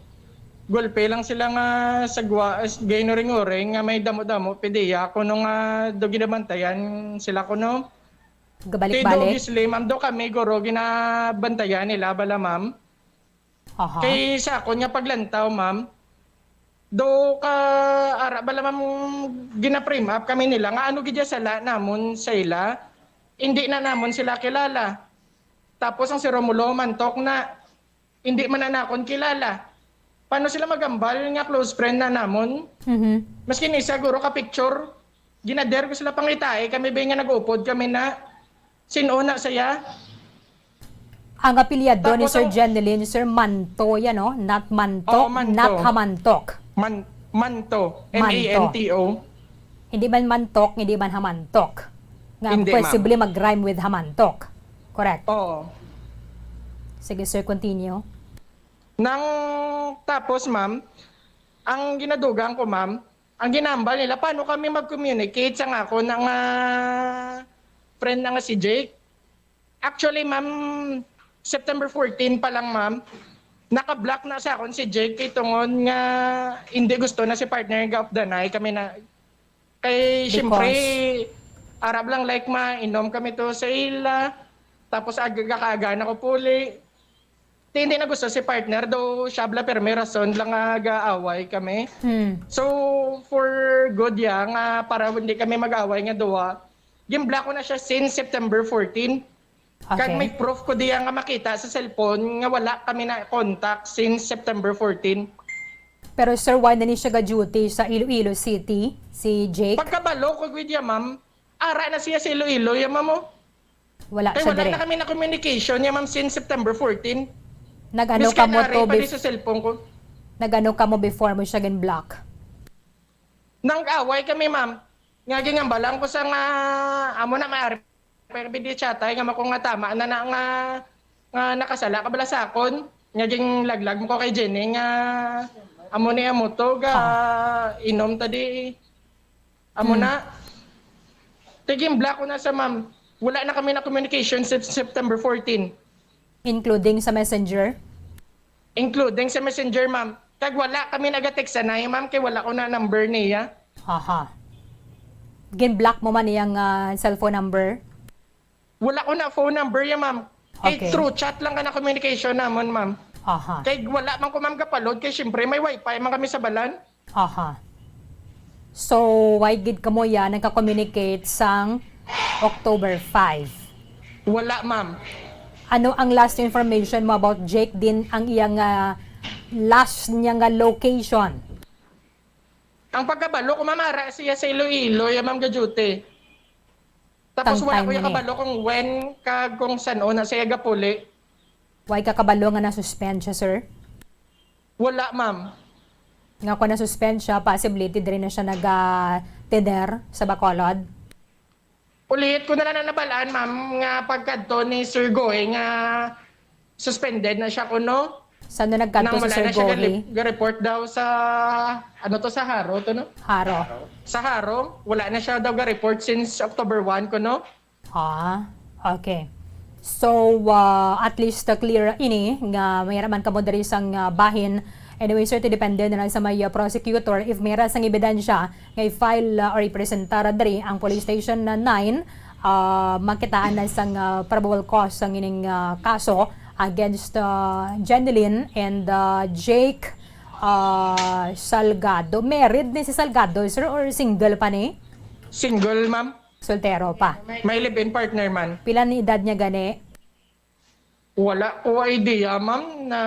golpe lang sila nga sagwa, gayno-ring-uring nga may damo-damo, PIDEA, kuno nga daw ginabantayan sila kuno. Gabalik-balik? Kay daw obviously, ma'am, daw kami, guro, ginabantayan nila, bala, ma'am. Kay sa ako nga paglantaw, ma'am, do ka ara bala ma'am gina-frame up kami nila nga ano gidya sala namon sa ila hindi na namon sila kilala. Tapos ang si Romulo Mantok na hindi man na nakon kilala. Paano sila magambal nga close friend na namon? Maski ni siguro ka picture ginader ko sila pangitae kami ba nga nag-upod kami na sinuna saya. Ang apelyado ni Sir Jeneline, Sir Manto, yan o? Not Mantok, not Hamantok. Manto. M-A-N-T-O. Hindi man Mantok, hindi man Hamantok. Nga possibly mag-rhyme with Hamantok. Correct? Oo. Sige, sir, continue. Nang tapos, ma'am, ang ginadugang ko, ma'am, ang ginambal nila, paano kami mag-communicate sa nga ako ng friend na nga si Jake? Actually, ma'am, September 14 pa lang, ma'am, naka-block na sa akon si Jake kay tungon nga hindi gusto na si partner nga of the night kami na kay syempre Arab lang like inom kami to sa ila tapos aga na ko puli hindi na gusto si partner do siya bla pero may rason lang aga-away kami so for good nga para hindi kami mag-away nga duwa gim-block ko na siya since September 14. Kag may proof ko diya nga makita sa cellphone nga wala kami na contact since September 14. Pero sir, why na ni siya ga-duty sa Iloilo City, si Jake? Pagkabalo ko with ya, ma'am, ara na siya sa Iloilo, ya, ma'am, oh. Wala Kaya siya wala dire. na kami na communication, ya, ma'am, since September 14. Nag-ano ka mo to sa cellphone ko. Nag-ano ka mo before mo siya gan-block? Nang away kami, ma'am. Nga gingambalang ko sa nga, amo na maaari pero bidi chatay nga mako nga tama na nga nakasala ka bala sa akon nga ging laglag mo ko kay Jenny nga amo ni amo to ga inom tadi amo na tigim black ko na sa ma'am wala na kami na communication since September 14 including sa messenger ma'am kag wala kami nagatext na ma'am kay wala ko na number niya gin-block mo man iyang cellphone number? Wala ko na phone number ya, ma'am. Kay through chat lang ka na communication namon, ma'am. Kay wala man ko, ma'am, kapalod. Kay syempre may wifi man kami sa balan. So, why gid ka mo yan nagka-communicate sang October 5? Wala, ma'am. Ano ang last information mo about Jake din ang iyang last niya nga location? Ang pagkabalo ko, ma'am, ara siya sa Iloilo, ya, ma'am, gajuti. Tapos wala ko yung kabalo kung when kung saan o na siya gapuli. Why ka kabalo nga na-suspend siya, sir? Wala, ma'am. Nga ko na-suspend siya, possibility din na siya nag-teder sa Bacolod? Ulit ko na lang nabalaan, ma'am, nga pagkadto ni Sir Goy nga suspended na siya kuno. Saan na nagkanto si Sir Goy? Ga-report daw sa, sa Haro to, no? Haro. Sa Haro, wala na siya daw ga-report since October 1 ko, no? Okay. So, at least clear ini, nga mayroon ka mo dari sang bahin. Anyway, sir, depende na lang sa may prosecutor. If mayroon sang ebidensya, nga i-file or i-presentar dari ang police station 9, makitaan na sang probable cause ang ining kaso against Jeneline and Jake Salgado. Married ni si Salgado, sir, or single pa ni? Single, ma'am. Soltero pa. May live-in partner, man. Pila ni edad niya gani? Wala ko idea, ma'am, na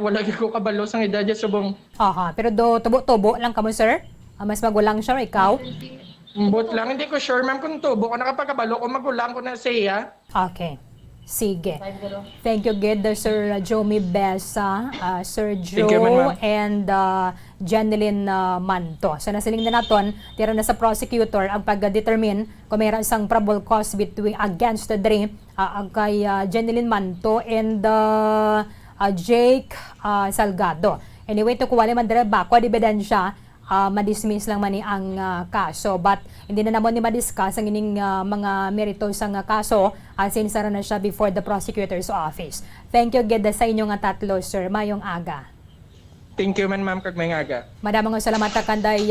wala ko kabalo sang edad niya subong. Pero tubo-tubo lang ka mo, sir? Mas magulang siya, ikaw? But lang, hindi ko sure, ma'am, kung tubo ko nakapagkabalo ko, magulang ko na siya. Okay. Sige. Thank you, good, Sir Jomi Besa, Sir Joe, and Jeneline Manto. So, nasiling na naton, tira na sa prosecutor ang pag-determine kung mayroon isang probable cause against the kay Jeneline Manto and Jake Salgado. Anyway, to kuwali man dira bako di ebidensya, madismiss lang man ni ang kaso, but hindi na naman ni madiscuss ang ining mga merito sa kaso sinsara na siya before the prosecutor's office. Thank you, Geda, sa inyong tatlo, sir. Mayong aga. Thank you man, ma'am, kag may aga. Madamang salamat kanday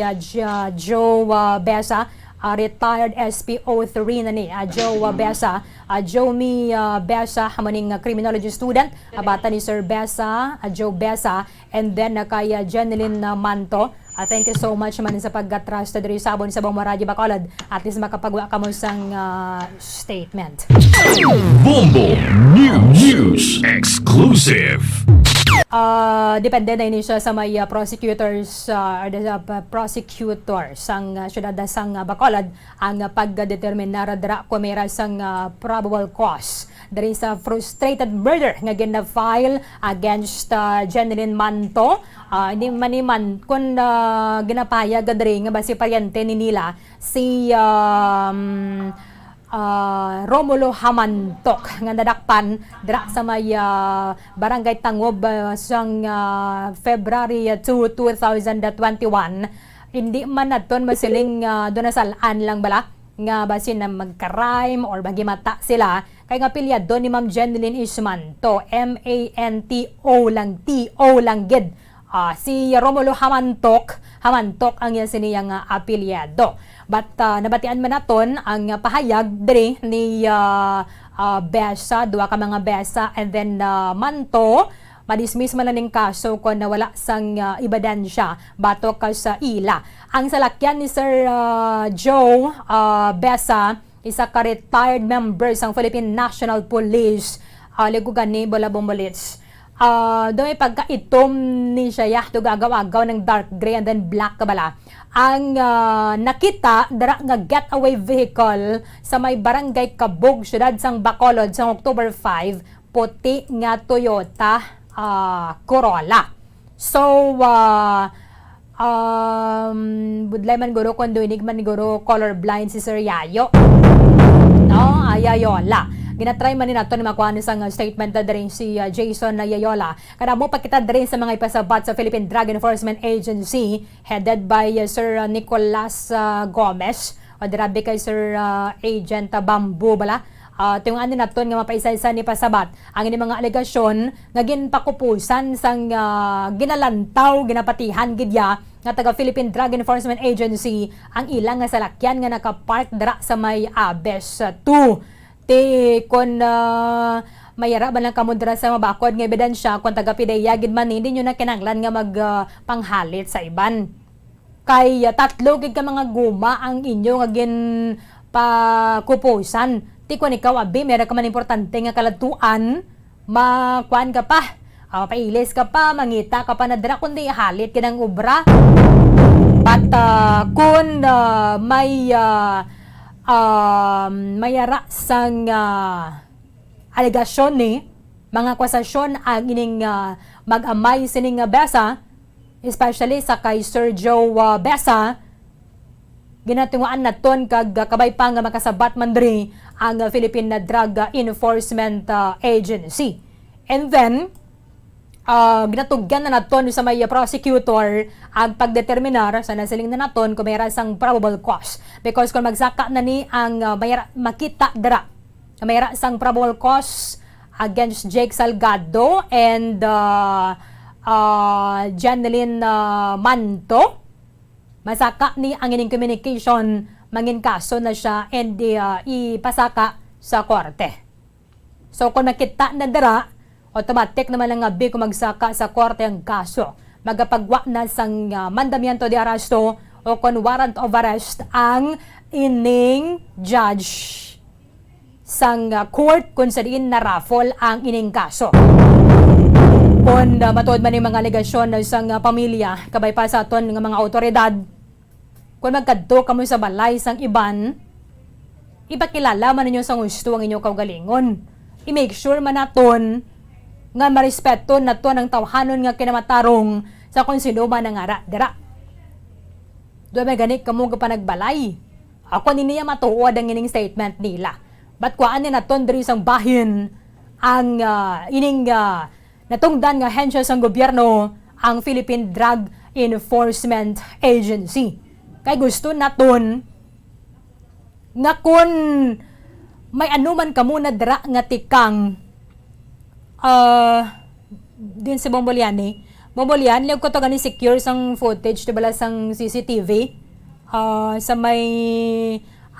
Joe Besa, retired SPO3 na ni Joe Besa, Jomi Besa, hamaning criminology student, bata ni Sir Besa, Joe Besa, and then kay Jeneline Manto. Thank you so much man sa pag-trust diri sa Sabon sa Bombo Radio Bacolod. At least makapagawa ka mo sang statement. Bombo News Exclusive. Depende na ini siya sa may prosecutors prosecutor sang syudad sang Bacolod ang pagdetermine na kung mayroon sang probable cause dari sa frustrated murder nga gina-file against Jeneline Manto. Hindi man kung ginapayag diri nga basi paryente ni nila si Romulo Hamantok nga nadakpan dira sa may Barangay Tangob sang February 2, 2021. Hindi man naton masiling donasalaan lang bala nga basin na magka-rhyme or magimata sila kay nga pilyado ni Ma'am Jeneline Ismanto, M-A-N-T-O lang, T-O lang gid. Si Romulo Hamantok ang yan siniyang apilyado. But nabatian man naton ang pahayag diri ni Besa, duwa ka mga Besa, and then Manto, madismiss man lang ng kaso kung nawala sang ebidensya batok ka sa ila. Ang salakyan ni Sir Joe Besa, isa ka retired member sang Philippine National Police, ligugan ni Bolabombolits. Doon may pagkaitom ni siya, gagaw-agaw ng dark gray and then black kabala. Ang nakita dara nga getaway vehicle sa may barangay Kabog, syudad sang Bacolod sa October 5, puti nga Toyota Corolla. So budlay man guro kung duinig man guro colorblind si Sir Yayo. No, Yayola. Ginatry man ni nato ni makuha ni sang statement na rin si Jason Yayola. Kada mo pakita rin sa mga ipasabat sa Philippine Drug Enforcement Agency headed by Sir Nicolas Gomez. O dirabi kay Sir Agent Bambu bala. Tuyong ano naton nga mapaisa-isa ni pasabat ang ini mga alegasyon nga ginpakupusan sang ginalantaw, ginapatihan gidya nga taga Philippine Drug Enforcement Agency ang ilang nga salakyan nga nakapark dira sa may Abes 2. Kon mayara ba lang kamo dira sa mabakod nga ebidensya kung taga PDEA gid man hindi nyo na kinahanglan nga magpanghalit sa iban. Kay tatlo gid ka mga guma ang inyo nga gin pakupusan. Kung ikaw abi, meron ka man importante nga kalatuan, makuan ka pa, pailis ka pa, mangita ka pa na dira, kundi halit kinang ubra. But kung may mayara sang alegasyon ni, mga akusasyon ang ining mag-amay sining Besa, especially sa kay Sir Joe Besa, ginatunguan naton kag kabay pa nga makasabat man diri ang Philippine Drug Enforcement Agency. And then ginatugyan na naton sa may prosecutor ang pagdeterminar sa nasiling na naton kung mayroon sang probable cause, because kung magsaka na ni ang makita dira mayroon sang probable cause against Jake Salgado and Jeneline Manto, masaka ni ang ining communication, mangin kaso na siya and ipasaka sa korte. So kung nakita na dira, automatic naman lang abi kung magsaka sa korte ang kaso. Magapagwa na sang mandamiento de arresto o kung warrant of arrest ang ining judge sang court kung sa diin na raffle ang ining kaso. Kung matuod man yung mga alegasyon ng isang pamilya, kabay pa sa aton ng mga otoridad, kung magkadto kamo sa balay sang iban, ipakilala man ninyo sa gusto ang inyong kaugalingon. I-make sure man naton nga marespeto naton ang tawhanon nga kinamatarong sa kung sino man ang ara dira. Doon may ganit kamo pa nagbalay. Ako niya matuod ang ining statement nila. Ba't kuhaan ni naton diri sang bahin ang ining natungdan nga hensya sang gobyerno ang Philippine Drug Enforcement Agency. Kay gusto naton nga kun may anuman ka muna dira nga tikang din sa Bombolian liog ko to gani secure sang footage diba sang CCTV sa may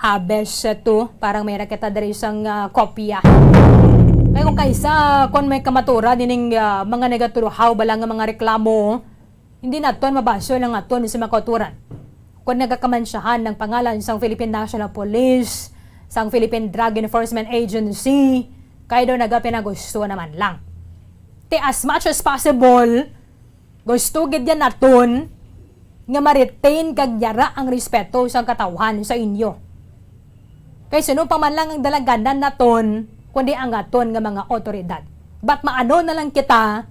Abes 2, parang may nakita diri sang kopya. Kaya kung kaysa kung may kamatura dining mga negaturuhaw bala nga mga reklamo, hindi naton mabaso lang aton sa makaturan. Kung nagkakamansyahan ng pangalan sang Philippine National Police, sang Philippine Drug Enforcement Agency, kaya daw nagapinagusto naman lang. As much as possible, gusto gid yan naton nga ma-retain kag yara ang respeto sang katawhan sa inyo. Kaya sino pa man lang ang dalaganan naton, kundi ang aton nga mga otoridad. Ba't maano na lang kita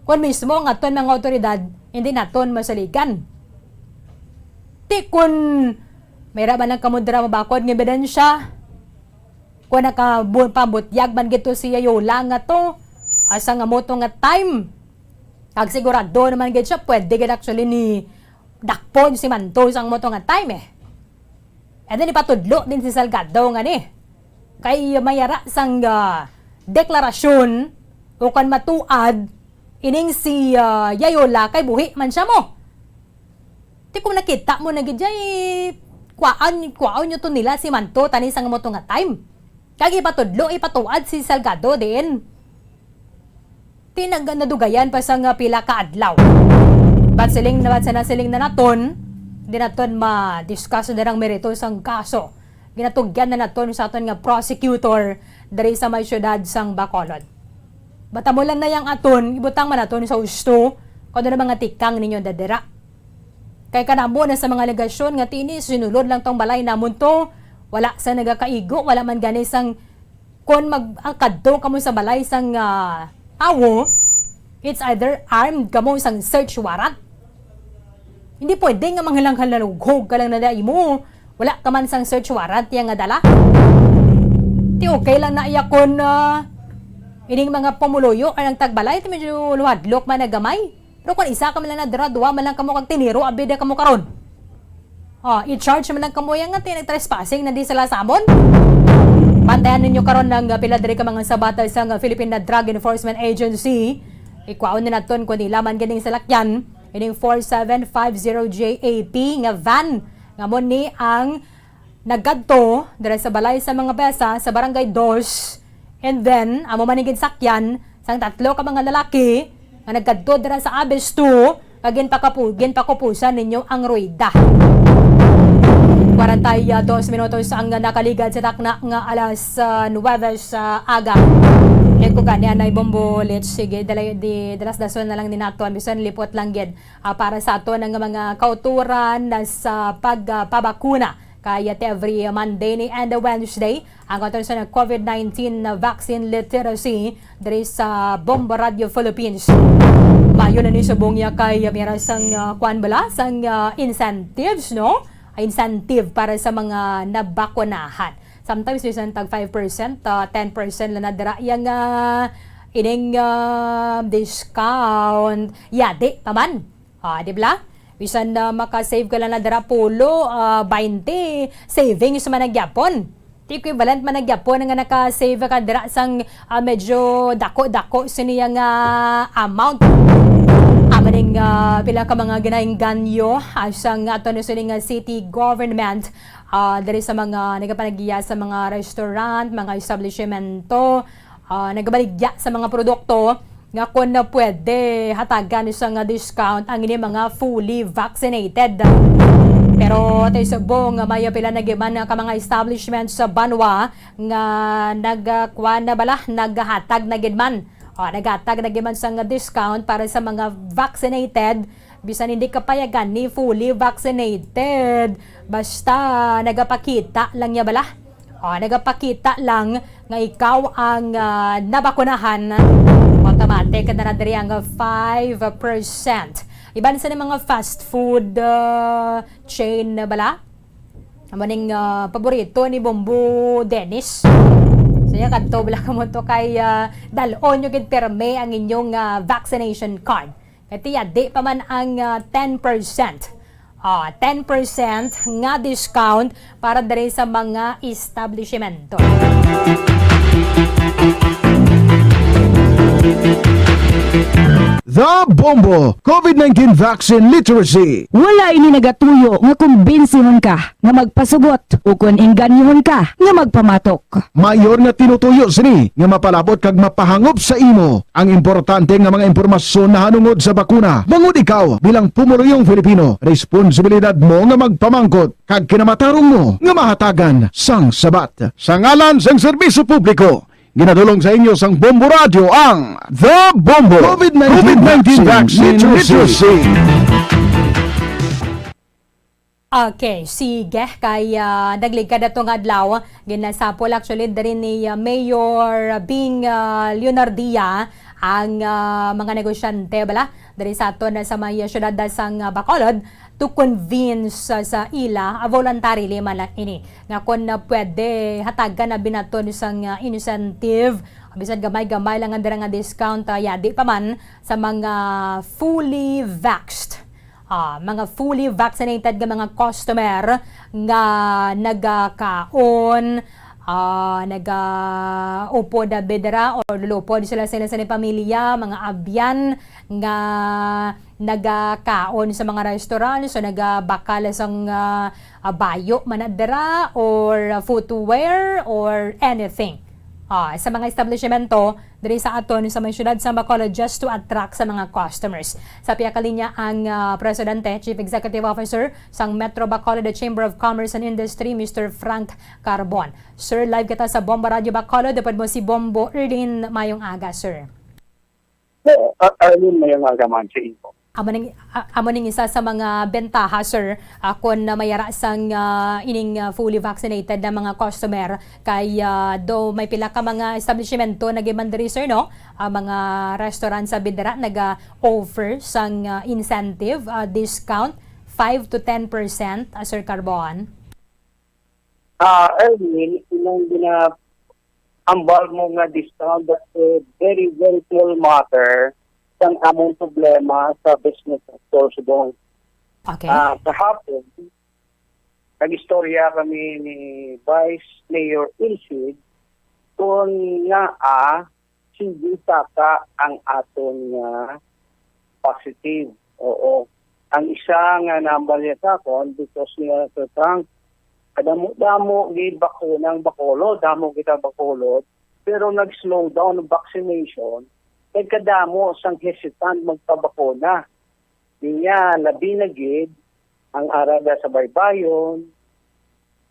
kung mismo ang aton mga otoridad hindi naton masaligan? Kung may raban ng kamudra mabakod ng ebidensya, kung nakabutyag man gito siya yola nga to, asa nga mo to nga time, kag sigurado naman gito siya, pwede gito actually ni dakpon si Mantos ang mo to nga time And then ipatudlo din si Salgado nga ni. Kay mayara sang deklarasyon o kan matuad ining si Yayola kay buhi man siya mo. Ti kung nakita mo na gidjay kwaon nyo to nila si Manto tani sang mo to nga time. Kag ipatudlo ipatuad si Salgado din. Ti nadugayan pa sang pila ka adlaw. But siling na naton, di naton ma-discuss na ng merito sang kaso. Ginatugyan na naton sa aton nga prosecutor dari sa may syudad sang Bacolod. Batamulan na yang aton, ibutang man naton sa usto, kung na mga tikang ninyo dadera. Kay kanamo na sa mga legasyon nga tini, sinulod lang tong balay namon to, wala sa nagakaigo, wala man gani sang kung mag-akadto kamo sa balay sang awo, it's either armed kamo sang search warrant. Hindi pwede nga manghalang-halalughog ka lang na dai mo. Wala ka man sang search warrant yang nga dala. Ti okay lang na iyakon ining mga pumuloyo ang tagbalay ti medyo luwadlok man na gamay. Pero kung isa ka man lang na dira, duwa man lang kamo kag tiniro, abida kamo karon. I-charge man lang kamo yang nga tinag-trespassing na di sila samon. Pantayan ninyo karon ng pila diri ka mga sabata sang Philippine Drug Enforcement Agency. Ikwaon na naton kung nilaman ganing salakyan. Ining 4750JAP nga van nga mo ni ang naggadto dira sa balay sa mga besa sa barangay 2, and then amo manigid sakyan sang tatlo ka mga lalaki nga naggadto dira sa Abes 2 kagin pakapusan ninyo ang rueda. 42 minutos ang nakaligad sa takna nga alas 9 sa aga. Kung gani anay bombo, let's sige, dalas dason na lang ni nato, bisan lipot lang gid para sa ato ng mga kauturan sa pagpabakuna. Kaya every Monday and Wednesday, ang kauturan sa COVID-19 vaccine literacy diri sa Bombo Radio Philippines. Mayo na ni subong ya kay mirasang kwan bala sang incentives, no? Incentive para sa mga nabakunahan. Sometimes bisan tag 5%, 10% lang na dira yang ining discount. Yadi paman. Di ba? Bisan maka-save ka lang na dira pulo, 20 savings man nagyapon. Ti equivalent man nagyapon nga naka-save ka dira sang medyo dako-dako siniyang amount. Amaning pila ka mga ginaing ganyo asang ato na sining city government dari sa mga nagapanagiya sa mga restaurant, mga establishmento, nagabaligya sa mga produkto nga kung na pwede hatagan isang discount ang ini mga fully vaccinated. Pero tayo subong may pila nagiman ka mga establishment sa Banwa nga naghatag na gidman. Naghatag na gidman sa discount para sa mga vaccinated. Bisan hindi ka payagan ni fully vaccinated. Basta nagapakita lang niya bala. Nagapakita lang nga ikaw ang nabakunahan. Automatic na nadiri ang 5%. Iban sa mga fast food chain bala. Amaning paborito ni Bombo Dennis. Saya kadto bala mo to kay dalon nyo gid perme ang inyong vaccination card. Kaya di pa man ang 10%. 10% nga discount para diri sa mga establishmento. The Bombo COVID-19 Vaccine Literacy. Wala ini nagatuyo nga kumbinsinon ka nga magpasugot o kung inganyohon ka nga magpamatok. Mayor nga tinutuyo sini nga mapalabot kag mapahangop sa imo ang importante nga mga impormasyon na hanungod sa bakuna. Bangod ikaw bilang pumuluyong Filipino, responsibilidad mo nga magpamangkot kag kinamatarong mo nga mahatagan sang sabat. Sa ngalan sang serbisyo publiko, ginadulong sa inyo sang Bombo Radio ang The Bombo COVID-19 Vaccine Literacy. Okay, sige. Kaya nagligad atong adlaw. Ginasapol actually din ni Mayor Bing Leonardia ang mga negosyante bala dari sa ato na sa mga syudad sang Bacolod to convince sa ila voluntarily man ini nga kung na pwede hatagan na binaton sang incentive bisan gamay-gamay lang ang nga discount yadi pa man sa mga fully vaxxed mga fully vaccinated nga mga customer nga nagakaon, nag-upod na bedra o lulupod sila sa pamilya, mga abyan nga nagakaon sa mga restaurant, so nagabakal sa bayo manadera or footwear or anything. Sa mga establishmento diri sa aton sa mga syudad sa Bacolod just to attract sa mga customers. Sa piyakalinya ang Presidente, Chief Executive Officer sang Metro Bacolod Chamber of Commerce and Industry, Mr. Frank Carbon. Sir, live kita sa Bombo Radio Bacolod. Dapat mo si Bombo Erlin mayong aga, sir. Erlin mayong aga man sa info. Amo ning isa sa mga bentaha, sir, kung mayara sang ining fully vaccinated na mga customer kay do may pila ka mga establishmento nagimandiri, sir, no? Mga restaurant sa Bidra nag-offer sang incentive discount 5 to 10%, Sir Carbon. Erwin, inang ambal mo nga discount, that's a very, very small matter sang among problema sa business sector subong. Okay. Kahapon, nag-istorya kami ni Vice Mayor Ilsid kung nga hindi saka ang aton positive. Oo. Ang isa nga nambalya sa kon because niya sa Frank, kadamo-damo gid bakunang Bacolod, damo kita Bacolod, pero nag-slow down ang vaccination. Kaya kadamo sang hesitant magpabakuna. Niya, labi na gid ang arada sa Baybayon,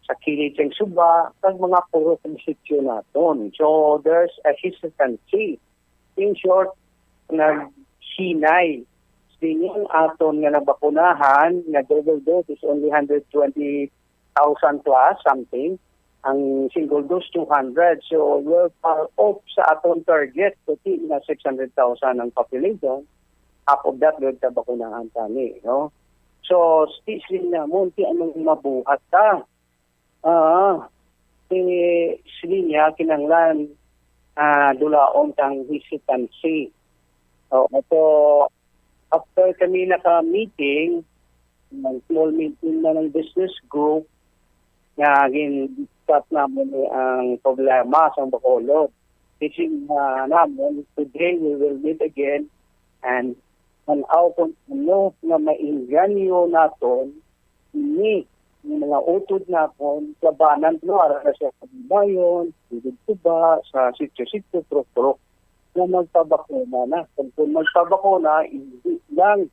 sa Kiliteng Suba, kag mga puro munisipyo naton. So, there's a hesitancy. In short, naghinay. Sinyang aton nga nabakunahan, nga double dose is only 120,000 plus something. Ang single dose 200. So we're far off sa atong target. Kuti na 600,000 ang population. Half of that we're tabakunahan kami. No? So still na munti anong mabuhat ta. Niya kinanglan dulaong tang hesitancy. So after kami naka-meeting, small meeting na ng business group, nga gindiscuss namin ang problema sa Bacolod. Teaching namin, today we will meet again and manaw kung ano na mainganyo naton ini yung mga utod naton labanan para sa Kabibayon, Suba, sa sityo-sityo, trok-trok na magpabakuna na. Kung magpabakuna, hindi lang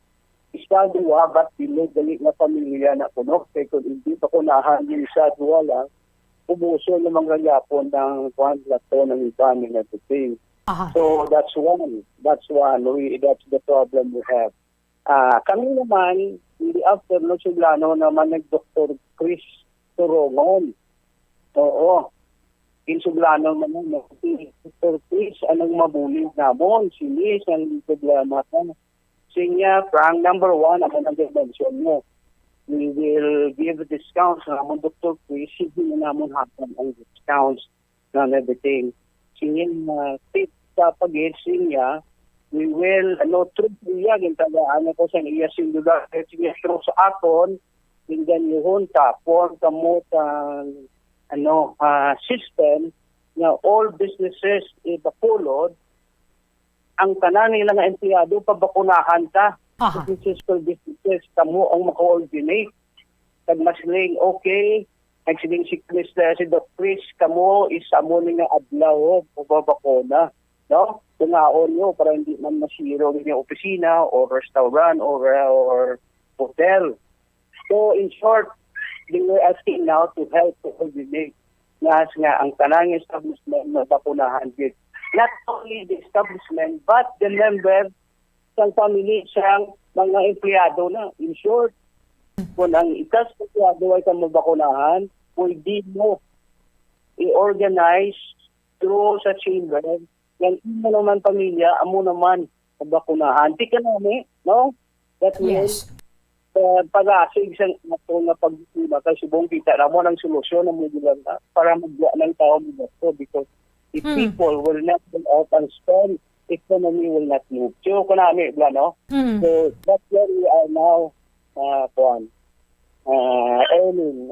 isa duwa ba't dali na pamilya na kuno kaya kung hindi pa kunahan yung isa duwa lang umuso ng mga yapon ng kwanlato ng iba ng everything. So that's one. That's the problem we have. Kami naman in the afternoon Sublano naman nag-Dr. Chris Turongon. Oo. In Sublano naman Dr. Chris anong mabulig namon sinis ang problema na sinya, Frank, number one, ako nag-mention mo. We will give discounts na naman, Dr. Chris, hindi na naman happen ang discounts na everything. Sinya, tip sa pag-edsin niya, we will, truth niya, gintagaan ako sa iya singular, sinya, sa aton, tingnan yun, tapon, kamo, system, na all businesses in Bacolod, ang tanan nila nga empleyado pabakunahan ta. Successful businesses kamo ang maka-coordinate. Kag masling okay, nagsiling si Chris si Doc Chris kamo isa mo nga adlaw pabakuna, no? Tungaon nyo para hindi man masiro yung opisina or restaurant or hotel. So in short, they were asking now to help to coordinate nga ang tanang establishment na bakunahan gid. Not only the establishment, but the members ng family siyang mga empleyado na. In short, kung ang ikas empleyado ay mabakunahan, pwede mo i-organize through sa chamber, yung imo naman pamilya, amo naman mabakunahan. Tika namin, no? That means, pag-asig sa nato na pag-una, kasi buong kita na mo ng solusyon na mo na para magwa ng tao mo because if people will not go out and spend, economy will not move. So, kunami, no? So, that's where we are now Earning,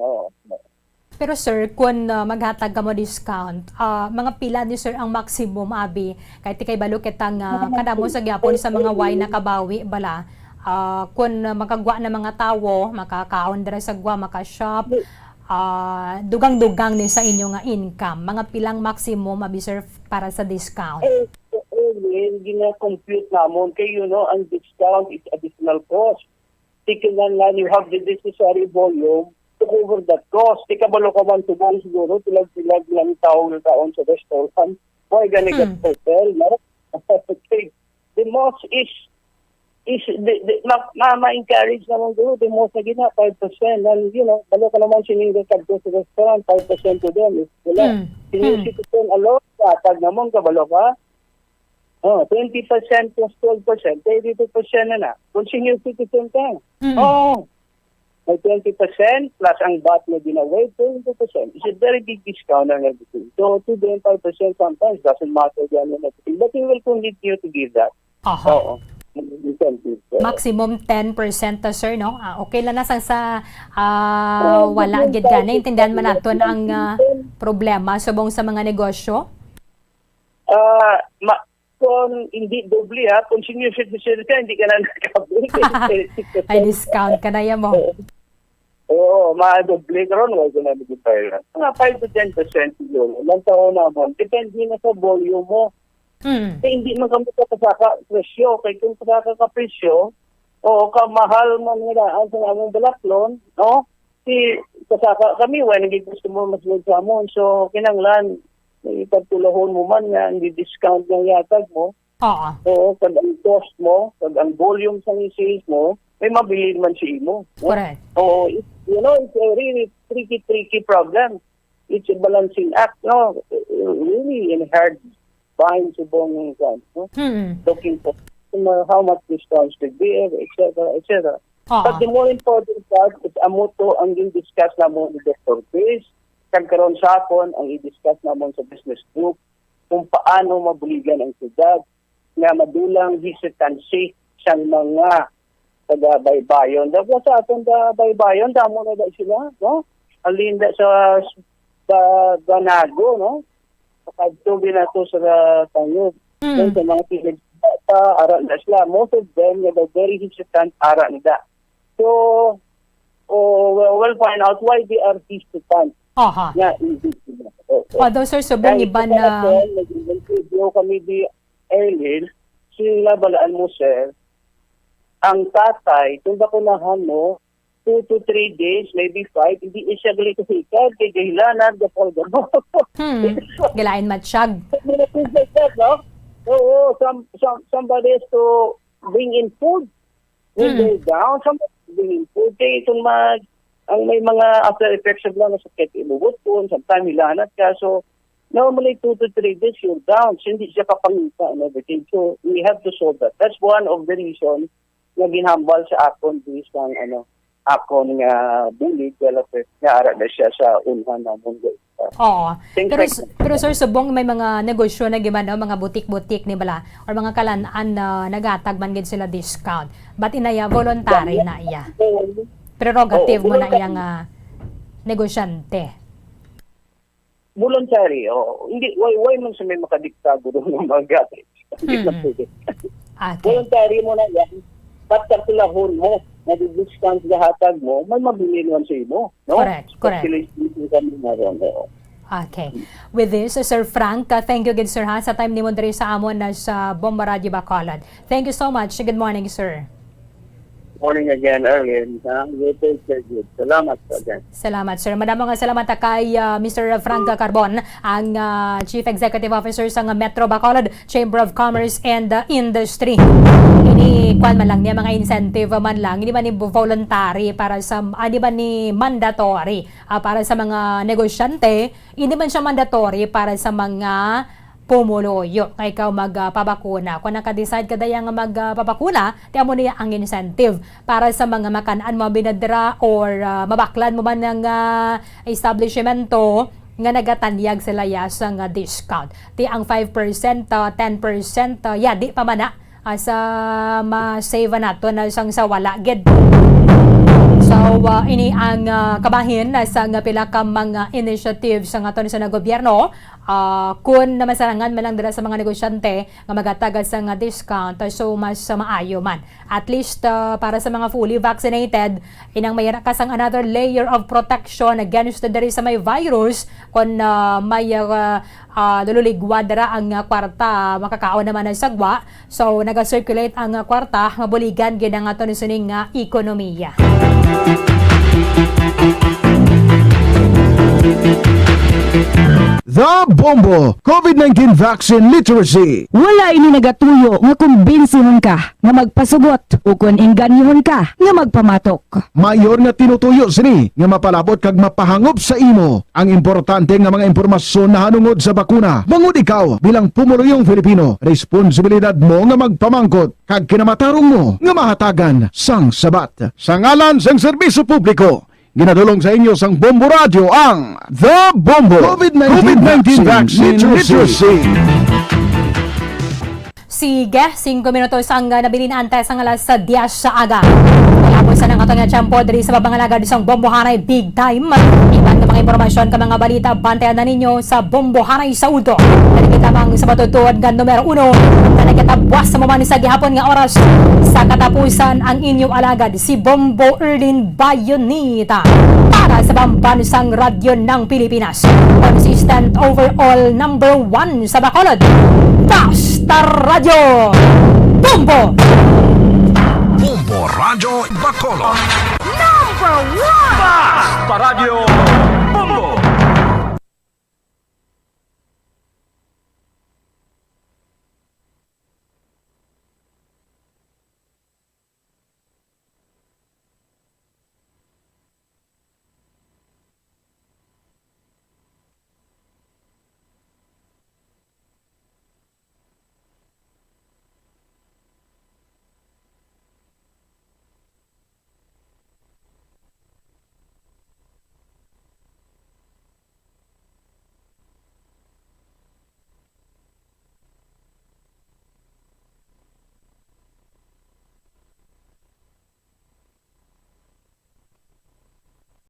Pero sir, kung maghatag ka mo discount, mga pila ni sir ang maximum abi kahit kay balo kitang kada mo sa gyapon sa mga wine na kabawi bala. Kung makagwa na mga tawo, makakaon dira sa gwa, maka-shop, dugang-dugang ni sa inyo nga income. Mga pilang maximum abi sir para sa discount. Gina-compute namon kay ang discount is additional cost. Tingnan lang you have the necessary volume to cover that cost. Di ka balo ka man tubong siguro, tilag-tilag lang taong sa restaurant. Why gonna get hotel? No? The most is ma-encourage naman doon, the most na gina, 5%. And, balo ka naman sininggan ka doon sa restaurant, 5% to them. Wala. Senior citizen alone, tag naman ka, balo ka. 20% plus 12%, 32% na. Kung senior citizen ka. May 20% plus ang VAT na ginaway, 22%. It's a very big discount and everything. So, 2 to 5% sometimes doesn't matter yan and everything. But we will continue to give that. Maximum 10% to sir, no? Okay lang na sa wala gid gana. Intindihan man naton ang problema subong sa mga negosyo. Kung hindi doble kung senior citizen ka, hindi ka na nakabili. Ay, discount ka na yan mo. Oo, ma-doble ka ron, wala ka na nag-impire. Mga 5 to 10% yun. Ilang taon naman, depende na sa volume mo. Hindi man kami kasaka presyo. Kaya kung kasaka ka presyo, kamahal man nila ang among balaklon, no? Kasaka kami, wala naging customer mas load sa amon. So, kinanglan, ipagtulahon mo man nga, hindi discount ng yatag mo. Oo, pag ang cost mo, pag ang volume sa sales mo, may mabili man si imo. No? Correct. Oo, it's a really tricky problem. It's a balancing act, no? Really in hard buying subong no? Looking for how much discounts could be, etc., etc. But the more important part is amuto ang discuss na mo ni Dr. Chris. Kagkaroon sa akon ang i-discuss namon sa business group kung paano mabuligan ang syudad nga madulang hesitancy sa mga taga-baybayon. Dahil sa atong baybayon, damo na daw sila, no? Alinda sa Banago, no? Pagtubi na to sa Tanyog. Sa mga pilig ara na sila. Most of them, they're very hesitant ara nila. So, we'll find out why they are hesitant. Although sir, sobrang iba na... Nag-video kami di Erlin, sila balaan mo sir, ang tatay, kung bakunahan mo, 2 to 3 days, maybe 5, hindi siya gali kasikad, kay gahilanan, gapolga mo. Gilain matsyag. No? Oo, somebody has to bring in food. When they're down, somebody bring in food. Kaya itong ang may mga after effects of lang na sakit, imubot po, sometimes hilanat ka. So, normally 2 to 3 days, you're down. So, hindi siya kapangita and everything. So, we have to solve that. That's one of the reasons na ginhambal sa akon based ng akon nga bulig, developers, nga ara na siya sa unhan na mundo. Pero sir, subong may mga negosyo na gimana, mga butik-butik ni bala, or mga kalanaan na nagatag man gid sila discount. But inaya, voluntary na iya. Prerogative mo na iyang negosyante. Voluntary, hindi, why man sa may makadiktago doon ng mga gatis? Voluntary mo na yan, patatulahon mo, na-discount gahatag mo, may mabili naman sa imo. No? Correct. Okay. With this, Sir Frank, thank you again, sir, sa time ni mo diri sa amon na sa Bomba Radio Bacolod. Thank you so much. Good morning, sir. Morning again, Erwin. Salamat again. Salamat, sir. Madamang salamat kay Mr. Frank Carbon, ang Chief Executive Officer sa Metro Bacolod Chamber of Commerce and Industry. Ini kwan man lang niya mga incentive man lang, hindi ba ni voluntary para sa hindi ba ni mandatory para sa mga negosyante, hindi man siya mandatory para sa mga pumuloyo kay ikaw magpabakuna. Kung naka-decide ka daya nga magpabakuna, tiyan mo niya ang incentive para sa mga makanaan mo binadra or mabaklan mo man ng establishmento nga nagatanyag sila sa nga discount. Ti ang 5%, 10%, di pa man na sa ma-save nato na isang sa wala gid. So, ini ang kabahin sa pila ka mga initiatives sa aton sa gobyerno kun namasarangan man lang dira sa mga negosyante nga magatagad sa nga discount so mas maayo man. At least para sa mga fully vaccinated, inang may kasang another layer of protection against diri sa may virus kun may lululigwad dira ang kwarta makakaon naman ang sagwa. So naga-circulate ang kwarta mabuligan gid ang aton sining ekonomiya. The Bombo COVID-19 Vaccine Literacy. Wala ini nagatuyo nga kumbinsihan ka nga magpasugot o kung inganyohon ka nga magpamatok. Mayor nga tinutuyo sini nga mapalabot kag mapahangop sa imo ang importante nga mga impormasyon na hanungod sa bakuna. Bangod ikaw bilang pumuluyong Filipino, responsibilidad mo nga magpamangkot kag kinamatarong mo nga mahatagan sang sabat. Sa ngalan sang serbisyo publiko, ginadulong sa inyo sang Bombo Radio ang The Bombo COVID-19 Vaccine Literacy. Sige, 5 minutos ang nabilin antes ang alas sa 10 sa aga. Kaya sa nang atong tiyempo diri sa babangalaga isang Bombohanay Big Time. Iban ng mga impormasyon ka mga balita bantayan na ninyo sa Bombohanay Saudo. Kita mang sa matutuod nga numero 1 na nagkatabwas sa maman sa gihapon nga oras sa katapusan ang inyong alagad si Bombo Erlin Bayonita para sa pambansang radyo ng Pilipinas. Consistent overall number 1 sa Bacolod. Basta Radio Bombo! Bombo Radio Bacolod. Number 1! Basta Radio Bombo!